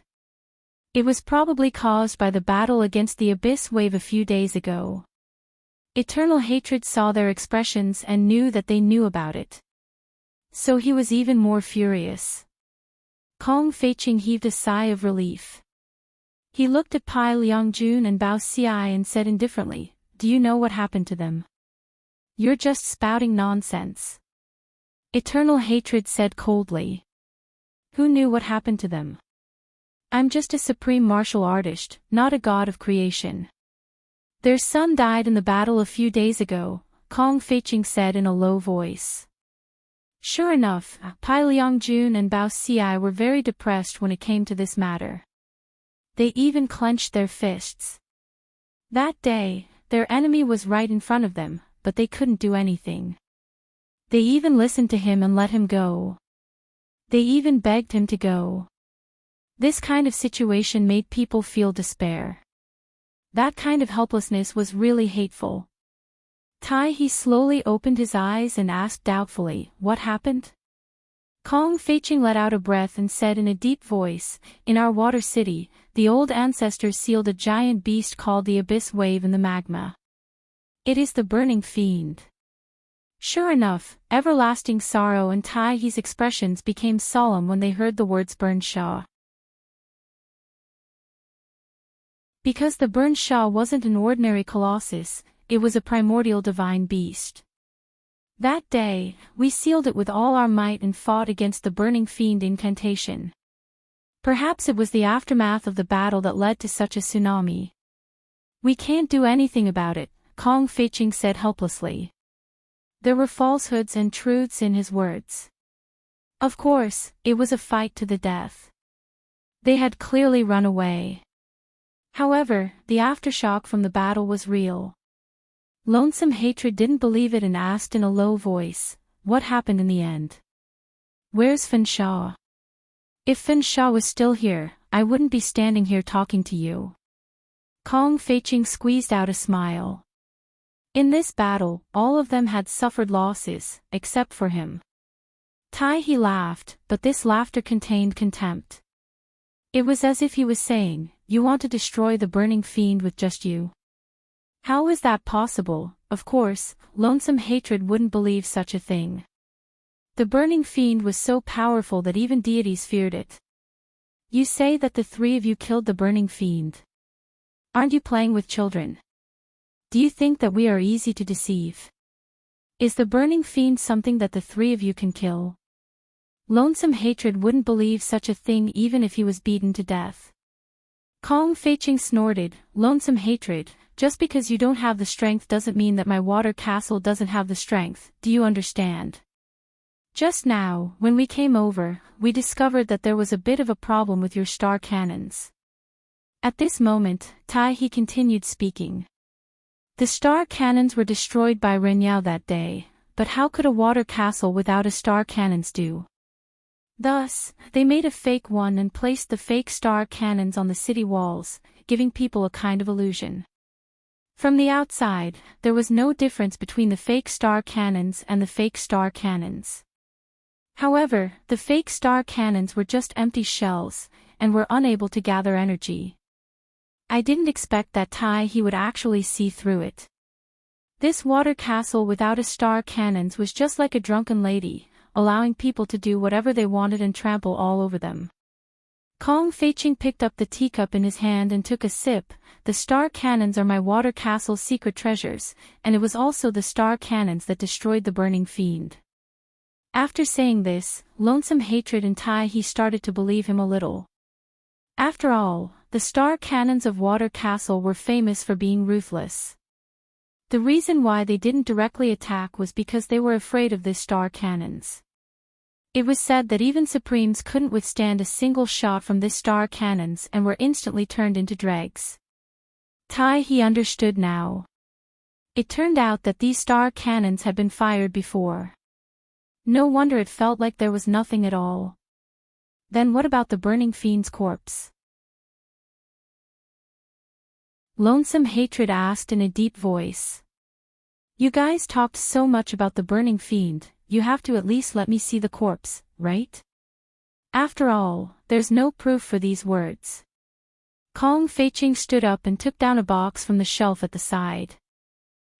It was probably caused by the battle against the Abyss Wave a few days ago. Eternal Hatred saw their expressions and knew that they knew about it. So he was even more furious. Kong Feiqing heaved a sigh of relief. He looked at Pai Liangjun and Bao Xi and said indifferently, "Do you know what happened to them?" "You're just spouting nonsense." Eternal Hatred said coldly. "Who knew what happened to them? I'm just a supreme martial artist, not a god of creation." "Their son died in the battle a few days ago," Kong Feiqing said in a low voice. Sure enough, Pai Liangjun and Bao Xi were very depressed when it came to this matter. They even clenched their fists. That day, their enemy was right in front of them, but they couldn't do anything. They even listened to him and let him go. They even begged him to go. This kind of situation made people feel despair. That kind of helplessness was really hateful. He slowly opened his eyes and asked doubtfully, "What happened?" Kong Feiqing let out a breath and said in a deep voice, "In our water city, the old ancestors sealed a giant beast called the Abyss Wave in the magma. It is the burning fiend." Sure enough, everlasting sorrow and Tai's expressions became solemn when they heard the words Burn Sha. Because the Burn Sha wasn't an ordinary colossus, it was a primordial divine beast. That day, we sealed it with all our might and fought against the burning fiend incantation. Perhaps it was the aftermath of the battle that led to such a tsunami. "We can't do anything about it," Kong Feiqing said helplessly. There were falsehoods and truths in his words. Of course, it was a fight to the death. They had clearly run away. However, the aftershock from the battle was real. Lonesome Hatred didn't believe it and asked in a low voice, "What happened in the end? Where's Fen Sha? If Fen Sha was still here, I wouldn't be standing here talking to you." Kong Feiqing squeezed out a smile. In this battle, all of them had suffered losses, except for him. He laughed, but this laughter contained contempt. It was as if he was saying, "You want to destroy the burning fiend with just you? How is that possible?" Of course, Lonesome Hatred wouldn't believe such a thing. The burning fiend was so powerful that even deities feared it. "You say that the three of you killed the burning fiend. Aren't you playing with children? Do you think that we are easy to deceive? Is the burning fiend something that the three of you can kill?" Lonesome Hatred wouldn't believe such a thing even if he was beaten to death. Kong Feiqing snorted, "Lonesome Hatred, just because you don't have the strength doesn't mean that my water castle doesn't have the strength, do you understand? Just now, when we came over, we discovered that there was a bit of a problem with your star cannons." At this moment, he continued speaking. "The star cannons were destroyed by Renyao that day, but how could a water castle without a star cannons do? Thus, they made a fake one and placed the fake star cannons on the city walls, giving people a kind of illusion. From the outside, there was no difference between the fake star cannons and the fake star cannons. However, the fake star cannons were just empty shells, and were unable to gather energy. I didn't expect that he would actually see through it. This water castle without a star cannons was just like a drunken lady, allowing people to do whatever they wanted and trample all over them." Kong Feiqing picked up the teacup in his hand and took a sip. "The star cannons are my water castle's secret treasures, and it was also the star cannons that destroyed the burning fiend." After saying this, Lonesome Hatred and he started to believe him a little. After all, the star cannons of Water Castle were famous for being ruthless. The reason why they didn't directly attack was because they were afraid of the star cannons. It was said that even Supremes couldn't withstand a single shot from this star cannons and were instantly turned into dregs. He understood now. It turned out that these star cannons had been fired before. No wonder it felt like there was nothing at all. Then what about the burning fiend's corpse? Lonesome Hatred asked in a deep voice. "You guys talked so much about the burning fiend, you have to at least let me see the corpse, right? After all, there's no proof for these words." Kong Feiqing stood up and took down a box from the shelf at the side.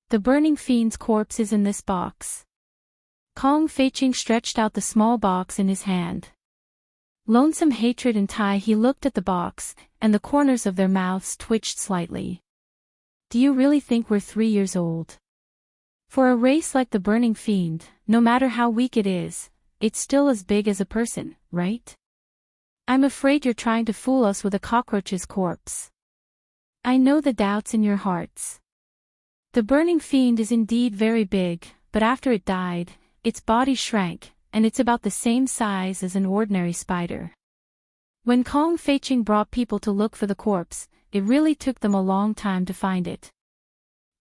"The burning fiend's corpse is in this box." Kong Feiqing stretched out the small box in his hand. Lonesome Hatred and he looked at the box, and the corners of their mouths twitched slightly. "Do you really think we're 3 years old? For a race like the burning fiend, no matter how weak it is, it's still as big as a person, right? I'm afraid you're trying to fool us with a cockroach's corpse. I know the doubts in your hearts. The burning fiend is indeed very big, but after it died, its body shrank, and it's about the same size as an ordinary spider. When Kong Feiqing brought people to look for the corpse, it really took them a long time to find it.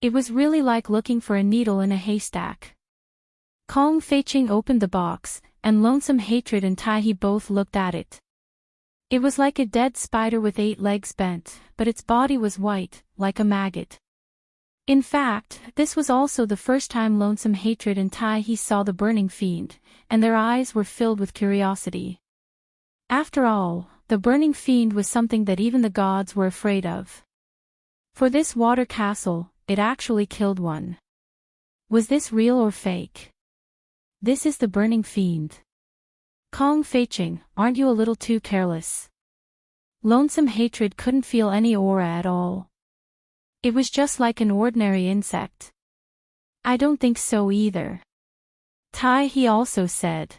It was really like looking for a needle in a haystack. Kong Feiqing opened the box, and Lonesome Hatred and Tai-He both looked at it. It was like a dead spider with 8 legs bent, but its body was white, like a maggot. In fact, this was also the first time Lonesome Hatred and Tai-He saw the burning fiend, and their eyes were filled with curiosity. After all, the burning fiend was something that even the gods were afraid of. For this water castle, it actually killed one. Was this real or fake? This is the burning fiend. Kong Feiqing, aren't you a little too careless? Lonesome Hatred couldn't feel any aura at all. It was just like an ordinary insect. I don't think so either. Tai-He also said.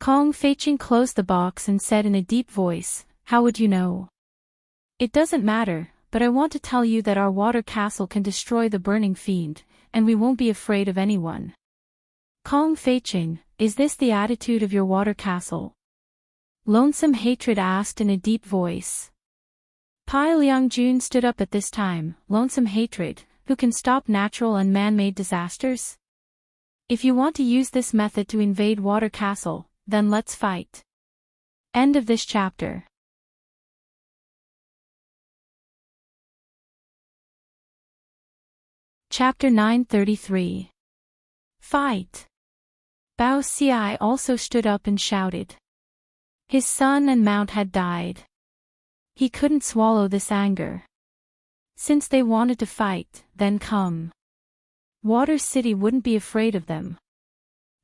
Kong Feiqing closed the box and said in a deep voice, "How would you know?" "It doesn't matter, but I want to tell you that our water castle can destroy the burning fiend, and we won't be afraid of anyone." Kong Feiqing, is this the attitude of your water castle? Lonesome Hatred asked in a deep voice. Pai Liangjun stood up at this time. Lonesome Hatred, who can stop natural and man-made disasters? If you want to use this method to invade Water Castle, then let's fight. End of this chapter. Chapter 933. Fight. Bao Xi also stood up and shouted. His son and mount had died. He couldn't swallow this anger. Since they wanted to fight, then come. Water City wouldn't be afraid of them.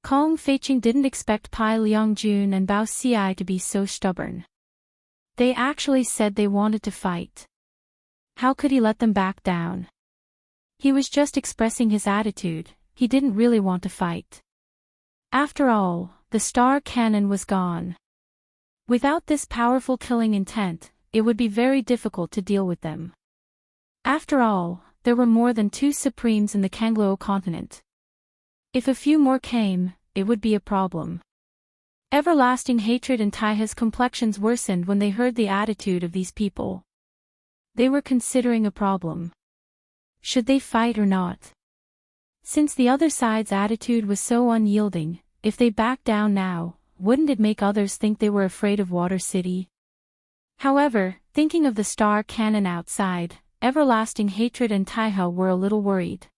Kong Feiqing didn't expect Pai Liangjun and Bao Xi to be so stubborn. They actually said they wanted to fight. How could he let them back down? He was just expressing his attitude, he didn't really want to fight. After all, the star cannon was gone. Without this powerful killing intent, it would be very difficult to deal with them. After all, there were more than 2 Supremes in the Kangluo continent. If a few more came, it would be a problem. Everlasting Hatred and Tai-He's complexions worsened when they heard the attitude of these people. They were considering a problem. Should they fight or not? Since the other side's attitude was so unyielding, if they backed down now, wouldn't it make others think they were afraid of Water City? However, thinking of the star cannon outside, Everlasting Hatred and Tai-He were a little worried.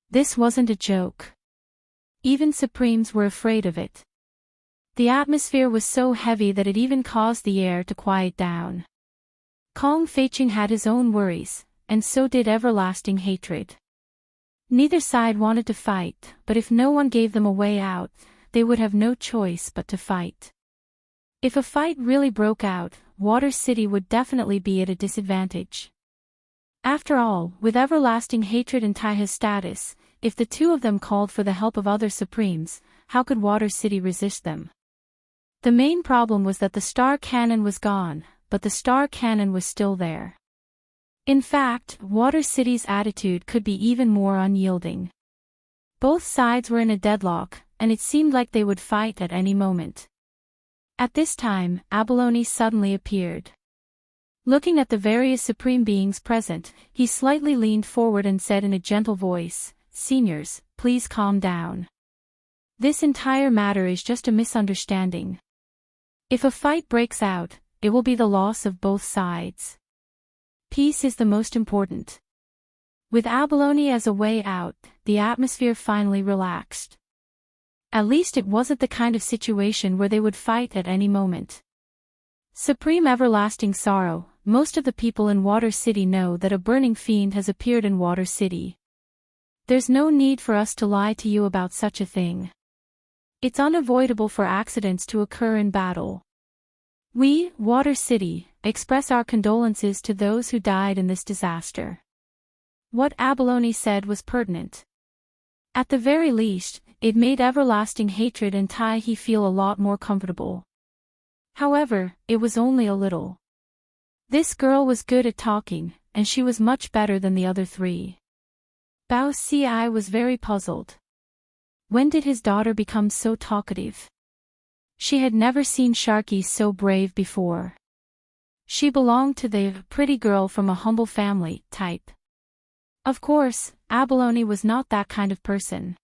This wasn't a joke. Even Supremes were afraid of it. The atmosphere was so heavy that it even caused the air to quiet down. Kong Feiqing had his own worries, and so did Everlasting Hatred. Neither side wanted to fight, but if no one gave them a way out, they would have no choice but to fight. If a fight really broke out, Water City would definitely be at a disadvantage. After all, with Everlasting Hatred and Tai-He's status, if the 2 of them called for the help of other Supremes, how could Water City resist them? The main problem was that the star cannon was gone, but the star cannon was still there. In fact, Water City's attitude could be even more unyielding. Both sides were in a deadlock, and it seemed like they would fight at any moment. At this time, Abalone suddenly appeared. Looking at the various supreme beings present, he slightly leaned forward and said in a gentle voice, "Seniors, please calm down. This entire matter is just a misunderstanding. If a fight breaks out, it will be the loss of both sides. Peace is the most important." With Abalone as a way out, the atmosphere finally relaxed. At least it wasn't the kind of situation where they would fight at any moment. Supreme Everlasting Sorrow, most of the people in Water City know that a burning fiend has appeared in Water City. There's no need for us to lie to you about such a thing. It's unavoidable for accidents to occur in battle. We, Water City, express our condolences to those who died in this disaster. What Abalone said was pertinent. At the very least, it made Everlasting Hatred and Tai-He feel a lot more comfortable. However, it was only a little. This girl was good at talking, and she was much better than the other 3. Bao Xi was very puzzled. When did his daughter become so talkative? She had never seen Sharky so brave before. She belonged to the pretty girl from a humble family type. Of course, Abalone was not that kind of person.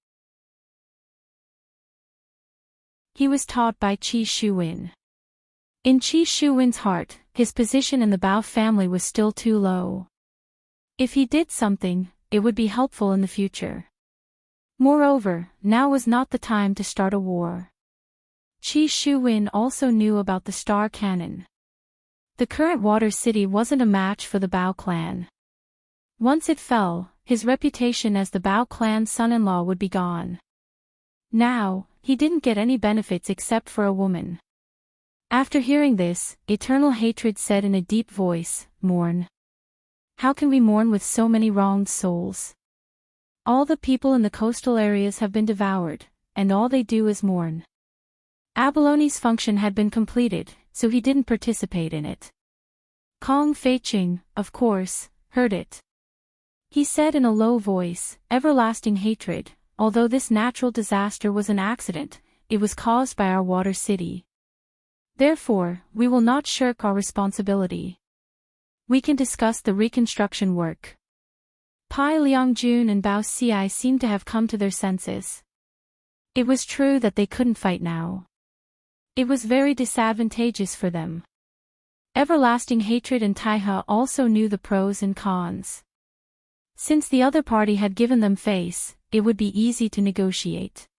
He was taught by Qi Shuwen. In Qi Shuwen's heart, his position in the Bao family was still too low. If he did something, it would be helpful in the future. Moreover, now was not the time to start a war. Qi Shuwen also knew about the star cannon. The current water city wasn't a match for the Bao clan. Once it fell, his reputation as the Bao clan's son-in-law would be gone. Now, he didn't get any benefits except for a woman. After hearing this, Eternal Hatred said in a deep voice, "Mourn. How can we mourn with so many wronged souls? All the people in the coastal areas have been devoured, and all they do is mourn." Abalone's function had been completed, so he didn't participate in it. Kong Feiqing, of course, heard it. He said in a low voice, "Everlasting hatred, although this natural disaster was an accident, it was caused by our water city. Therefore, we will not shirk our responsibility. We can discuss the reconstruction work." Pai Liangjun and Bao Xi seemed to have come to their senses. It was true that they couldn't fight now. It was very disadvantageous for them. Everlasting Hatred and Taihe also knew the pros and cons. Since the other party had given them face, it would be easy to negotiate.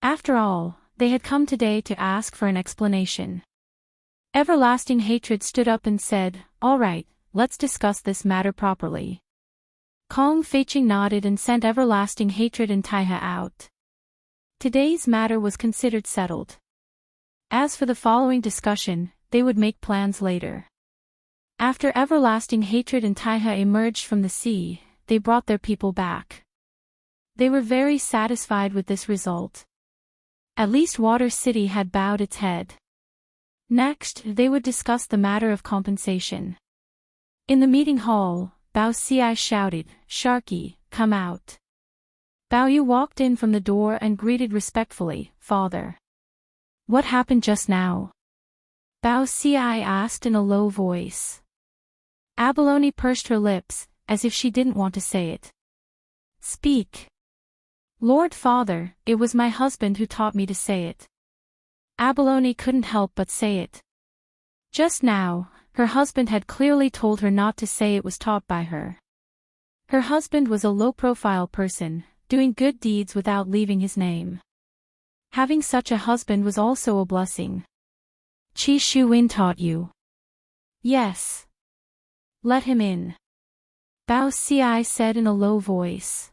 After all, they had come today to ask for an explanation. Everlasting Hatred stood up and said, "All right, let's discuss this matter properly." Kong Feiqing nodded and sent Everlasting Hatred and Taihe out. Today's matter was considered settled. As for the following discussion, they would make plans later. After Everlasting Hatred and Taihe emerged from the sea, they brought their people back. They were very satisfied with this result. At least Water City had bowed its head. Next, they would discuss the matter of compensation. In the meeting hall, Bao Xi shouted, "Sharky, come out." Bao Yu walked in from the door and greeted respectfully, "Father." "What happened just now?" Bao Xi asked in a low voice. Abalone pursed her lips, as if she didn't want to say it. "Speak." "Lord Father, it was my husband who taught me to say it." Abalone couldn't help but say it. Just now, her husband had clearly told her not to say it was taught by her. Her husband was a low-profile person, doing good deeds without leaving his name. Having such a husband was also a blessing. "Qi Shuwen taught you?" "Yes." "Let him in," Bao Xi said in a low voice.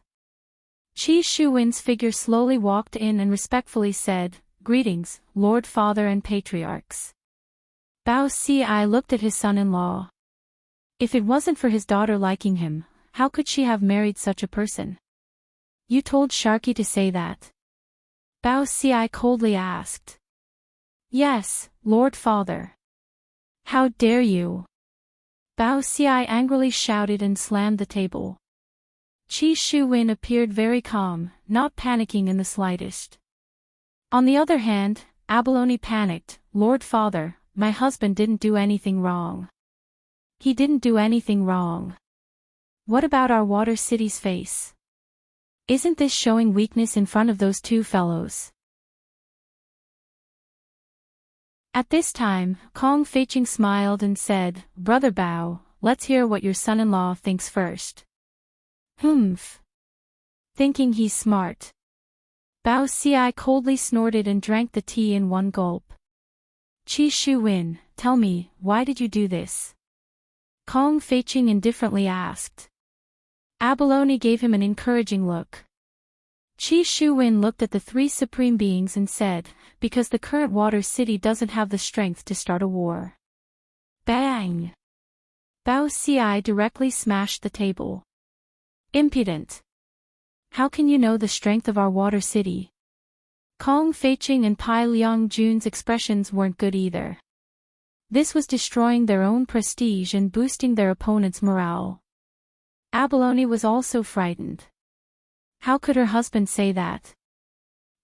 Qi Shuwen's figure slowly walked in and respectfully said, "Greetings, Lord Father and Patriarchs." Bao Xi looked at his son-in-law. If it wasn't for his daughter liking him, how could she have married such a person? "You told Sharky to say that?" Bao Xi coldly asked. "Yes, Lord Father." "How dare you!" Bao Xi angrily shouted and slammed the table. Qi Shuwen appeared very calm, not panicking in the slightest. On the other hand, Abalone panicked, "Lord Father, my husband didn't do anything wrong." "He didn't do anything wrong. What about our water city's face? Isn't this showing weakness in front of those two fellows?" At this time, Kong Feiqing smiled and said, "Brother Bao, let's hear what your son-in-law thinks first." "Humph. Thinking he's smart." Bao Xi coldly snorted and drank the tea in one gulp. "Qi Shuwen, tell me, why did you do this?" Kong Feiqing indifferently asked. Abalone gave him an encouraging look. Qi Shuwen looked at the three supreme beings and said, "Because the current water city doesn't have the strength to start a war." Bang! Bao Xi directly smashed the table. "Impudent! How can you know the strength of our water city?" Kong Feiqing and Pai Liangjun's expressions weren't good either. This was destroying their own prestige and boosting their opponent's morale. Abalone was also frightened. How could her husband say that?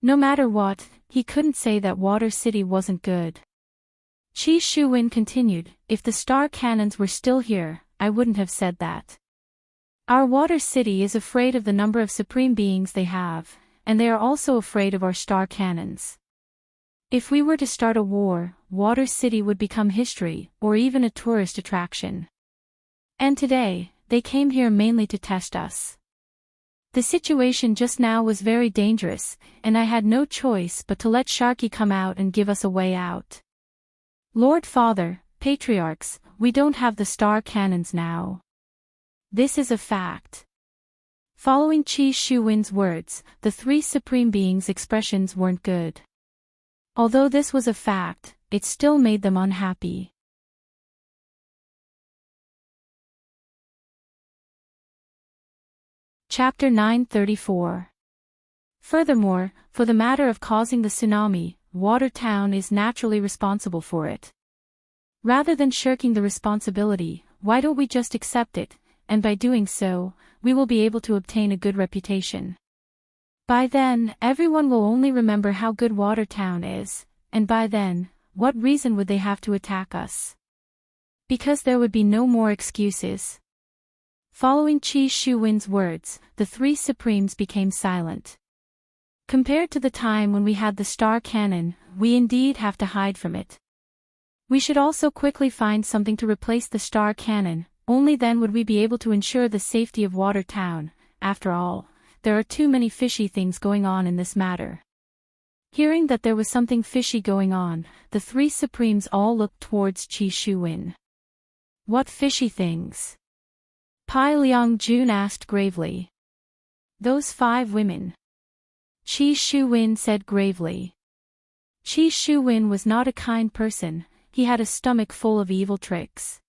No matter what, he couldn't say that Water City wasn't good. Qi Shuwen continued, if the star cannons were still here, I wouldn't have said that. Our Water City is afraid of the number of supreme beings they have, and they are also afraid of our star cannons. If we were to start a war, Water City would become history, or even a tourist attraction. And today, they came here mainly to test us. The situation just now was very dangerous, and I had no choice but to let Sharky come out and give us a way out. Lord Father, Patriarchs, we don't have the star cannons now. This is a fact. Following Qi Shuwen's words, the three supreme beings' expressions weren't good. Although this was a fact, it still made them unhappy. Chapter 934. Furthermore, for the matter of causing the tsunami, Watertown is naturally responsible for it. Rather than shirking the responsibility, why don't we just accept it, and by doing so, we will be able to obtain a good reputation. By then, everyone will only remember how good Watertown is, and by then, what reason would they have to attack us? Because there would be no more excuses. Following Qi Shuwen's words, the three Supremes became silent. Compared to the time when we had the star cannon, we indeed have to hide from it. We should also quickly find something to replace the star cannon, only then would we be able to ensure the safety of Watertown. After all, there are too many fishy things going on in this matter. Hearing that there was something fishy going on, the three Supremes all looked towards Qi Shuwen. What fishy things? Pai Liang-jun asked gravely. Those 5 women. Qi Shuwen said gravely. Qi Shuwen was not a kind person, he had a stomach full of evil tricks.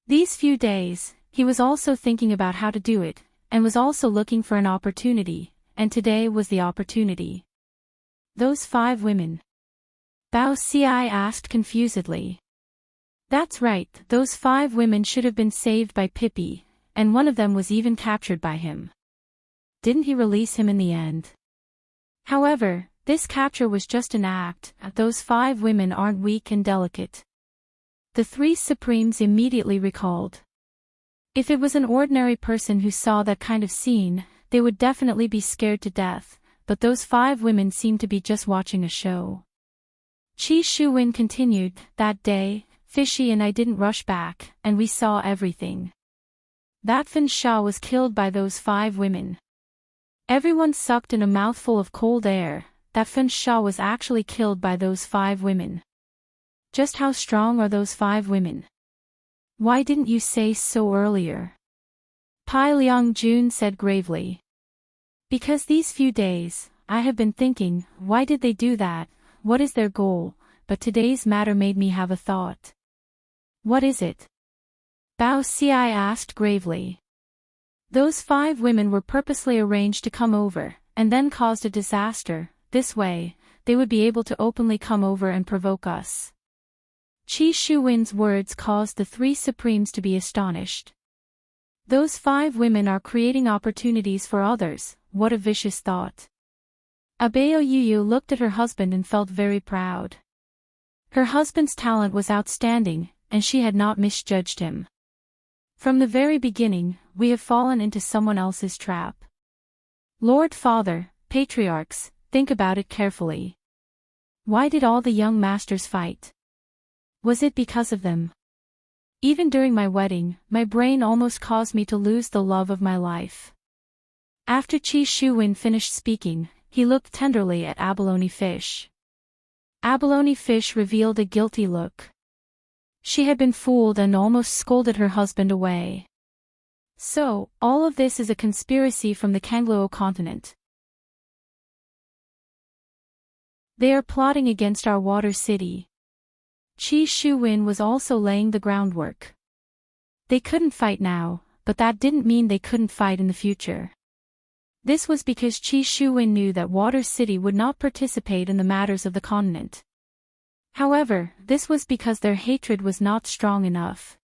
These few days, he was also thinking about how to do it, and was also looking for an opportunity, and today was the opportunity. Those 5 women. Bao Ci asked confusedly. That's right, those 5 women should have been saved by Pippi, and one of them was even captured by him. Didn't he release him in the end? However, this capture was just an act, those 5 women aren't weak and delicate. The 3 Supremes immediately recalled. If it was an ordinary person who saw that kind of scene, they would definitely be scared to death, but those 5 women seemed to be just watching a show. Qi Shuwen continued, that day, Fishy and I didn't rush back, and we saw everything. That Fan Sha was killed by those 5 women. Everyone sucked in a mouthful of cold air, that Fan Sha was actually killed by those 5 women. Just how strong are those 5 women? Why didn't you say so earlier? Pai Liang-jun said gravely. Because these few days, I have been thinking, why did they do that, what is their goal, but today's matter made me have a thought. What is it? Bao Ci asked gravely. Those 5 women were purposely arranged to come over, and then caused a disaster. This way, they would be able to openly come over and provoke us. Qi Shuwen's words caused the 3 Supremes to be astonished. Those 5 women are creating opportunities for others, what a vicious thought. Abeo Yuyu looked at her husband and felt very proud. Her husband's talent was outstanding, and she had not misjudged him. From the very beginning, we have fallen into someone else's trap. Lord Father, Patriarchs, think about it carefully. Why did all the young masters fight? Was it because of them? Even during my wedding, my brain almost caused me to lose the love of my life. After Qi Shuwen finished speaking, he looked tenderly at Abalone Fish. Abalone Fish revealed a guilty look. She had been fooled and almost scolded her husband away. So, all of this is a conspiracy from the Kangluo continent. They are plotting against our Water City. Qi Shuwen was also laying the groundwork. They couldn't fight now, but that didn't mean they couldn't fight in the future. This was because Qi Shuwen knew that Water City would not participate in the matters of the continent. However, this was because their hatred was not strong enough.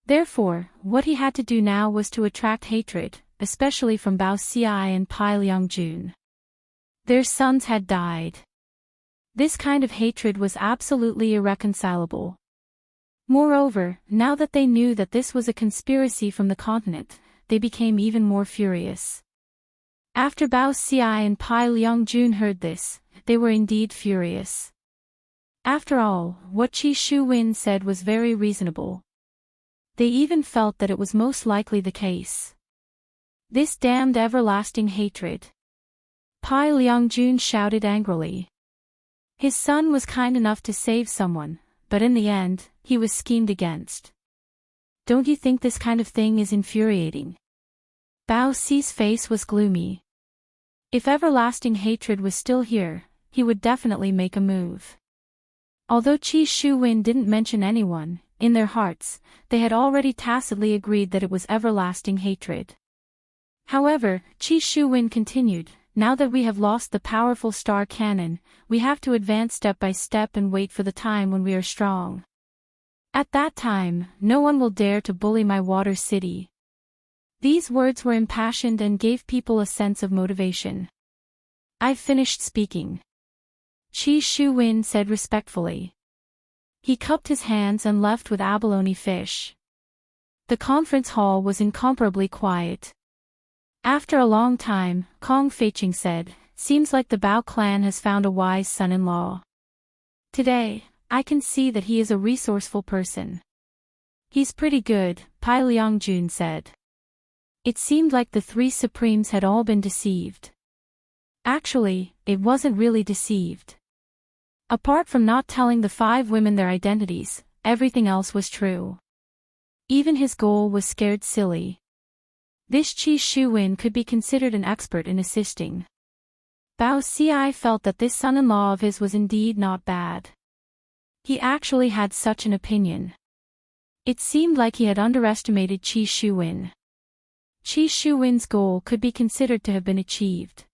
Therefore, what he had to do now was to attract hatred, especially from Bao Ci and Pai Liang-jun. Their sons had died. This kind of hatred was absolutely irreconcilable. Moreover, now that they knew that this was a conspiracy from the continent, they became even more furious. After Bao Xi and Pai Liangjun heard this, they were indeed furious. After all, what Qi Shuwen said was very reasonable. They even felt that it was most likely the case. This damned everlasting hatred. Pai Liangjun shouted angrily. His son was kind enough to save someone, but in the end, he was schemed against. Don't you think this kind of thing is infuriating? Bao Xi's face was gloomy. If everlasting hatred was still here, he would definitely make a move. Although Qi Shuwen didn't mention anyone, in their hearts, they had already tacitly agreed that it was everlasting hatred. However, Qi Shuwen continued, now that we have lost the powerful star cannon, we have to advance step by step and wait for the time when we are strong. At that time, no one will dare to bully my water city. These words were impassioned and gave people a sense of motivation. I've finished speaking. Qi Shuwen said respectfully. He cupped his hands and left with abalone fish. The conference hall was incomparably quiet. After a long time, Kong Feiqing said, seems like the Bao clan has found a wise son-in-law. Today, I can see that he is a resourceful person. He's pretty good, Pai Liangjun said. It seemed like the three supremes had all been deceived. Actually, it wasn't really deceived. Apart from not telling the 5 women their identities, everything else was true. Even his goal was scared silly. This Qi Shuwen could be considered an expert in assisting. Bao Xi felt that this son-in-law of his was indeed not bad. He actually had such an opinion. It seemed like he had underestimated Qi Shuwen. Qi Shuwen's goal could be considered to have been achieved.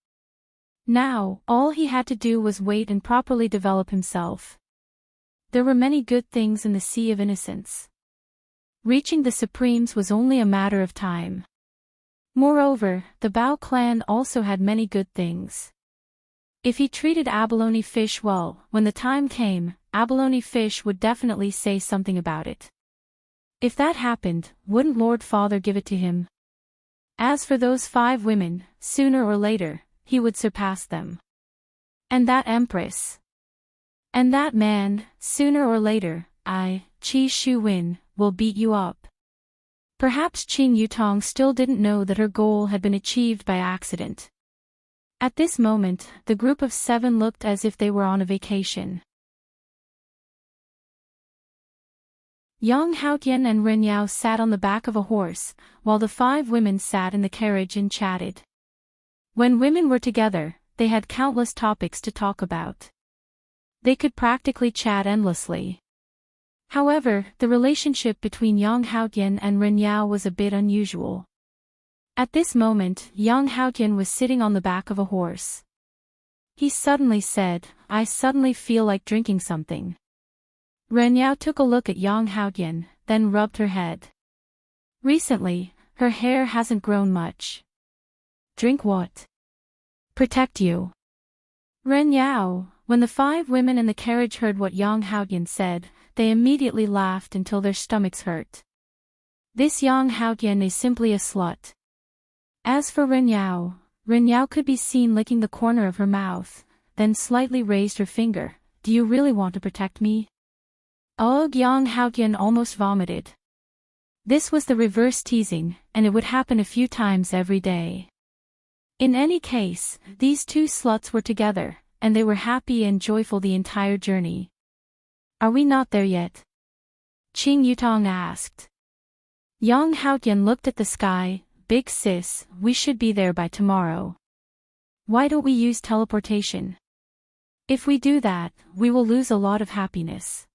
Now, all he had to do was wait and properly develop himself. There were many good things in the Sea of Innocence. Reaching the Supremes was only a matter of time. Moreover, the Bao clan also had many good things. If he treated abalone fish well, when the time came, abalone fish would definitely say something about it. If that happened, wouldn't Lord Father give it to him? As for those 5 women, sooner or later, he would surpass them. And that empress. And that man, sooner or later, I, Qi Shuwen, will beat you up. Perhaps Qing Yutong still didn't know that her goal had been achieved by accident. At this moment, the group of 7 looked as if they were on a vacation. Yang Haotian and Ren Yao sat on the back of a horse, while the 5 women sat in the carriage and chatted. When women were together, they had countless topics to talk about. They could practically chat endlessly. However, the relationship between Yang Haotian and Ren Yao was a bit unusual. At this moment, Yang Haotian was sitting on the back of a horse. He suddenly said, I suddenly feel like drinking something. Ren Yao took a look at Yang Haotian, then rubbed her head. Recently, her hair hasn't grown much. Drink what? Protect you. Ren Yao, when the 5 women in the carriage heard what Yang Haotian said, they immediately laughed until their stomachs hurt. This Yang Haotian is simply a slut. As for Ren Yao could be seen licking the corner of her mouth, then slightly raised her finger. Do you really want to protect me? Ugh, Yang Haotian almost vomited. This was the reverse teasing, and it would happen a few times every day. In any case, these 2 sluts were together, and they were happy and joyful the entire journey. Are we not there yet? Qing Yutong asked. Yang Haotian looked at the sky. Big sis, we should be there by tomorrow. Why don't we use teleportation? If we do that, we will lose a lot of happiness.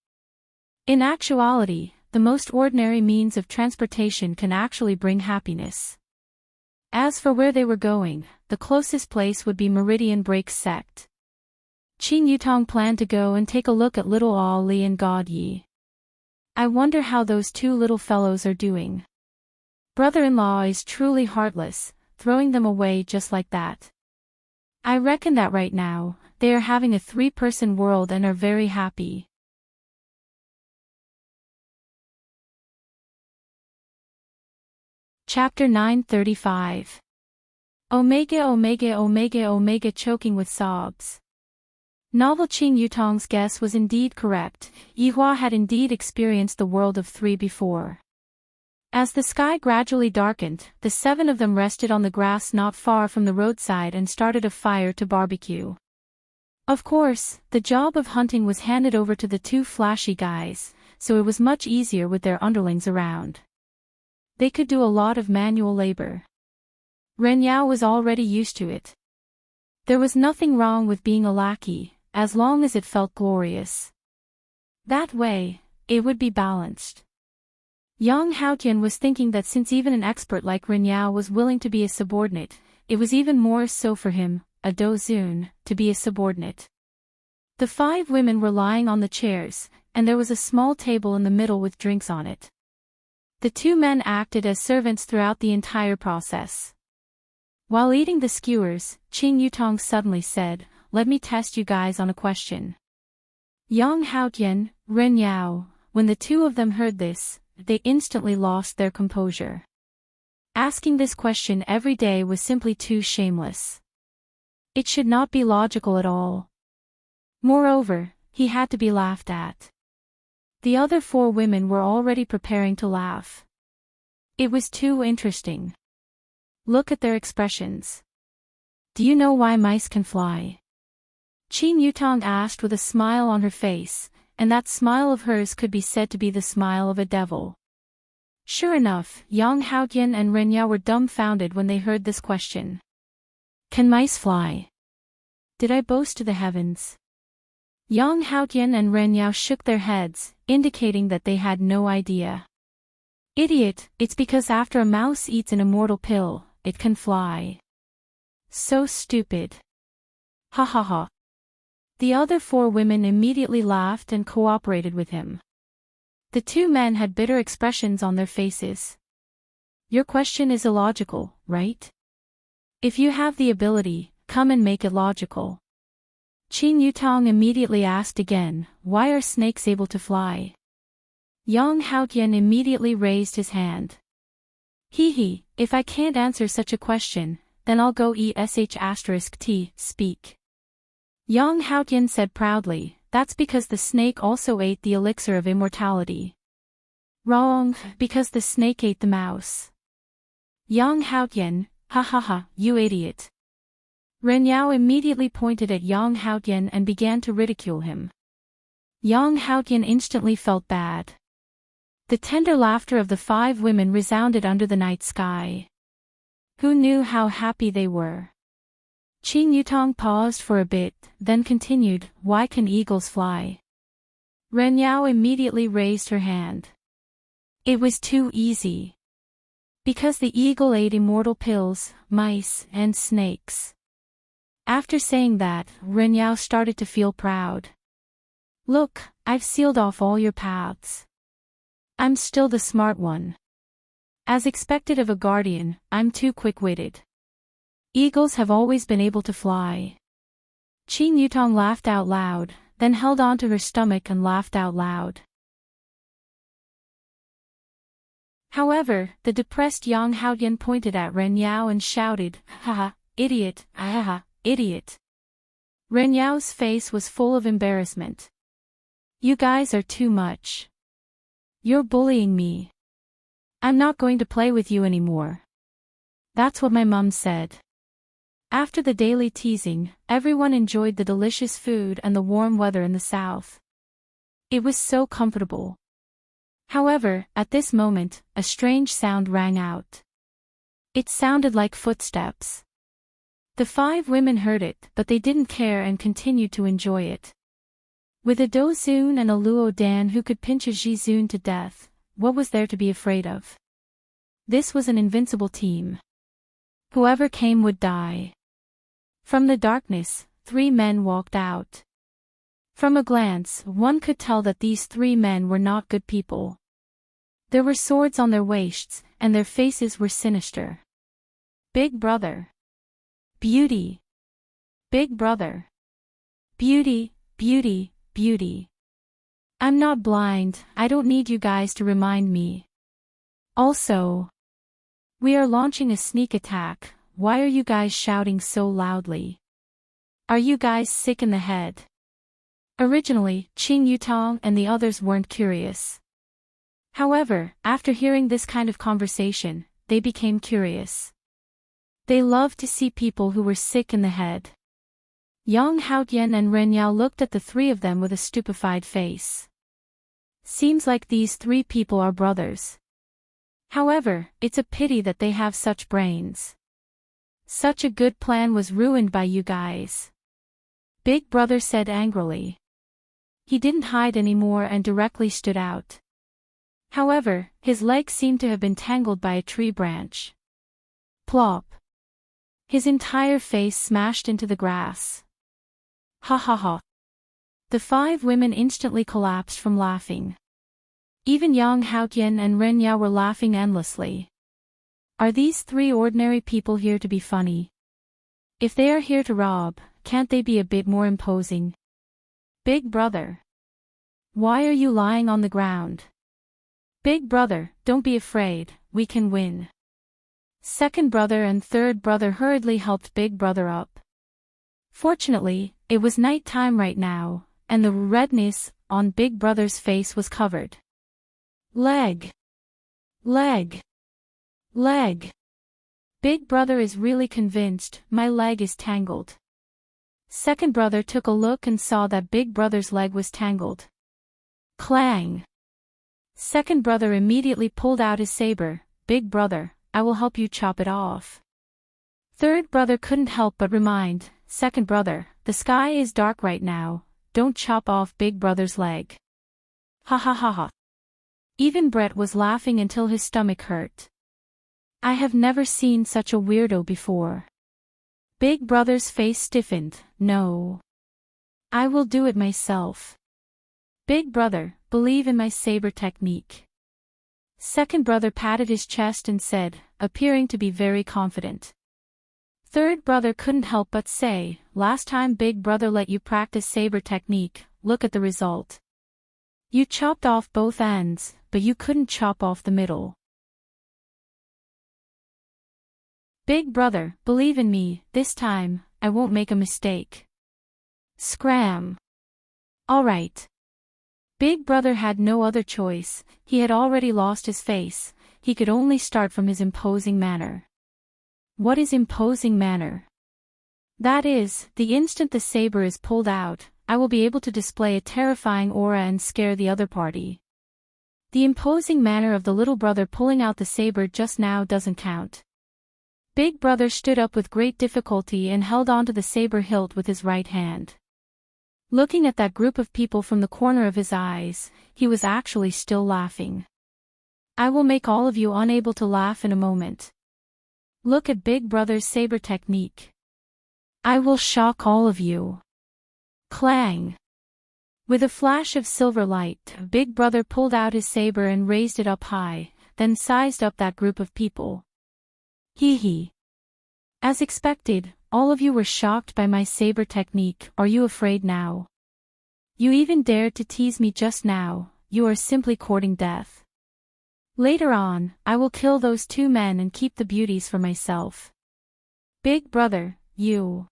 In actuality, the most ordinary means of transportation can actually bring happiness. As for where they were going, the closest place would be Meridian Break Sect. Qing Yutong planned to go and take a look at little Ah Li and God Yi. I wonder how those 2 little fellows are doing. Brother-in-law is truly heartless, throwing them away just like that. I reckon that right now, they are having a 3-person world and are very happy. Chapter 935. Omega Omega Omega Omega choking with sobs. Novel Qing Yutong's guess was indeed correct. Yihua had indeed experienced the world of 3 before. As the sky gradually darkened, the 7 of them rested on the grass not far from the roadside and started a fire to barbecue. Of course, the job of hunting was handed over to the 2 flashy guys, so it was much easier with their underlings around. They could do a lot of manual labor. Ren Yao was already used to it. There was nothing wrong with being a lackey, as long as it felt glorious. That way, it would be balanced. Yang Haotian was thinking that since even an expert like Ren Yao was willing to be a subordinate, it was even more so for him, a dozun, to be a subordinate. The 5 women were lying on the chairs, and there was a small table in the middle with drinks on it. The 2 men acted as servants throughout the entire process. While eating the skewers, Qing Yutong suddenly said, "Let me test you guys on a question." Yang Haotian, Ren Yao, when the 2 of them heard this, they instantly lost their composure. Asking this question every day was simply too shameless. It should not be logical at all. Moreover, he had to be laughed at. The other 4 women were already preparing to laugh. It was too interesting. Look at their expressions. Do you know why mice can fly? Qing Yutong asked with a smile on her face, and that smile of hers could be said to be the smile of a devil. Sure enough, Yang Haotian and Ren Yao were dumbfounded when they heard this question. Can mice fly? Did I boast to the heavens? Yang Haotian and Ren Yao shook their heads, indicating that they had no idea. Idiot, it's because after a mouse eats an immortal pill, it can fly. So stupid. Ha ha ha. The other 4 women immediately laughed and cooperated with him. The 2 men had bitter expressions on their faces. Your question is illogical, right? If you have the ability, come and make it logical. Qing Yutong immediately asked again, why are snakes able to fly? Yang Haotian immediately raised his hand. Hee, if I can't answer such a question, then I'll go eat sh*t, speak. Yang Haotian said proudly, that's because the snake also ate the elixir of immortality. Wrong, because the snake ate the mouse. Yang Haotian, ha ha ha, you idiot. Ren Yao immediately pointed at Yang Haotian and began to ridicule him. Yang Haotian instantly felt bad. The tender laughter of the 5 women resounded under the night sky. Who knew how happy they were? Qing Yutong paused for a bit, then continued, why can eagles fly? Ren Yao immediately raised her hand. It was too easy. Because the eagle ate immortal pills, mice, and snakes. After saying that, Ren Yao started to feel proud. Look, I've sealed off all your paths. I'm still the smart one. As expected of a guardian, I'm too quick-witted. Eagles have always been able to fly. Qing Yutong laughed out loud, then held onto her stomach and laughed out loud. However, the depressed Yang Haotian pointed at Ren Yao and shouted, haha, idiot, haha, idiot. Ren Yao's face was full of embarrassment. You guys are too much. You're bullying me. I'm not going to play with you anymore. That's what my mum said. After the daily teasing, everyone enjoyed the delicious food and the warm weather in the south. It was so comfortable. However, at this moment, a strange sound rang out. It sounded like footsteps. The 5 women heard it, but they didn't care and continued to enjoy it. With a Dozun and a Luo Dan who could pinch a Jizun to death, what was there to be afraid of? This was an invincible team. Whoever came would die. From the darkness, 3 men walked out. From a glance, one could tell that these 3 men were not good people. There were swords on their waists, and their faces were sinister. Big brother. Beauty. Big brother. Beauty, beauty, beauty. I'm not blind, I don't need you guys to remind me. Also, we are launching a sneak attack, why are you guys shouting so loudly? Are you guys sick in the head? Originally, Qing Yutong and the others weren't curious. However, after hearing this kind of conversation, they became curious. They loved to see people who were sick in the head. Yang Haotian and Ren Yao looked at the three of them with a stupefied face. Seems like these three people are brothers. However, it's a pity that they have such brains. Such a good plan was ruined by you guys. Big brother said angrily. He didn't hide anymore and directly stood out. However, his leg seemed to have been tangled by a tree branch. Plop. His entire face smashed into the grass. Ha ha ha. The five women instantly collapsed from laughing. Even Yang Haotian and Ren Yao were laughing endlessly. Are these three ordinary people here to be funny? If they are here to rob, can't they be a bit more imposing? Big brother. Why are you lying on the ground? Big brother, don't be afraid, we can win. Second brother and third brother hurriedly helped Big brother up. Fortunately, it was night time right now, and the redness on Big brother's face was covered. Leg. Leg. Leg. Big brother is really convinced, my leg is tangled. Second brother took a look and saw that Big brother's leg was tangled. Clang. Second brother immediately pulled out his saber. Big brother, I will help you chop it off. Third brother couldn't help but remind, second brother, the sky is dark right now, don't chop off Big brother's leg. Ha ha ha ha. Even Brett was laughing until his stomach hurt. I have never seen such a weirdo before. Big brother's face stiffened, no. I will do it myself. Big brother, believe in my saber technique. Second brother patted his chest and said, appearing to be very confident. Third brother couldn't help but say, last time Big brother let you practice saber technique, look at the result. You chopped off both ends, but you couldn't chop off the middle. Big brother, believe in me, this time, I won't make a mistake. Scram. Alright. Big brother had no other choice, he had already lost his face, he could only start from his imposing manner. What is imposing manner? That is, the instant the saber is pulled out, I will be able to display a terrifying aura and scare the other party. The imposing manner of the little brother pulling out the saber just now doesn't count. Big brother stood up with great difficulty and held onto the saber hilt with his right hand. Looking at that group of people from the corner of his eyes, he was actually still laughing. I will make all of you unable to laugh in a moment. Look at Big brother's saber technique. I will shock all of you. Clang. With a flash of silver light, Big brother pulled out his saber and raised it up high, then sized up that group of people. Hee hee. As expected, all of you were shocked by my saber technique. Are you afraid now? You even dared to tease me just now, you are simply courting death. Later on, I will kill those two men and keep the beauties for myself. Big brother, you.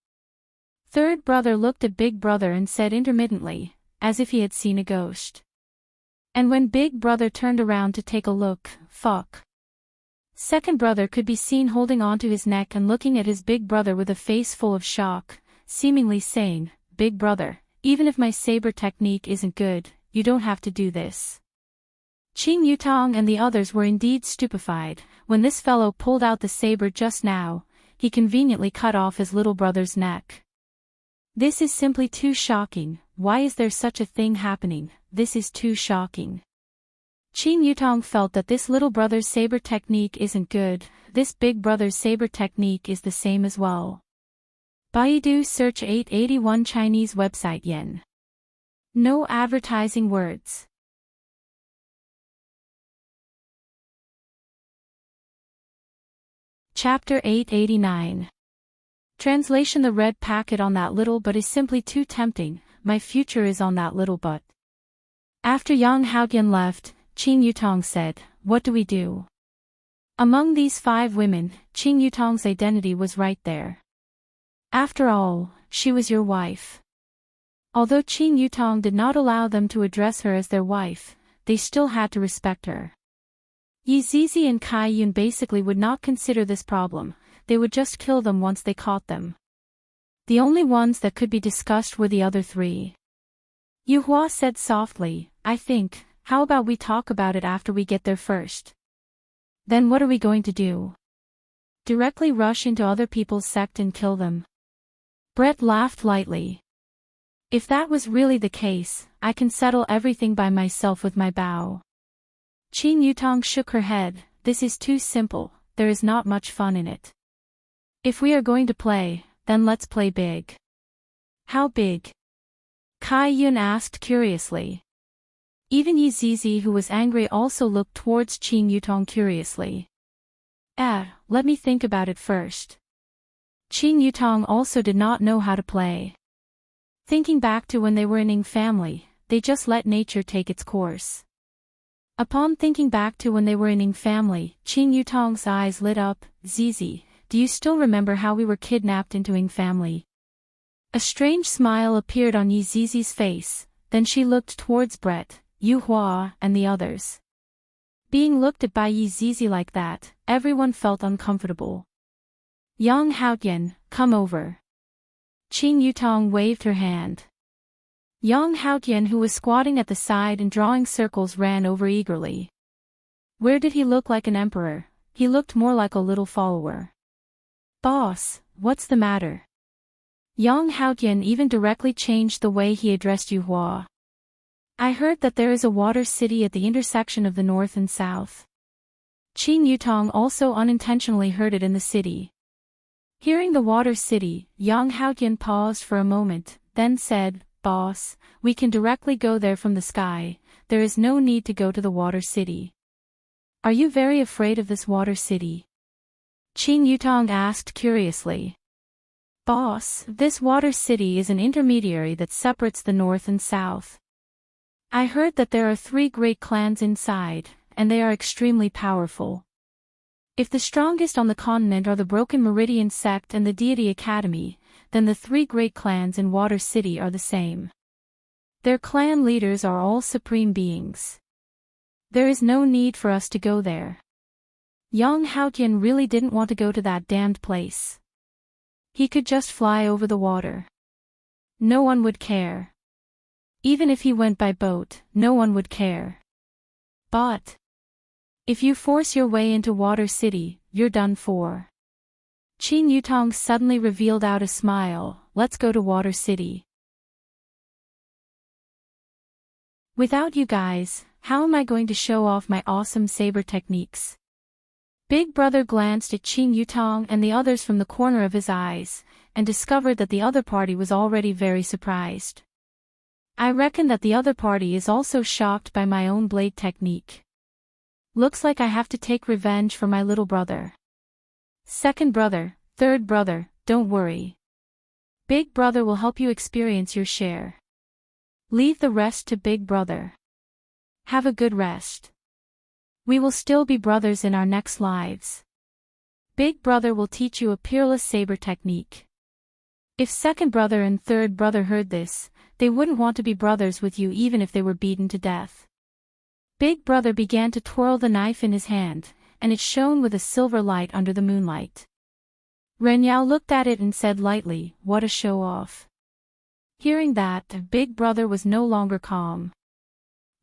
Third brother looked at Big brother and said intermittently, as if he had seen a ghost. And when Big brother turned around to take a look, fuck. Second brother could be seen holding onto his neck and looking at his big brother with a face full of shock, seemingly saying, Big brother, even if my saber technique isn't good, you don't have to do this. Qing Yutong and the others were indeed stupefied. When this fellow pulled out the saber just now, he conveniently cut off his little brother's neck. This is simply too shocking. Why is there such a thing happening? This is too shocking. Qing Yutong felt that this little brother's saber technique isn't good, this big brother's saber technique is the same as well. Baidu search 881 Chinese website yen. No advertising words. Chapter 889. Translation: the red packet on that little butt is simply too tempting, my future is on that little butt. After Yang Haoyan left, Qing Yutong said, what do we do? Among these 5 women, Qing Yutong's identity was right there. After all, she was your wife. Although Qing Yutong did not allow them to address her as their wife, they still had to respect her. Yi Zizi and Kai Yun basically would not consider this problem, they would just kill them once they caught them. The only ones that could be discussed were the other 3. Yu Hua said softly, I think, how about we talk about it after we get there first? Then what are we going to do? Directly rush into other people's sect and kill them? Brett laughed lightly. If that was really the case, I can settle everything by myself with my Bao. Qing Yutong shook her head, this is too simple, there is not much fun in it. If we are going to play, then let's play big. How big? Kai Yun asked curiously. Even Yi Zizi, who was angry, also looked towards Qing Yutong curiously. Let me think about it first. Qing Yutong also did not know how to play. Thinking back to when they were in Ing family, they just let nature take its course. Upon thinking back to when they were in Ing family, Qing Yutong's eyes lit up. Zizi, do you still remember how we were kidnapped into Ing family? A strange smile appeared on Yi Zizi's face, then she looked towards Brett, Yu Hua, and the others. Being looked at by Yi Zizi like that, everyone felt uncomfortable. Yang Haoyan, come over. Qing Yutong waved her hand. Yang Haoyan, who was squatting at the side and drawing circles, ran over eagerly. Where did he look like an emperor? He looked more like a little follower. Boss, what's the matter? Yang Haoyan even directly changed the way he addressed Yu Hua. I heard that there is a water city at the intersection of the north and south. Qing Yutong also unintentionally heard it in the city. Hearing the water city, Yang Haoyan paused for a moment, then said, Boss, we can directly go there from the sky, there is no need to go to the water city. Are you very afraid of this water city? Qing Yutong asked curiously. Boss, this water city is an intermediary that separates the north and south. I heard that there are 3 great clans inside, and they are extremely powerful. If the strongest on the continent are the Broken Meridian sect and the Deity Academy, then the 3 great clans in Water City are the same. Their clan leaders are all supreme beings. There is no need for us to go there. Yang Haoyan really didn't want to go to that damned place. He could just fly over the water. No one would care. Even if he went by boat, no one would care. But if you force your way into Water City, you're done for. Qing Yutong suddenly revealed out a smile, let's go to Water City. Without you guys, how am I going to show off my awesome saber techniques? Big Brother glanced at Qing Yutong and the others from the corner of his eyes, and discovered that the other party was already very surprised. I reckon that the other party is also shocked by my own blade technique. Looks like I have to take revenge for my little brother. Second brother, third brother, don't worry. Big Brother will help you experience your share. Leave the rest to Big Brother. Have a good rest. We will still be brothers in our next lives. Big Brother will teach you a peerless saber technique. If second brother and third brother heard this, they wouldn't want to be brothers with you even if they were beaten to death. Big Brother began to twirl the knife in his hand, and it shone with a silver light under the moonlight. Ren Yao looked at it and said lightly, what a show-off. Hearing that, Big Brother was no longer calm.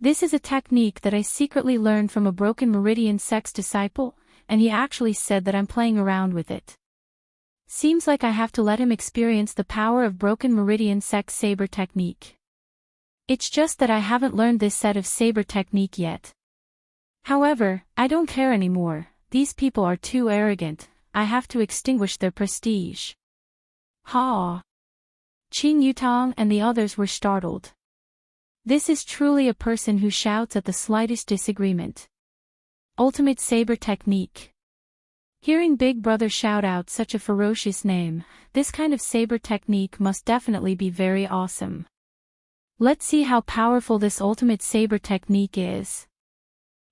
This is a technique that I secretly learned from a Broken Meridian sect's disciple, and he actually said that I'm playing around with it. Seems like I have to let him experience the power of Broken Meridian sect's saber technique. It's just that I haven't learned this set of saber technique yet. However, I don't care anymore, these people are too arrogant, I have to extinguish their prestige. Ha! Qing Yutong and the others were startled. This is truly a person who shouts at the slightest disagreement. Ultimate saber technique. Hearing Big Brother shout out such a ferocious name, this kind of saber technique must definitely be very awesome. Let's see how powerful this ultimate saber technique is.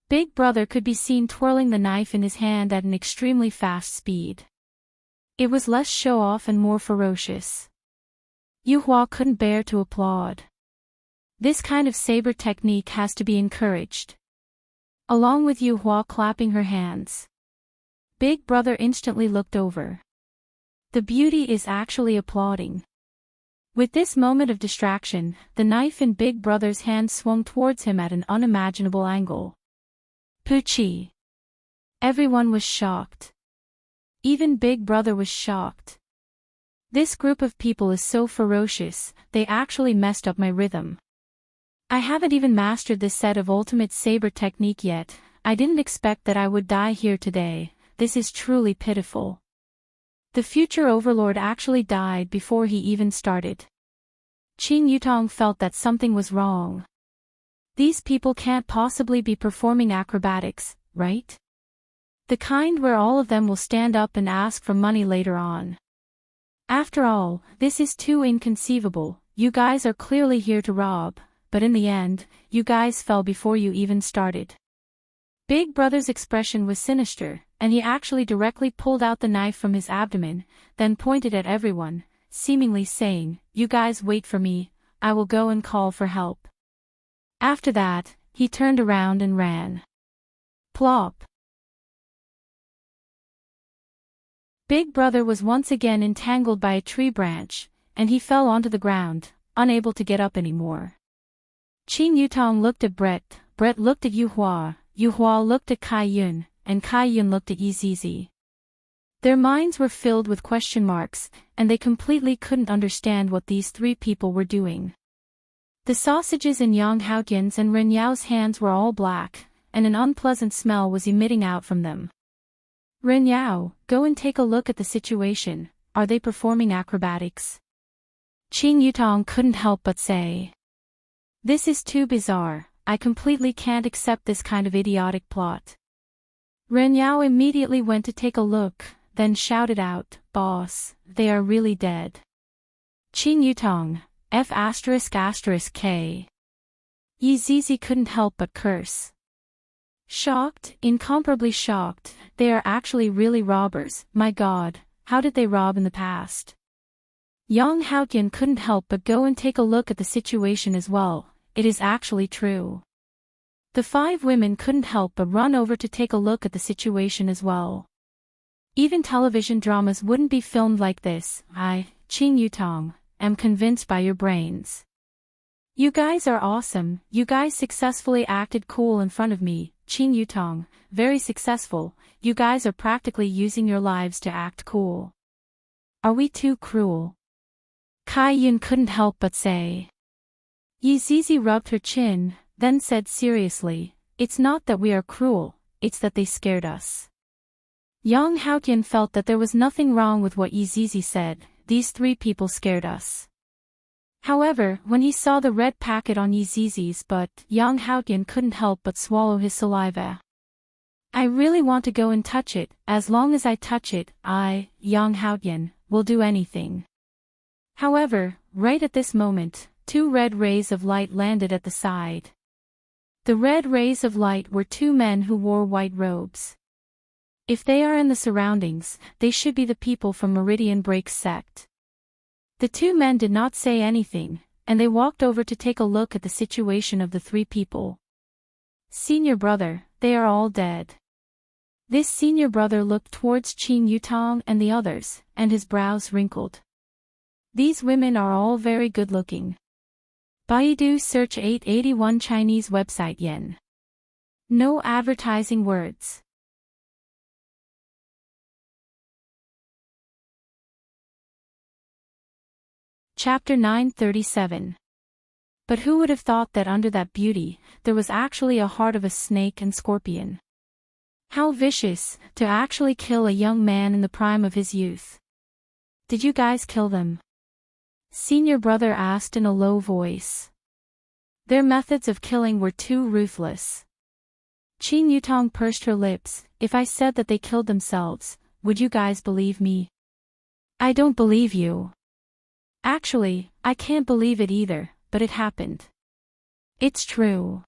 Big Brother could be seen twirling the knife in his hand at an extremely fast speed. It was less show-off and more ferocious. Yuhua couldn't bear to applaud. This kind of saber technique has to be encouraged. Along with Yuhua clapping her hands, Big Brother instantly looked over. The beauty is actually applauding. With this moment of distraction, the knife in Big Brother's hand swung towards him at an unimaginable angle. Poochie! Everyone was shocked. Even Big Brother was shocked. This group of people is so ferocious, they actually messed up my rhythm. I haven't even mastered this set of ultimate saber technique yet. I didn't expect that I would die here today. This is truly pitiful. The future overlord actually died before he even started. Qin Yutong felt that something was wrong. These people can't possibly be performing acrobatics, right? The kind where all of them will stand up and ask for money later on. After all, this is too inconceivable. You guys are clearly here to rob, but in the end, you guys fell before you even started. Big Brother's expression was sinister, and he actually directly pulled out the knife from his abdomen, then pointed at everyone, seemingly saying, "You guys wait for me, I will go and call for help." After that, he turned around and ran. Plop! Big Brother was once again entangled by a tree branch, and he fell onto the ground, unable to get up anymore. Qin Yutong looked at Brett, Brett looked at Yuhua, Yuhua looked at Kai Yun, and Kai Yun looked at Yizizi. Their minds were filled with question marks, and they completely couldn't understand what these three people were doing. The sausages in Yang Haotian's and Ren Yao's hands were all black, and an unpleasant smell was emitting out from them. Ren Yao, go and take a look at the situation. Are they performing acrobatics? Qin Yutong couldn't help but say. This is too bizarre, I completely can't accept this kind of idiotic plot. Ren Yao immediately went to take a look, then shouted out, "Boss, they are really dead." Qin Yutong, F***K. Yizizi couldn't help but curse. Shocked, incomparably shocked, they are actually really robbers. My God, how did they rob in the past? Yang Haotian couldn't help but go and take a look at the situation as well. It is actually true. The five women couldn't help but run over to take a look at the situation as well. Even television dramas wouldn't be filmed like this. I, Qin Yutong, am convinced by your brains. You guys are awesome. You guys successfully acted cool in front of me. Qin Yutong, very successful. You guys are practically using your lives to act cool. Are we too cruel? Kai Yun couldn't help but say. Yizizi rubbed her chin, then said seriously, "It's not that we are cruel, it's that they scared us." Yang Haotian felt that there was nothing wrong with what Yizizi said. These three people scared us. However, when he saw the red packet on Yizizi's butt, Yang Haotian couldn't help but swallow his saliva. I really want to go and touch it. As long as I touch it, I, Yang Haotian, will do anything. However, right at this moment, two red rays of light landed at the side. The red rays of light were two men who wore white robes. If they are in the surroundings, they should be the people from Meridian Break's sect. The two men did not say anything, and they walked over to take a look at the situation of the three people. Senior brother, they are all dead. This senior brother looked towards Qin Yutong and the others, and his brows wrinkled. These women are all very good-looking. Baidu search 881 Chinese website yen. No advertising words. Chapter 937. But who would have thought that under that beauty, there was actually a heart of a snake and scorpion? How vicious, to actually kill a young man in the prime of his youth. Did you guys kill them? Senior brother asked in a low voice. Their methods of killing were too ruthless. Qin Yutong pursed her lips. If I said that they killed themselves, would you guys believe me? I don't believe you. Actually, I can't believe it either, but it happened. It's true.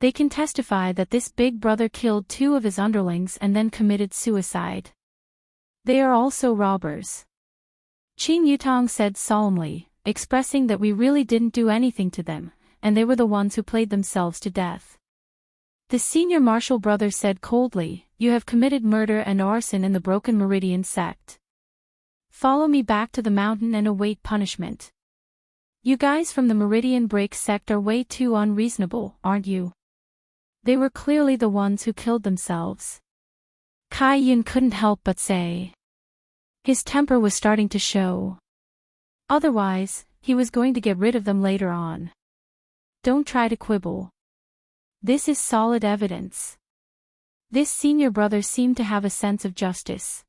They can testify that this big brother killed 2 of his underlings and then committed suicide. They are also robbers. Qin Yutong said solemnly, expressing that we really didn't do anything to them, and they were the ones who played themselves to death. The senior marshal brother said coldly, you have committed murder and arson in the Broken Meridian sect. Follow me back to the mountain and await punishment. You guys from the Meridian Break sect are way too unreasonable, aren't you? They were clearly the ones who killed themselves. Kai Yun couldn't help but say. His temper was starting to show. Otherwise, he was going to get rid of them later on. Don't try to quibble. This is solid evidence. This senior brother seemed to have a sense of justice.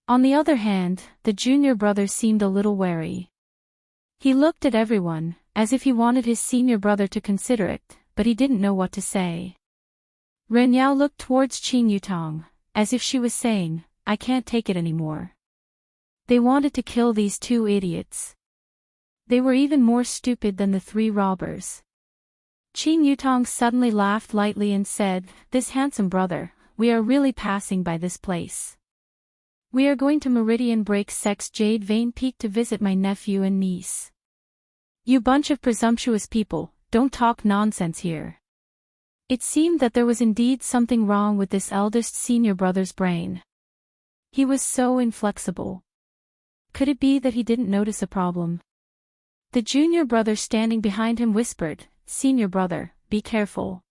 On the other hand, the junior brother seemed a little wary. He looked at everyone, as if he wanted his senior brother to consider it, but he didn't know what to say. Ren Yao looked towards Qin Yutong, as if she was saying, I can't take it anymore. They wanted to kill these 2 idiots. They were even more stupid than the 3 robbers. Qin Yutong suddenly laughed lightly and said, this handsome brother, we are really passing by this place. We are going to Meridian Break Sect's Jade Vein Peak to visit my nephew and niece. You bunch of presumptuous people, don't talk nonsense here. It seemed that there was indeed something wrong with this eldest senior brother's brain. He was so inflexible. Could it be that he didn't notice a problem? The junior brother standing behind him whispered, Senior brother, be careful.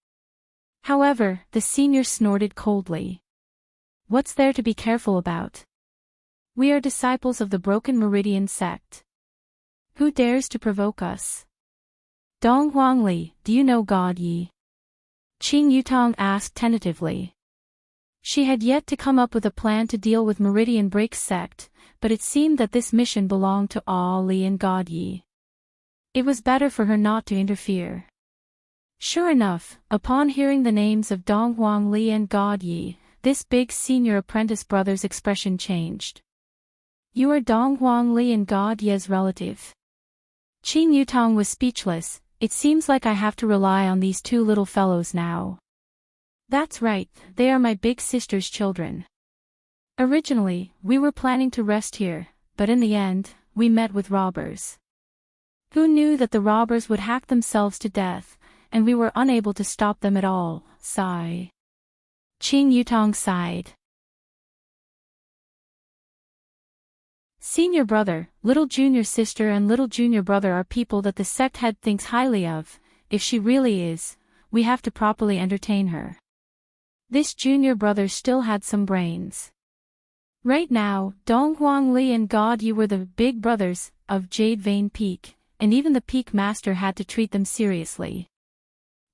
However, the senior snorted coldly. What's there to be careful about? We are disciples of the Broken Meridian sect. Who dares to provoke us? Dong Huangli, do you know God Yi? Qin Yutong asked tentatively. She had yet to come up with a plan to deal with Meridian Break sect, but it seemed that this mission belonged to Ah Li and God Yi. It was better for her not to interfere. Sure enough, upon hearing the names of Dong Huangli and God Yi, this big senior apprentice brother's expression changed. You are Dong Huangli and God Yi's relative. Qin Yutong was speechless. It seems like I have to rely on these 2 little fellows now. That's right, they are my big sister's children. Originally, we were planning to rest here, but in the end, we met with robbers. Who knew that the robbers would hack themselves to death, and we were unable to stop them at all, sigh. Qin Yutong sighed. Senior brother, little junior sister and little junior brother are people that the sect head thinks highly of. If she really is, we have to properly entertain her. This junior brother still had some brains. Right now, Dong Huangli and God Yi were the big brothers of Jade Vein Peak, and even the Peak Master had to treat them seriously.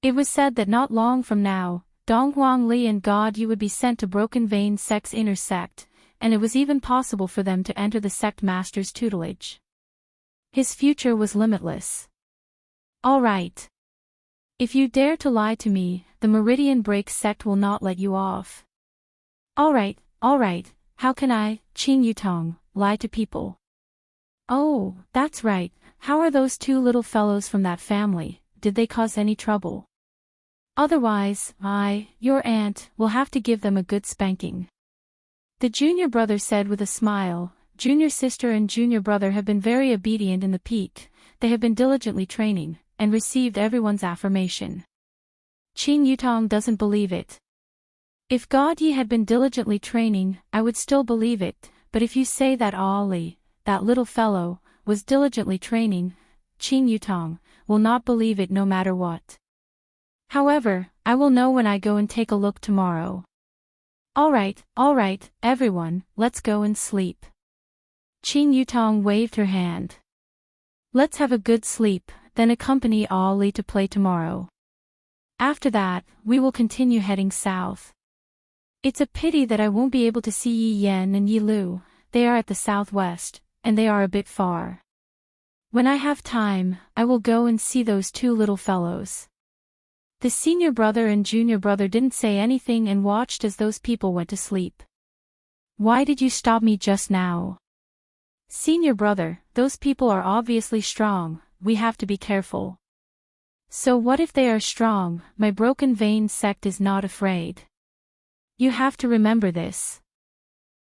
It was said that not long from now, Dong Huangli and God Yi would be sent to Broken Vein Sect's inner sect, and it was even possible for them to enter the sect master's tutelage. His future was limitless. All right. If you dare to lie to me, the Meridian Break sect will not let you off. All right, how can I, Qin Yutong, lie to people? Oh, that's right, how are those 2 little fellows from that family, did they cause any trouble? Otherwise, your aunt, will have to give them a good spanking. The junior brother said with a smile, junior sister and junior brother have been very obedient in the peak, they have been diligently training, and received everyone's affirmation. Qin Yutong doesn't believe it. If God Yi had been diligently training, I would still believe it, but if you say that Ah Li, that little fellow, was diligently training, Qin Yutong, will not believe it no matter what. However, I will know when I go and take a look tomorrow. All right, everyone, let's go and sleep. Qin Yutong waved her hand. Let's have a good sleep, then accompany Ah Li to play tomorrow. After that, we will continue heading south. It's a pity that I won't be able to see Yi Yan and Yi Lu, they are at the southwest, and they are a bit far. When I have time, I will go and see those 2 little fellows. The senior brother and junior brother didn't say anything and watched as those people went to sleep. Why did you stop me just now? Senior brother, those people are obviously strong, we have to be careful. So what if they are strong? My broken vein sect is not afraid. You have to remember this.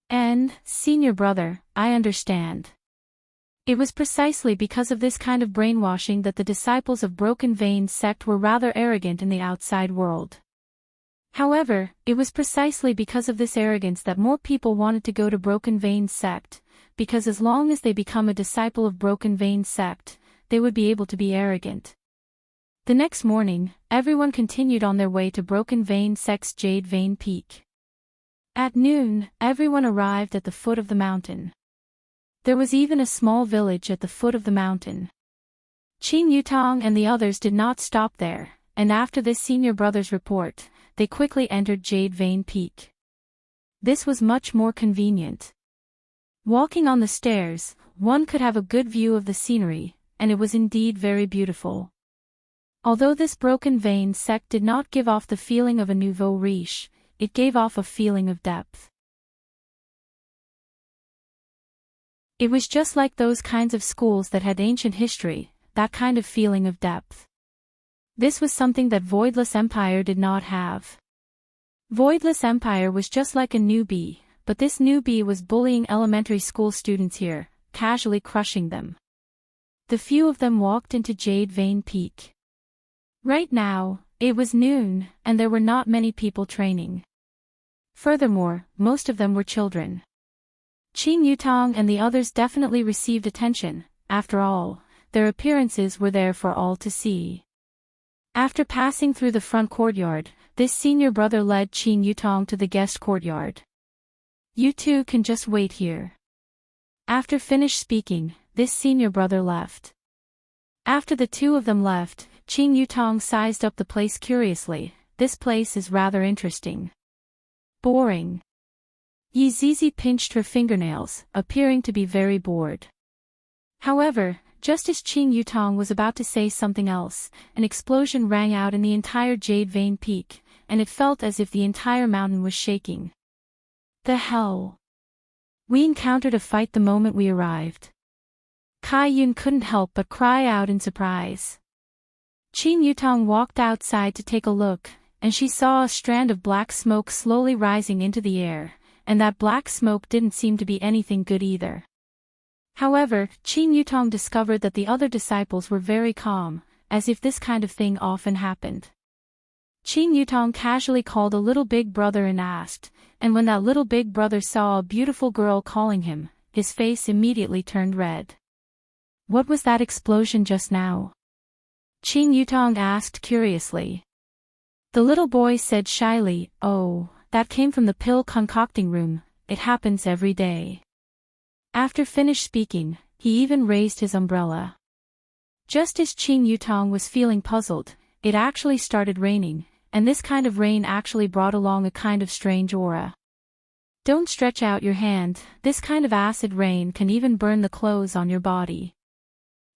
And, senior brother, I understand. It was precisely because of this kind of brainwashing that the disciples of Broken Vein sect were rather arrogant in the outside world. However, it was precisely because of this arrogance that more people wanted to go to Broken Vein sect, because as long as they become a disciple of Broken Vein sect, they would be able to be arrogant. The next morning, everyone continued on their way to Broken Vein sect's Jade Vein Peak. At noon, everyone arrived at the foot of the mountain. There was even a small village at the foot of the mountain. Qin Yutong and the others did not stop there, and after this senior brother's report, they quickly entered Jade Vein Peak. This was much more convenient. Walking on the stairs, one could have a good view of the scenery, and it was indeed very beautiful. Although this Broken Vein sect did not give off the feeling of a nouveau riche, it gave off a feeling of depth. It was just like those kinds of schools that had ancient history, that kind of feeling of depth. This was something that Voidless Empire did not have. Voidless Empire was just like a newbie, but this newbie was bullying elementary school students here, casually crushing them. The few of them walked into Jade Vein Peak. Right now, it was noon, and there were not many people training. Furthermore, most of them were children. Qin Yutong and the others definitely received attention, after all, their appearances were there for all to see. After passing through the front courtyard, this senior brother led Qin Yutong to the guest courtyard. You two can just wait here. After finished speaking, this senior brother left. After the two of them left, Qin Yutong sized up the place curiously. This place is rather interesting. Boring. Yi Zizi pinched her fingernails, appearing to be very bored. However, just as Qin Yutong was about to say something else, an explosion rang out in the entire Jade Vein Peak, and it felt as if the entire mountain was shaking. The hell? We encountered a fight the moment we arrived. Kai Yun couldn't help but cry out in surprise. Qin Yutong walked outside to take a look, and she saw a strand of black smoke slowly rising into the air, and that black smoke didn't seem to be anything good either. However, Qin Yutong discovered that the other disciples were very calm, as if this kind of thing often happened. Qin Yutong casually called a little big brother and asked, and when that little big brother saw a beautiful girl calling him, his face immediately turned red. What was that explosion just now? Qin Yutong asked curiously. The little boy said shyly, "Oh, that came from the pill concocting room, it happens every day." After finished speaking, he even raised his umbrella. Just as Qin Yutong was feeling puzzled, it actually started raining, and this kind of rain actually brought along a kind of strange aura. Don't stretch out your hand, this kind of acid rain can even burn the clothes on your body.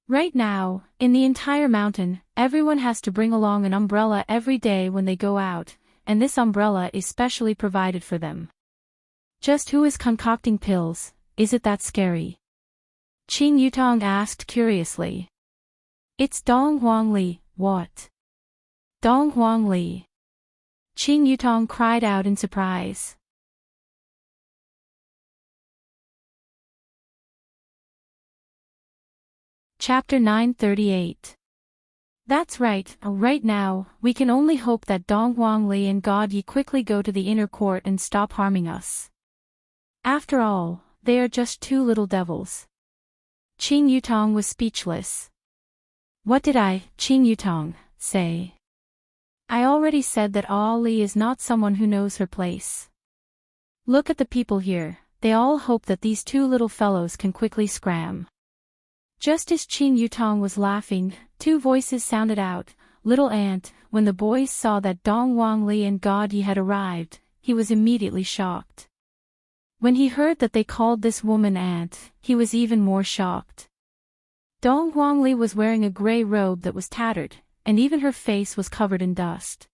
Right now, in the entire mountain, everyone has to bring along an umbrella every day when they go out, and this umbrella is specially provided for them. Just who is concocting pills, is it that scary? Qin Yutong asked curiously. It's Dong Huangli, what? Dong Huangli. Qin Yutong cried out in surprise. Chapter 938. That's right, right now, we can only hope that Dong Huangli and God Yi quickly go to the inner court and stop harming us. After all, they are just two little devils. Qin Yutong was speechless. What did I, Qin Yutong, say? I already said that Ali is not someone who knows her place. Look at the people here, they all hope that these two little fellows can quickly scram. Just as Qin Yutong was laughing, two voices sounded out, "Little Ant." When the boys saw that Dong Huangli and God Yi had arrived, he was immediately shocked. When he heard that they called this woman Ant, he was even more shocked. Dong Huangli was wearing a gray robe that was tattered, and even her face was covered in dust.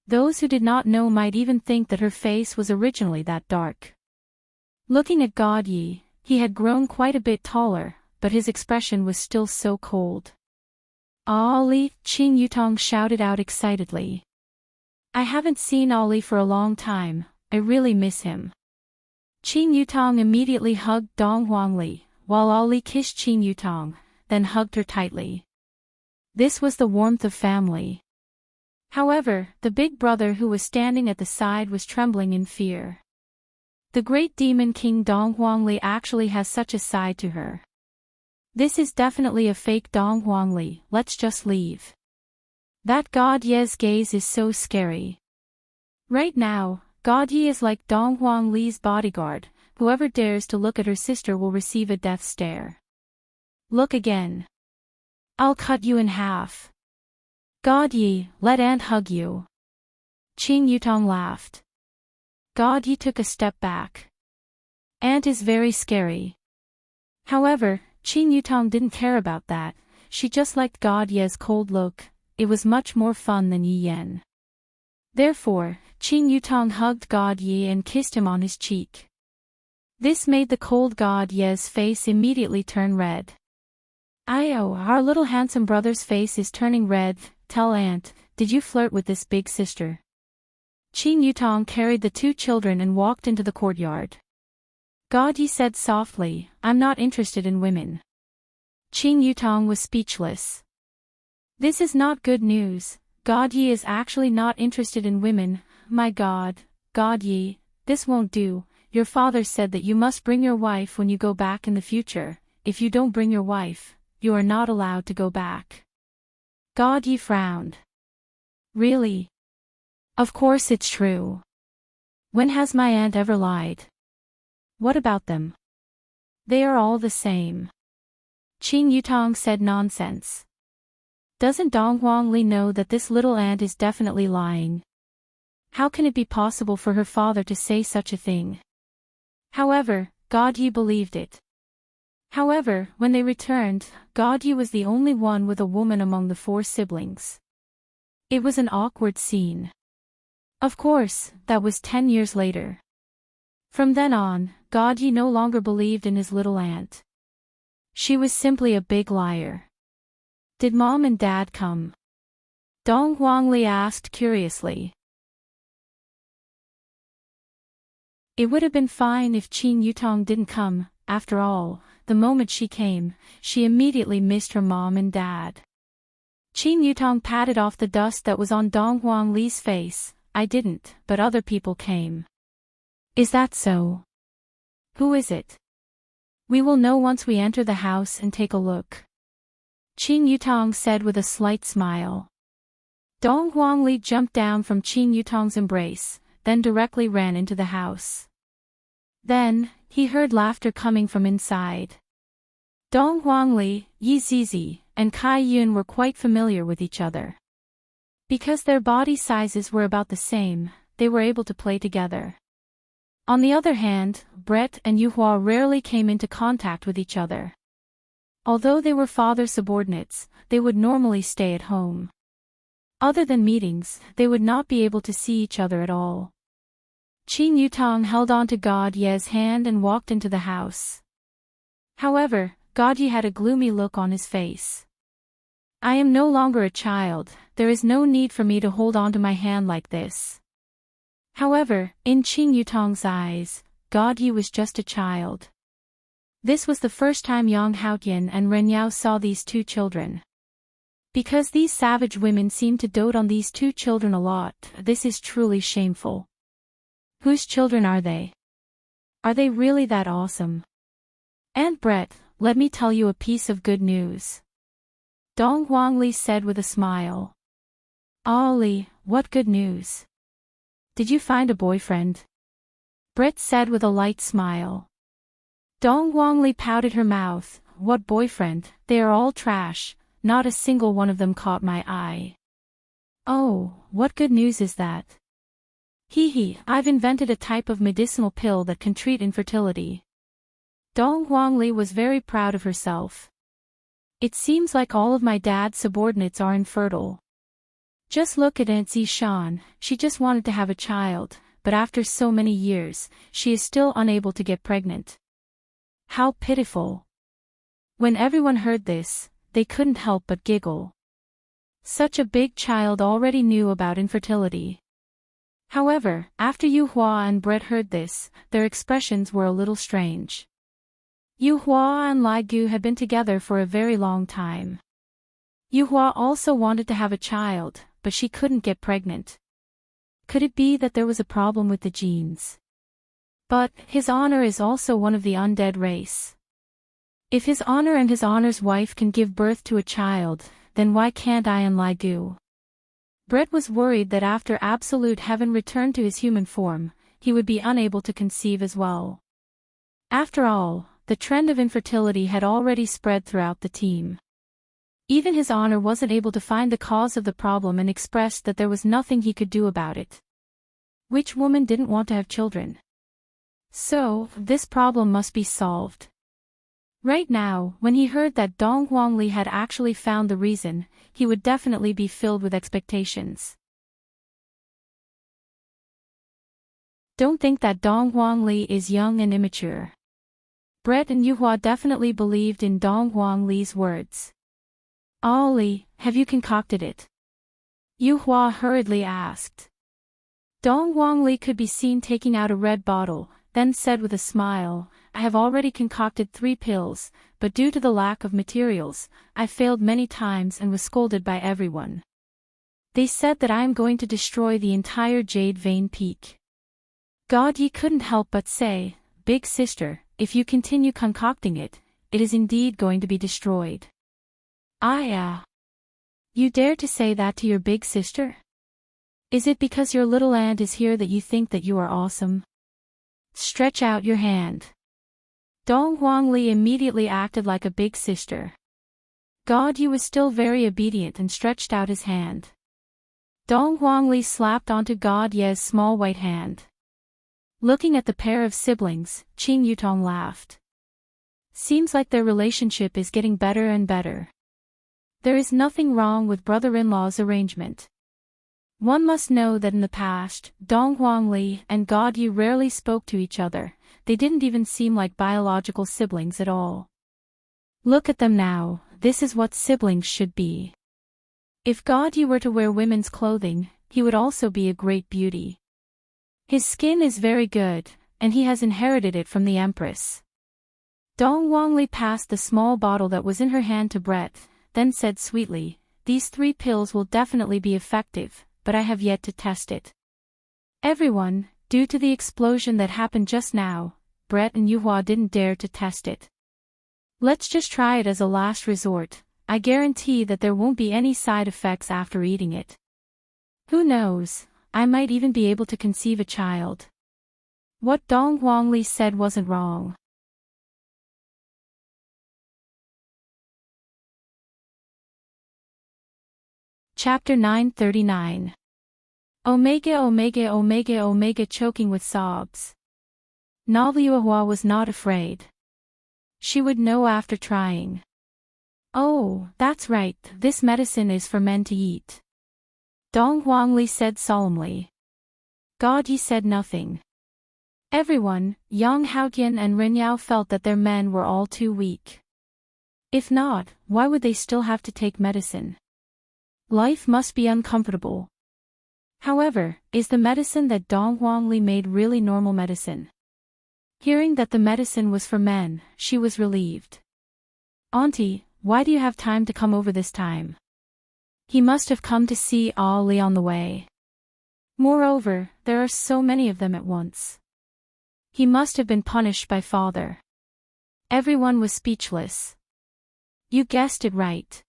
Those who did not know might even think that her face was originally that dark. Looking at God Yi, he had grown quite a bit taller, but his expression was still so cold. "Ollie!" Qing Yutong shouted out excitedly. "I haven't seen Ollie for a long time, I really miss him." Qing Yutong immediately hugged Dong Huangli, while Ollie kissed Qing Yutong, then hugged her tightly. This was the warmth of family. However, the big brother who was standing at the side was trembling in fear. The great demon king Dong Huangli actually has such a side to her. This is definitely a fake Dong Huangli, let's just leave. That God Ye's gaze is so scary. Right now, God Ye is like Dong Huangli's bodyguard, whoever dares to look at her sister will receive a death stare. Look again. I'll cut you in half. God Ye, let Aunt hug you. Qing Yutong laughed. God Ye took a step back. Aunt is very scary. However, Qing Yutong didn't care about that, she just liked God Ye's cold look, it was much more fun than Yi Yen. Therefore, Qing Yutong hugged God Ye and kissed him on his cheek. This made the cold God Ye's face immediately turn red. "Ayo, our little handsome brother's face is turning red, tell Aunt, did you flirt with this big sister?" Qing Yutong carried the two children and walked into the courtyard. God Ye said softly, "I'm not interested in women." Qing Yutong was speechless. This is not good news, God Ye is actually not interested in women, my God, God Ye, this won't do, your father said that you must bring your wife when you go back in the future, if you don't bring your wife, you are not allowed to go back. God Ye frowned. Really? Of course it's true. When has my aunt ever lied? What about them? They are all the same. Qing Yutong said nonsense. Doesn't Dong Huangli know that this little aunt is definitely lying? How can it be possible for her father to say such a thing? However, God Ye believed it. However, when they returned, God Ye was the only one with a woman among the four siblings. It was an awkward scene. Of course, that was 10 years later. From then on, God Ye no longer believed in his little aunt. She was simply a big liar. Did Mom and Dad come? Dong Huangli asked curiously. It would have been fine if Qing Yutong didn't come, after all, the moment she came, she immediately missed her mom and dad. Qing Yutong patted off the dust that was on Dong Huangli's face. I didn't, but other people came. Is that so? Who is it? We will know once we enter the house and take a look. Qing Yutong said with a slight smile. Dong Huangli jumped down from Qing Yutong's embrace, then directly ran into the house. Then, he heard laughter coming from inside. Dong Huangli, Yi Zizi, and Kai Yun were quite familiar with each other. Because their body sizes were about the same, they were able to play together. On the other hand, Brett and Yuhua rarely came into contact with each other. Although they were father subordinates, they would normally stay at home. Other than meetings, they would not be able to see each other at all. Qing Yutong held on to God Ye's hand and walked into the house. However, God Ye had a gloomy look on his face. I am no longer a child, there is no need for me to hold on to my hand like this. However, in Qing Yutong's eyes, God Ye was just a child. This was the first time Yang Haotian and Ren Yao saw these two children. Because these savage women seemed to dote on these two children a lot, this is truly shameful. Whose children are they? Are they really that awesome? Aunt Brett, let me tell you a piece of good news. Dong Huangli said with a smile. Ollie, what good news? Did you find a boyfriend? Brett said with a light smile. Dong Huangli pouted her mouth. What boyfriend? They are all trash, not a single one of them caught my eye. Oh, what good news is that? Hee, I've invented a type of medicinal pill that can treat infertility. Dong Huangli was very proud of herself. It seems like all of my dad's subordinates are infertile. Just look at Aunt Zishan, she just wanted to have a child, but after so many years, she is still unable to get pregnant. How pitiful. When everyone heard this, they couldn't help but giggle. Such a big child already knew about infertility. However, after Yu Hua and Brett heard this, their expressions were a little strange. Yu Hua and Lai Gu had been together for a very long time. Yu Hua also wanted to have a child, but she couldn't get pregnant. Could it be that there was a problem with the genes? But his honor is also one of the undead race. If his honor and his honor's wife can give birth to a child, then why can't I and Lai Gu? Brett was worried that after Absolute Heaven returned to his human form, he would be unable to conceive as well. After all, the trend of infertility had already spread throughout the team. Even his honor wasn't able to find the cause of the problem and expressed that there was nothing he could do about it. Which woman didn't want to have children? So, this problem must be solved. Right now, when he heard that Dong Huangli had actually found the reason, he would definitely be filled with expectations. Don't think that Dong Huangli is young and immature. Brett and Yuhua definitely believed in Dong Huangli's words. Ollie, have you concocted it? Yuhua hurriedly asked. Dong Huangli could be seen taking out a red bottle, then said with a smile, I have already concocted 3 pills, but due to the lack of materials, I failed many times and was scolded by everyone. They said that I am going to destroy the entire Jade Vein Peak. God Yi couldn't help but say, Big sister, if you continue concocting it, it is indeed going to be destroyed. You dare to say that to your big sister? Is it because your little aunt is here that you think that you are awesome? Stretch out your hand. Dong Huangli immediately acted like a big sister. God Yu was still very obedient and stretched out his hand. Dong Huangli slapped onto God Ye's small white hand. Looking at the pair of siblings, Qing Yutong laughed. Seems like their relationship is getting better and better. There is nothing wrong with brother-in-law's arrangement. One must know that in the past, Dong Huangli and God Yu rarely spoke to each other. They didn't even seem like biological siblings at all. Look at them now, this is what siblings should be. If God Yu were to wear women's clothing, he would also be a great beauty. His skin is very good, and he has inherited it from the Empress. Dong Huangli passed the small bottle that was in her hand to Brett, then said sweetly, These 3 pills will definitely be effective, but I have yet to test it. Everyone, due to the explosion that happened just now, Brett and Yuhua didn't dare to test it. Let's just try it as a last resort, I guarantee that there won't be any side effects after eating it. Who knows, I might even be able to conceive a child. What Dong Huangli said wasn't wrong. Chapter 939. Omega choking with sobs. Yuhua was not afraid. She would know after trying. Oh, that's right, this medicine is for men to eat. Dong Huangli said solemnly. God Yi said nothing. Everyone, Yang Haotian and Ren Yao felt that their men were all too weak. If not, why would they still have to take medicine? Life must be uncomfortable. However, is the medicine that Dong Huangli made really normal medicine? Hearing that the medicine was for men, she was relieved. Auntie, why do you have time to come over this time? He must have come to see Ali on the way. Moreover, there are so many of them at once. He must have been punished by father. Everyone was speechless. You guessed it right.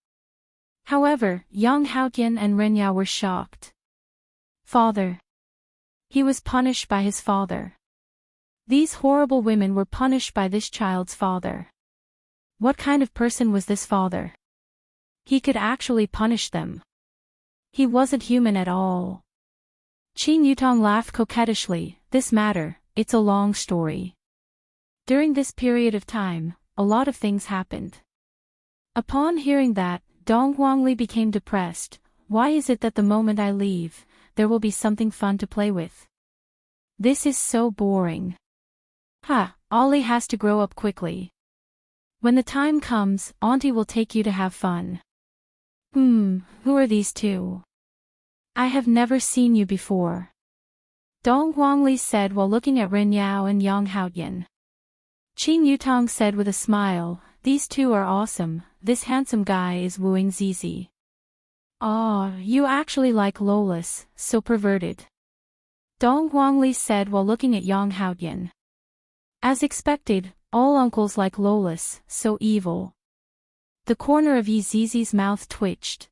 However, Yang Haotian and Ren Yao were shocked. Father. He was punished by his father. These horrible women were punished by this child's father. What kind of person was this father? He could actually punish them. He wasn't human at all. Qing Yutong laughed coquettishly, this matter, it's a long story. During this period of time, a lot of things happened. Upon hearing that, Dong Guangli became depressed. Why is it that the moment I leave, there will be something fun to play with? This is so boring. Ollie has to grow up quickly. When the time comes, Auntie will take you to have fun. Who are these two? I have never seen you before. Dong Guangli said while looking at Ren Yao and Yang Haotian. Qin Yutong said with a smile, these two are awesome, this handsome guy is wooing Zizi. Ah, you actually like Lolis, so perverted. Dong Guangli said while looking at Yang Haotian. As expected, all uncles like Lolis, so evil. The corner of Yi Zizi's mouth twitched.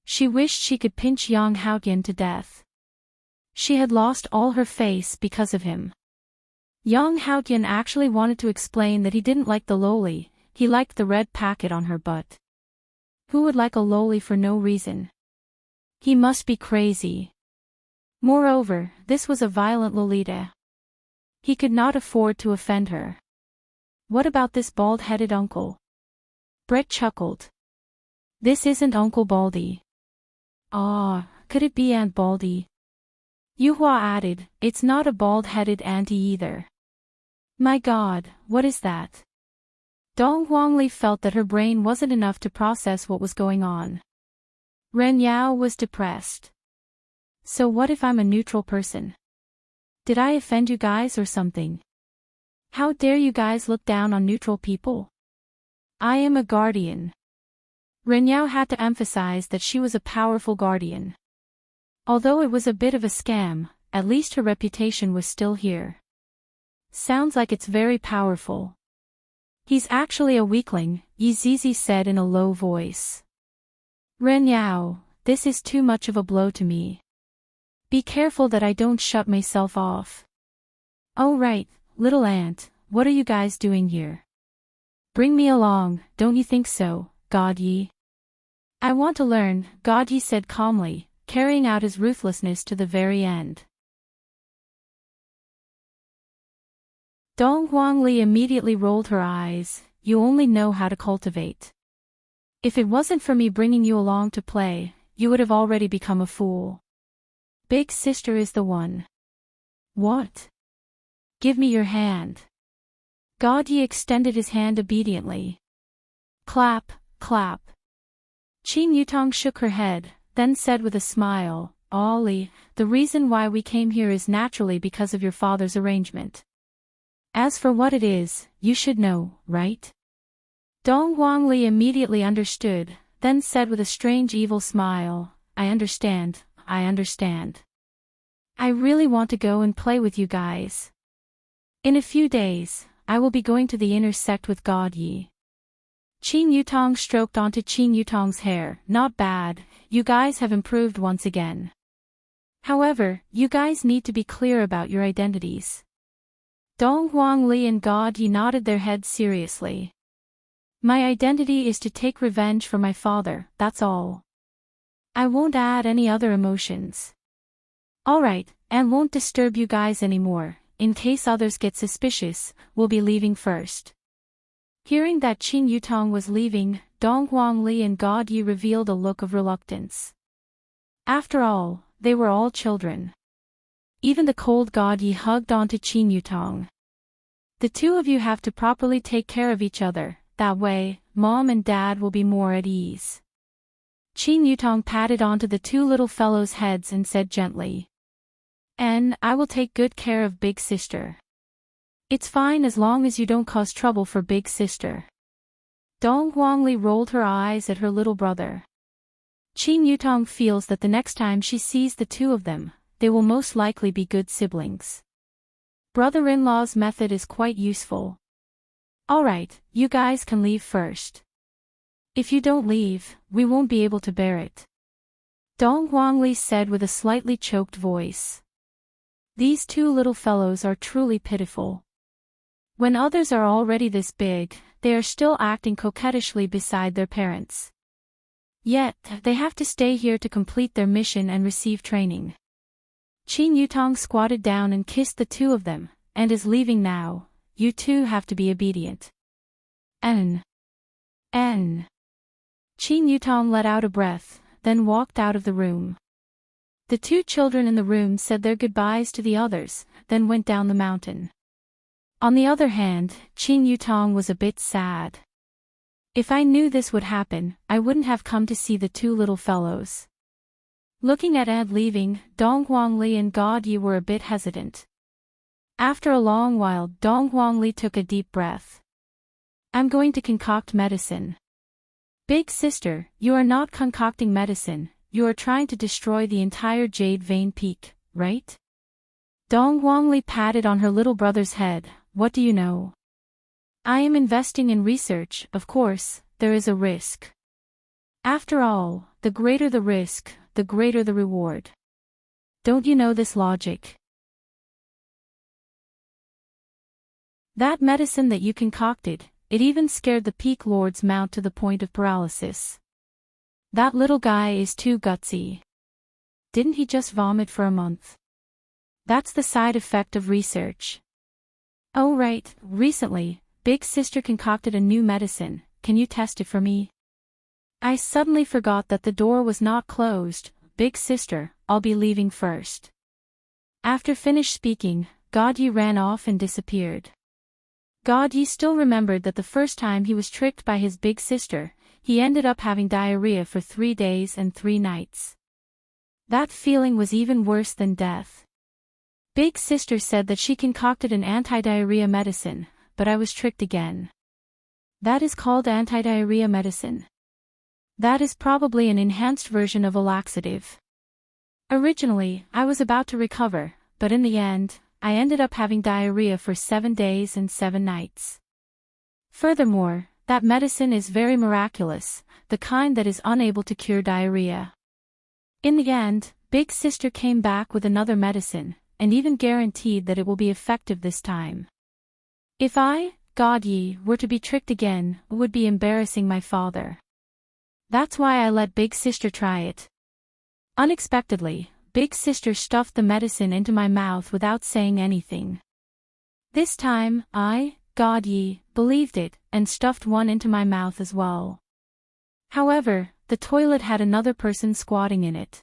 She wished she could pinch Yang Haotian to death. She had lost all her face because of him. Yang Haotian actually wanted to explain that he didn't like the loli, he liked the red packet on her butt. Who would like a loli for no reason? He must be crazy. Moreover, this was a violent Lolita. He could not afford to offend her. What about this bald-headed uncle? Brett chuckled. This isn't Uncle Baldy. Could it be Aunt Baldy? Yuhua added, it's not a bald-headed auntie either. My God, what is that? Dong Guangli felt that her brain wasn't enough to process what was going on. Ren Yao was depressed. So what if I'm a neutral person? Did I offend you guys or something? How dare you guys look down on neutral people? I am a guardian. Ren Yao had to emphasize that she was a powerful guardian. Although it was a bit of a scam, at least her reputation was still here. Sounds like it's very powerful. He's actually a weakling, Yi Zizi said in a low voice. Ren Yao, this is too much of a blow to me. Be careful that I don't shut myself off. Oh right, little aunt, what are you guys doing here? Bring me along, don't you think so, God Yi? I want to learn, God Yi said calmly, carrying out his ruthlessness to the very end. Dong Guangli immediately rolled her eyes, you only know how to cultivate. If it wasn't for me bringing you along to play, you would have already become a fool. Big sister is the one. What? Give me your hand. God Yi extended his hand obediently. Clap, clap. Qin Yutong shook her head, then said with a smile, Ollie, the reason why we came here is naturally because of your father's arrangement. As for what it is, you should know, right? Dong Guangli immediately understood, then said with a strange evil smile, I understand. I really want to go and play with you guys. In a few days, I will be going to the inner sect with God Yi. Qin Yutong stroked onto Qin Yutong's hair, not bad, you guys have improved once again. However, you guys need to be clear about your identities. Dong Guangli and God Yi nodded their heads seriously. My identity is to take revenge for my father, that's all. I won't add any other emotions. Alright, and won't disturb you guys anymore, in case others get suspicious, we'll be leaving first. Hearing that Qin Yutong was leaving, Dong Guangli and God Yi revealed a look of reluctance. After all, they were all children. Even the cold God Yi hugged onto Qin Yutong. The two of you have to properly take care of each other, that way, Mom and Dad will be more at ease. Qin Yutong patted onto the two little fellows' heads and said gently. And I will take good care of Big Sister. It's fine as long as you don't cause trouble for Big Sister. Dong Guangli rolled her eyes at her little brother. Qin Yutong feels that the next time she sees the two of them, they will most likely be good siblings. Brother-in-law's method is quite useful. Alright, you guys can leave first. If you don't leave, we won't be able to bear it. Dong Guangli said with a slightly choked voice. These two little fellows are truly pitiful. When others are already this big, they are still acting coquettishly beside their parents. Yet, they have to stay here to complete their mission and receive training. Qin Yutong squatted down and kissed the two of them, and is leaving now. You two have to be obedient. N. Qin Yutong let out a breath, then walked out of the room. The two children in the room said their goodbyes to the others, then went down the mountain. On the other hand, Qin Yutong was a bit sad. If I knew this would happen, I wouldn't have come to see the two little fellows. Looking at Ed leaving, Dong Huangli and God Yi were a bit hesitant. After a long while, Dong Huangli took a deep breath. I'm going to concoct medicine. Big sister, you are not concocting medicine, you are trying to destroy the entire Jade Vein Peak, right? Dong Huangli patted on her little brother's head. What do you know? I am investing in research, of course, there is a risk. After all, the greater the risk, the greater the reward. Don't you know this logic? That medicine that you concocted, it even scared the Peak Lord's mount to the point of paralysis. That little guy is too gutsy. Didn't he just vomit for a month? That's the side effect of research. Oh right, recently, Big Sister concocted a new medicine, can you test it for me? I suddenly forgot that the door was not closed. Big Sister, I'll be leaving first. After finished speaking, God Yi ran off and disappeared. God Yi still remembered that the first time he was tricked by his big sister, he ended up having diarrhea for 3 days and 3 nights. That feeling was even worse than death. Big sister said that she concocted an anti-diarrhea medicine, but I was tricked again. That is called anti-diarrhea medicine. That is probably an enhanced version of a laxative. Originally, I was about to recover, but in the end, I ended up having diarrhea for 7 days and 7 nights. Furthermore, that medicine is very miraculous, the kind that is unable to cure diarrhea. In the end, Big Sister came back with another medicine, and even guaranteed that it will be effective this time. If I, God Yi, were to be tricked again, it would be embarrassing my father. That's why I let Big Sister try it. Unexpectedly, Big Sister stuffed the medicine into my mouth without saying anything. This time, I, God Yi, believed it, and stuffed one into my mouth as well. However, the toilet had another person squatting in it.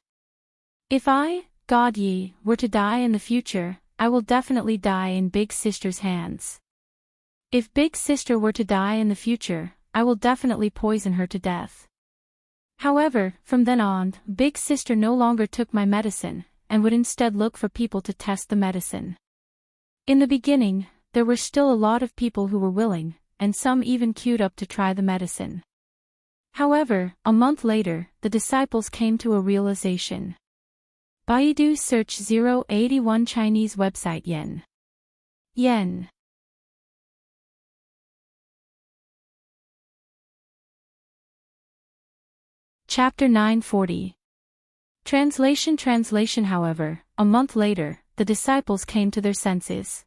If I, God Yi, were to die in the future, I will definitely die in Big Sister's hands. If Big Sister were to die in the future, I will definitely poison her to death. However, from then on, Big Sister no longer took my medicine, and would instead look for people to test the medicine. In the beginning, there were still a lot of people who were willing, and some even queued up to try the medicine. However, a month later, the disciples came to a realization. Baidu search 081 Chinese website yen. Yen. Chapter 940. Translation. However, a month later, the disciples came to their senses.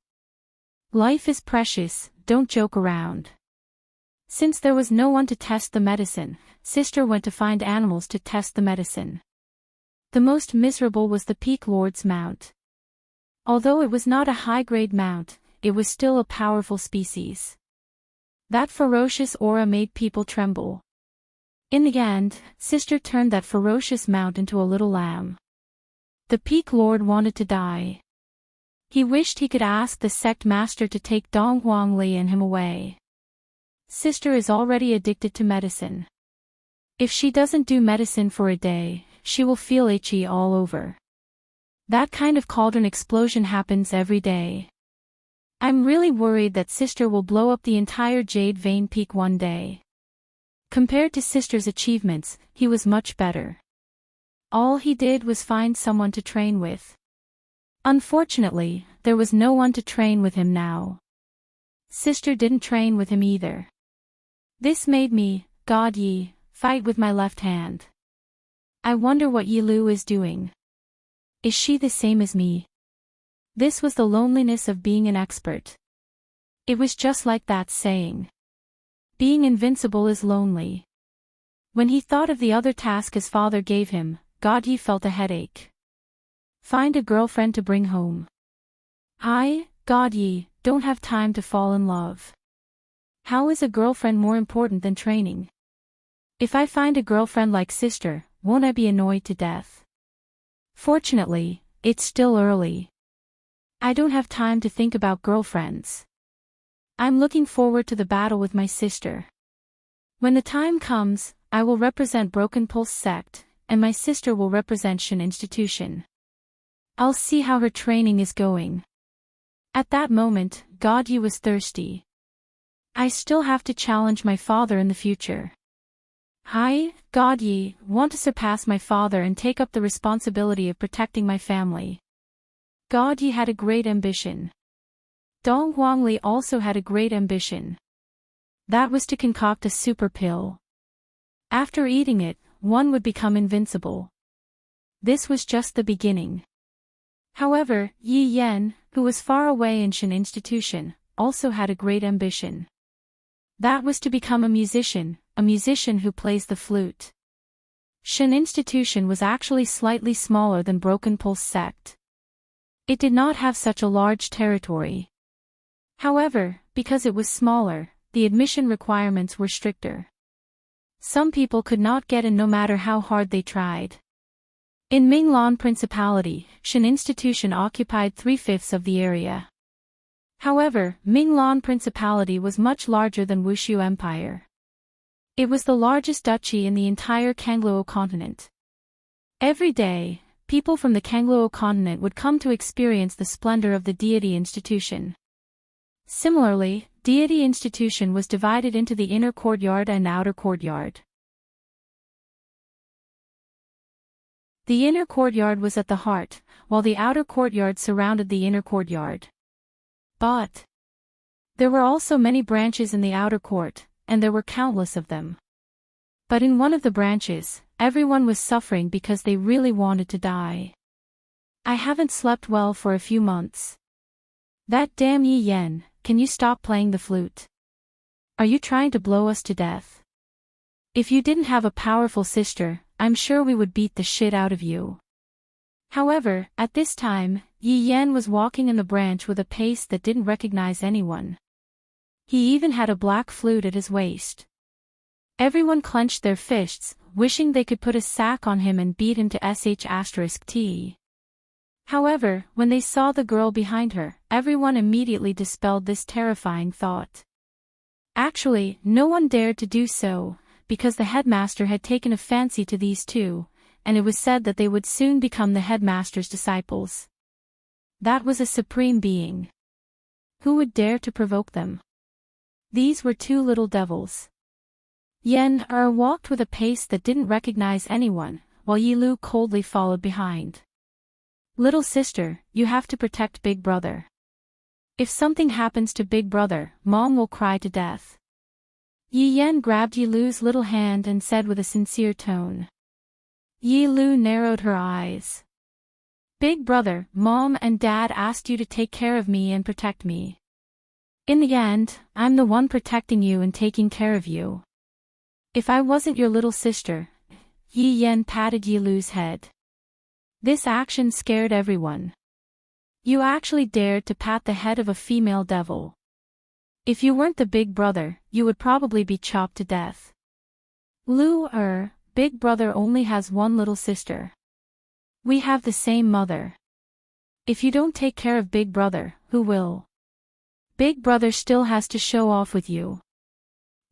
Life is precious, don't joke around. Since there was no one to test the medicine, Sister went to find animals to test the medicine. The most miserable was the Peak Lord's mount. Although it was not a high-grade mount, it was still a powerful species. That ferocious aura made people tremble. In the end, Sister turned that ferocious mount into a little lamb. The Peak Lord wanted to die. He wished he could ask the sect master to take Dong Huangli and him away. Sister is already addicted to medicine. If she doesn't do medicine for a day, she will feel itchy all over. That kind of cauldron explosion happens every day. I'm really worried that Sister will blow up the entire Jade Vein Peak one day. Compared to Sister's achievements, he was much better. All he did was find someone to train with. Unfortunately, there was no one to train with him now. Sister didn't train with him either. This made me, God Yi, fight with my left hand. I wonder what Yi Lu is doing. Is she the same as me? This was the loneliness of being an expert. It was just like that saying. Being invincible is lonely. When he thought of the other task his father gave him, God Yi felt a headache. Find a girlfriend to bring home. I, God Yi, don't have time to fall in love. How is a girlfriend more important than training? If I find a girlfriend like sister, won't I be annoyed to death? Fortunately, it's still early. I don't have time to think about girlfriends. I'm looking forward to the battle with my sister. When the time comes, I will represent Broken Pulse Sect, and my sister will represent Shin Institution. I'll see how her training is going. At that moment, God Yi was thirsty. I still have to challenge my father in the future. I, God Yi, want to surpass my father and take up the responsibility of protecting my family. God Yi had a great ambition. Dong Huangli also had a great ambition. That was to concoct a super pill. After eating it, one would become invincible. This was just the beginning. However, Yi Yan, who was far away in Shin Institution, also had a great ambition. That was to become a musician who plays the flute. Shin Institution was actually slightly smaller than Broken Pulse Sect. It did not have such a large territory. However, because it was smaller, the admission requirements were stricter. Some people could not get in no matter how hard they tried. In Minglan Principality, Shin Institution occupied 3/5 of the area. However, Minglan Principality was much larger than Wushu Empire. It was the largest duchy in the entire Kangluo continent. Every day, people from the Kangluo continent would come to experience the splendor of the deity institution. Similarly, deity institution was divided into the inner courtyard and outer courtyard. The inner courtyard was at the heart, while the outer courtyard surrounded the inner courtyard. But there were also many branches in the outer court, and there were countless of them. But in one of the branches, everyone was suffering because they really wanted to die. I haven't slept well for a few months. That damn Yi Yan, can you stop playing the flute? Are you trying to blow us to death? If you didn't have a powerful sister, I'm sure we would beat the shit out of you. However, at this time, Yi Yan was walking in the branch with a pace that didn't recognize anyone. He even had a black flute at his waist. Everyone clenched their fists, wishing they could put a sack on him and beat him to sh*t. However, when they saw the girl behind her, everyone immediately dispelled this terrifying thought. Actually, no one dared to do so, because the headmaster had taken a fancy to these two, and it was said that they would soon become the headmaster's disciples. That was a supreme being. Who would dare to provoke them? These were two little devils. Yen Er walked with a pace that didn't recognize anyone, while Yi Lu coldly followed behind. Little sister, you have to protect Big Brother. If something happens to Big Brother, Mom will cry to death. Yi Yan grabbed Yi Lu's little hand and said with a sincere tone. Yi Lu narrowed her eyes. Big Brother, Mom and Dad asked you to take care of me and protect me. In the end, I'm the one protecting you and taking care of you. If I wasn't your little sister, Yi Yan patted Yi Lu's head. This action scared everyone. You actually dared to pat the head of a female devil. If you weren't the Big Brother, you would probably be chopped to death. Lu Big Brother only has one little sister. We have the same mother. If you don't take care of Big Brother, who will? Big Brother still has to show off with you.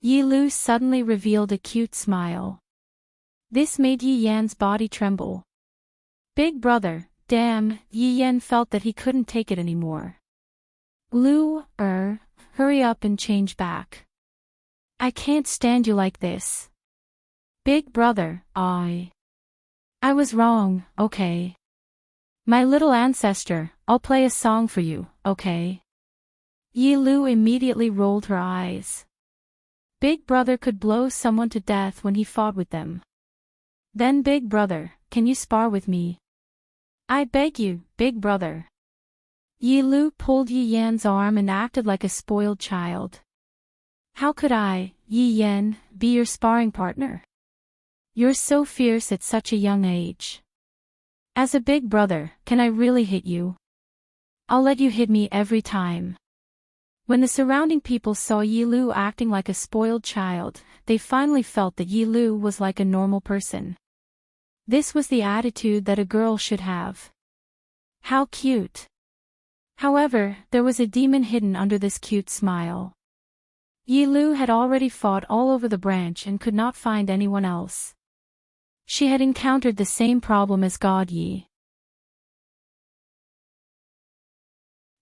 Yi Lu suddenly revealed a cute smile. This made Yi Yan's body tremble. Big Brother, damn, Yi Yan felt that he couldn't take it anymore. Lu hurry up and change back. I can't stand you like this. Big Brother, I was wrong, okay? My little ancestor, I'll play a song for you, okay? Yi Lu immediately rolled her eyes. Big Brother could blow someone to death when he fought with them. Then Big Brother, can you spar with me? I beg you, Big Brother. Yi Lu pulled Yi Yan's arm and acted like a spoiled child. How could I, Yi Yan, be your sparring partner? You're so fierce at such a young age. As a Big Brother, can I really hit you? I'll let you hit me every time. When the surrounding people saw Yi Lu acting like a spoiled child, they finally felt that Yi Lu was like a normal person. This was the attitude that a girl should have. How cute. However, there was a demon hidden under this cute smile. Yi Lu had already fought all over the branch and could not find anyone else. She had encountered the same problem as God Yi.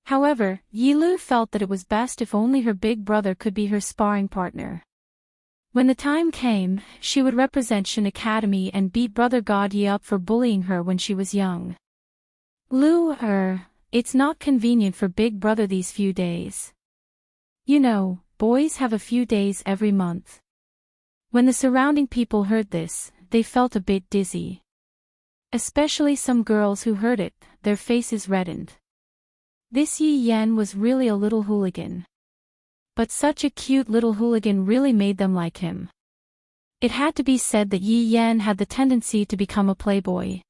However, Yi Lu felt that it was best if only her big brother could be her sparring partner. When the time came, she would represent Shan Academy and beat brother God Yi up for bullying her when she was young. It's not convenient for big brother these few days. You know, boys have a few days every month. When the surrounding people heard this, they felt a bit dizzy. Especially some girls who heard it, their faces reddened. This Yi Yan was really a little hooligan. But such a cute little hooligan really made them like him. It had to be said that Yi Yan had the tendency to become a playboy.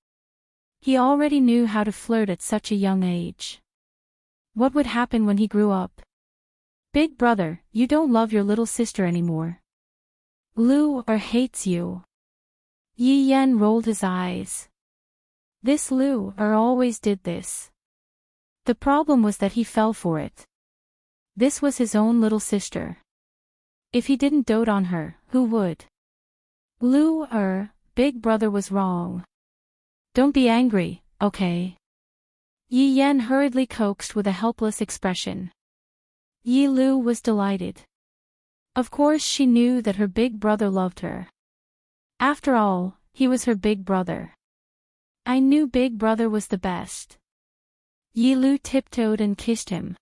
He already knew how to flirt at such a young age. What would happen when he grew up? Big brother, you don't love your little sister anymore. Lu hates you. Yi Yan rolled his eyes. This Lu always did this. The problem was that he fell for it. This was his own little sister. If he didn't dote on her, who would? Big brother was wrong. Don't be angry, okay? Yi Yan hurriedly coaxed with a helpless expression. Yi Lu was delighted. Of course she knew that her big brother loved her. After all, he was her big brother. I knew big brother was the best. Yi Lu tiptoed and kissed him.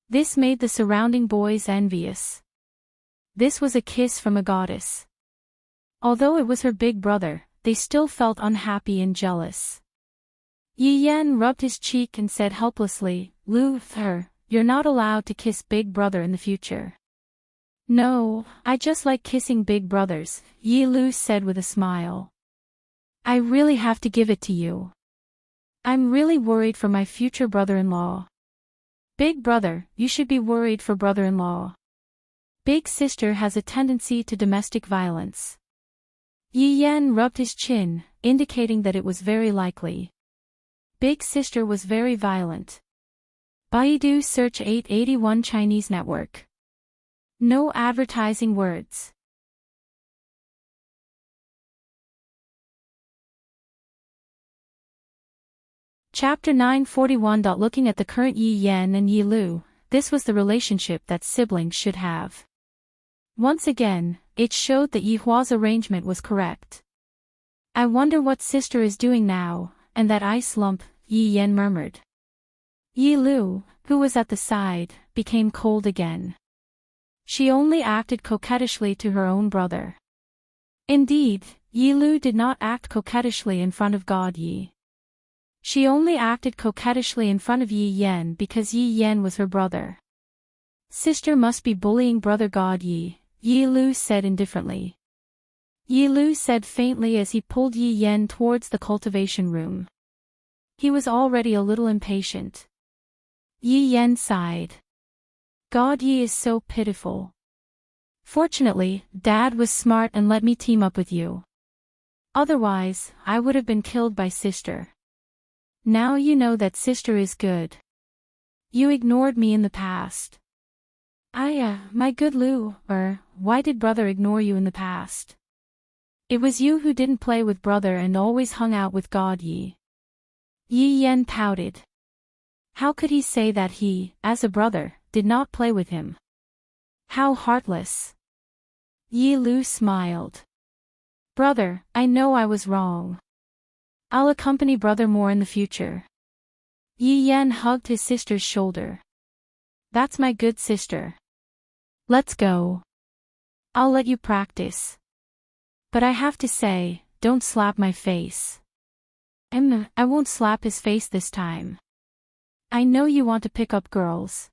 This made the surrounding boys envious. This was a kiss from a goddess. Although it was her big brother, they still felt unhappy and jealous. Yi Yan rubbed his cheek and said helplessly, Lu, you're not allowed to kiss big brother in the future. No, I just like kissing big brothers, Yi Lu said with a smile. I really have to give it to you. I'm really worried for my future brother-in-law. Big brother, you should be worried for brother-in-law. Big sister has a tendency to domestic violence. Yi Yan rubbed his chin, indicating that it was very likely. Big sister was very violent. Baidu search 881 Chinese network. No advertising words. Chapter 941. Looking at the current Yi Yan and Yi Lu, this was the relationship that siblings should have. Once again, it showed that Yi Hua's arrangement was correct. I wonder what sister is doing now, and that ice lump, Yi Yan murmured. Yi Lu, who was at the side, became cold again. She only acted coquettishly to her own brother. Indeed, Yi Lu did not act coquettishly in front of God Yi. She only acted coquettishly in front of Yi Yan because Yi Yan was her brother. Sister must be bullying brother God Yi, Yi Lu said indifferently. Yi Lu said faintly as he pulled Yi Yan towards the cultivation room. He was already a little impatient. Yi Yan sighed. God Yi is so pitiful. Fortunately, Dad was smart and let me team up with you. Otherwise, I would have been killed by sister. Now you know that sister is good. You ignored me in the past. My good Lu, why did brother ignore you in the past? It was you who didn't play with brother and always hung out with God Yi. Yi Yan pouted. How could he say that he, as a brother, did not play with him? How heartless. Yi Lu smiled. Brother, I know I was wrong. I'll accompany brother more in the future. Yi Yan hugged his sister's shoulder. That's my good sister. Let's go. I'll let you practice. But I have to say, don't slap my face. I won't slap his face this time. I know you want to pick up girls.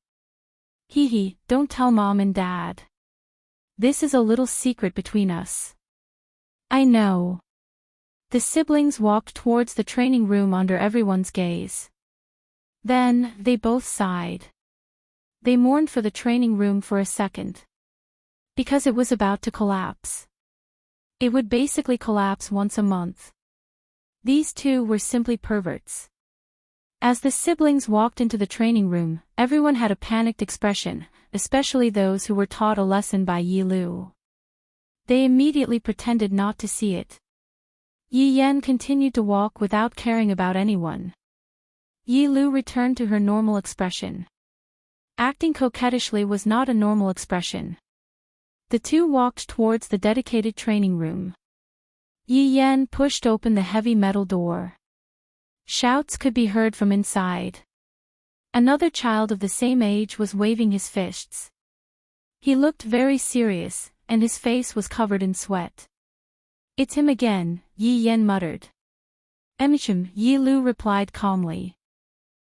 Hee, don't tell mom and dad. This is a little secret between us. I know. The siblings walked towards the training room under everyone's gaze. Then, they both sighed. They mourned for the training room for a second. Because it was about to collapse. It would basically collapse once a month. These two were simply perverts. As the siblings walked into the training room, everyone had a panicked expression, especially those who were taught a lesson by Yi Lu. They immediately pretended not to see it. Yi Yan continued to walk without caring about anyone. Yi Lu returned to her normal expression. Acting coquettishly was not a normal expression. The two walked towards the dedicated training room. Yi Yan pushed open the heavy metal door. Shouts could be heard from inside. Another child of the same age was waving his fists. He looked very serious, and his face was covered in sweat. "It's him again," Yi Yan muttered. "Emchim," Yi Lu replied calmly.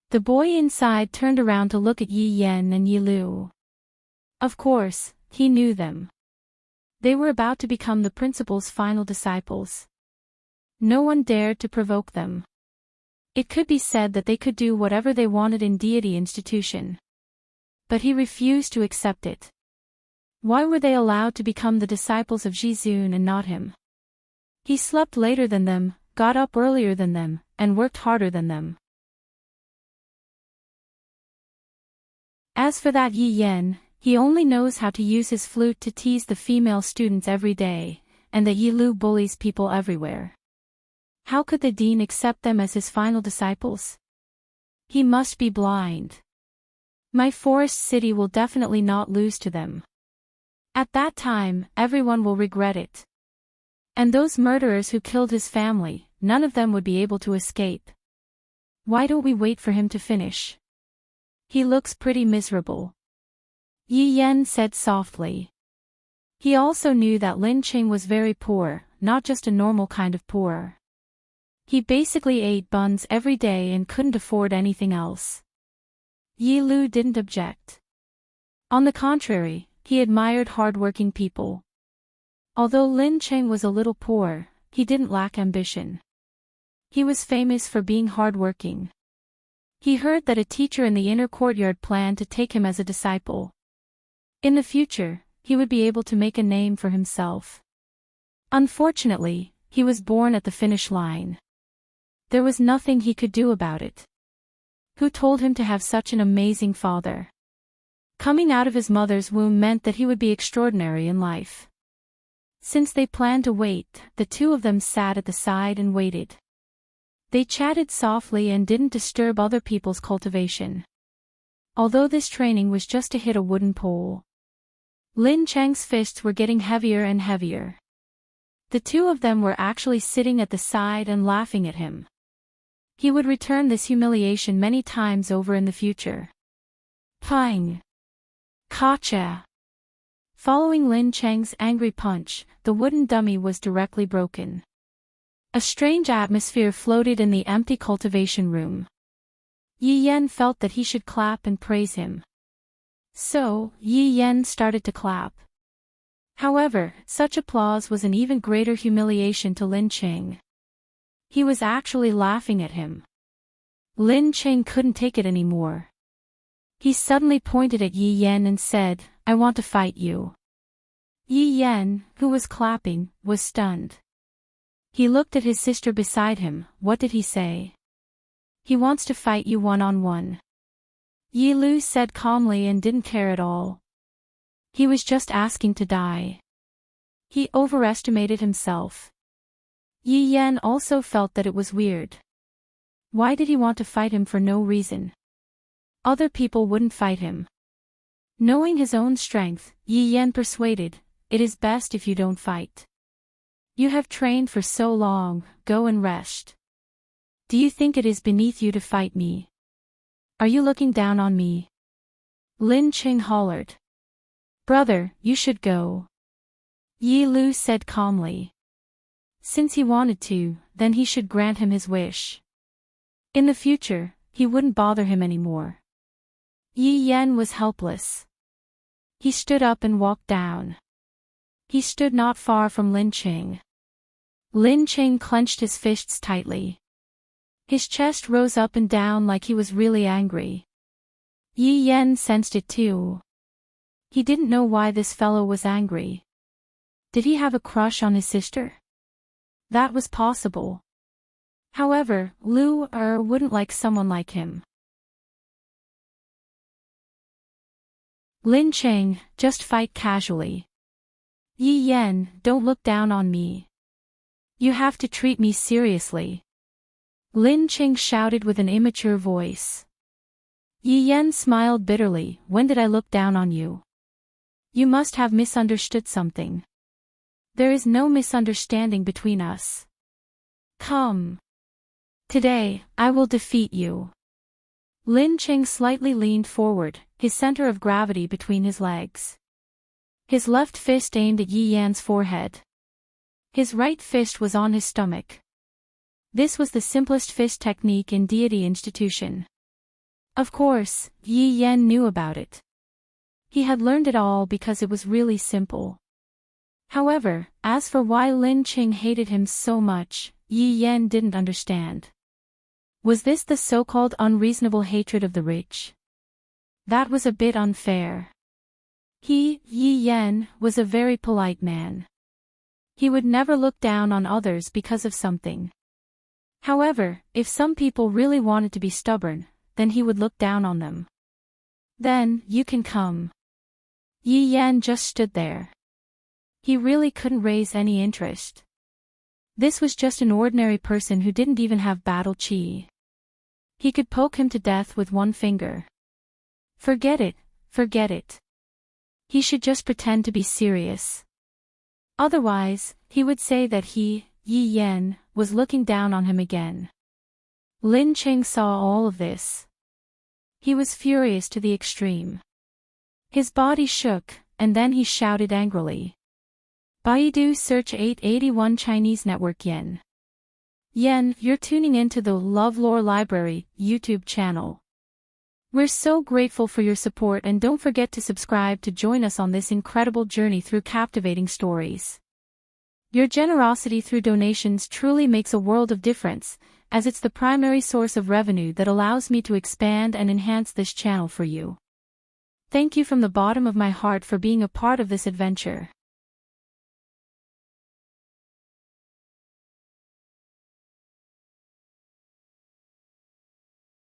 The boy inside turned around to look at Yi Yan and Yi Lu. Of course, he knew them. They were about to become the principal's final disciples. No one dared to provoke them. It could be said that they could do whatever they wanted in deity institution. But he refused to accept it. Why were they allowed to become the disciples of Jizun and not him? He slept later than them, got up earlier than them, and worked harder than them. As for that Yi Yan, he only knows how to use his flute to tease the female students every day, and that Yi Lu bullies people everywhere. How could the dean accept them as his final disciples? He must be blind. My forest city will definitely not lose to them. At that time, everyone will regret it. And those murderers who killed his family, none of them would be able to escape. Why don't we wait for him to finish? He looks pretty miserable. Yi Yan said softly. He also knew that Lin Qing was very poor, not just a normal kind of poor. He basically ate buns every day and couldn't afford anything else. Yi Lu didn't object. On the contrary, he admired hard-working people. Although Lin Qing was a little poor, he didn't lack ambition. He was famous for being hard-working. He heard that a teacher in the inner courtyard planned to take him as a disciple. In the future, he would be able to make a name for himself. Unfortunately, he was born at the finish line. There was nothing he could do about it. Who told him to have such an amazing father? Coming out of his mother's womb meant that he would be extraordinary in life. Since they planned to wait, the two of them sat at the side and waited. They chatted softly and didn't disturb other people's cultivation. Although this training was just to hit a wooden pole. Lin Cheng's fists were getting heavier and heavier. The two of them were actually sitting at the side and laughing at him. He would return this humiliation many times over in the future. Pang! Kacha! Following Lin Cheng's angry punch, the wooden dummy was directly broken. A strange atmosphere floated in the empty cultivation room. Yi Yan felt that he should clap and praise him. So, Yi Yan started to clap. However, such applause was an even greater humiliation to Lin Qing. He was actually laughing at him. Lin Qing couldn't take it anymore. He suddenly pointed at Yi Yan and said, "I want to fight you." Yi Yan, who was clapping, was stunned. He looked at his sister beside him. What did he say? "He wants to fight you one-on-one." Yi Lu said calmly and didn't care at all. He was just asking to die. He overestimated himself. Yi Yan also felt that it was weird. Why did he want to fight him for no reason? Other people wouldn't fight him. Knowing his own strength, Yi Yan persuaded, "It is best if you don't fight. You have trained for so long, go and rest. Do you think it is beneath you to fight me? Are you looking down on me?" Lin Qing hollered. "Brother, you should go." Yi Lu said calmly. Since he wanted to, then he should grant him his wish. In the future, he wouldn't bother him anymore. Yi Yan was helpless. He stood up and walked down. He stood not far from Lin Qing. Lin Qing clenched his fists tightly. His chest rose up and down like he was really angry. Yi Yan sensed it too. He didn't know why this fellow was angry. Did he have a crush on his sister? That was possible. However, Lu Er wouldn't like someone like him. Lin Cheng, just fight casually. Yi Yan, don't look down on me. You have to treat me seriously. Lin Cheng shouted with an immature voice. Yi Yan smiled bitterly. When did I look down on you? You must have misunderstood something. There is no misunderstanding between us. Come. Today, I will defeat you. Lin Cheng slightly leaned forward, his center of gravity between his legs. His left fist aimed at Yi Yan's forehead. His right fist was on his stomach. This was the simplest fist technique in Deity Institution. Of course, Yi Yan knew about it. He had learned it all because it was really simple. However, as for why Lin Cheng hated him so much, Yi Yan didn't understand. Was this the so-called unreasonable hatred of the rich? That was a bit unfair. He, Yi Yan, was a very polite man. He would never look down on others because of something. However, if some people really wanted to be stubborn, then he would look down on them. Then, you can come. Yi Yan just stood there. He really couldn't raise any interest. This was just an ordinary person who didn't even have battle chi. He could poke him to death with one finger. Forget it, forget it. He should just pretend to be serious. Otherwise, he would say that he, Yi Yan, was looking down on him again. Lin Cheng saw all of this. He was furious to the extreme. His body shook, and then he shouted angrily. Baidu search 881 Chinese network yen. Yen, you're tuning into the LoveLore Library YouTube channel. We're so grateful for your support, and don't forget to subscribe to join us on this incredible journey through captivating stories. Your generosity through donations truly makes a world of difference, as it's the primary source of revenue that allows me to expand and enhance this channel for you. Thank you from the bottom of my heart for being a part of this adventure.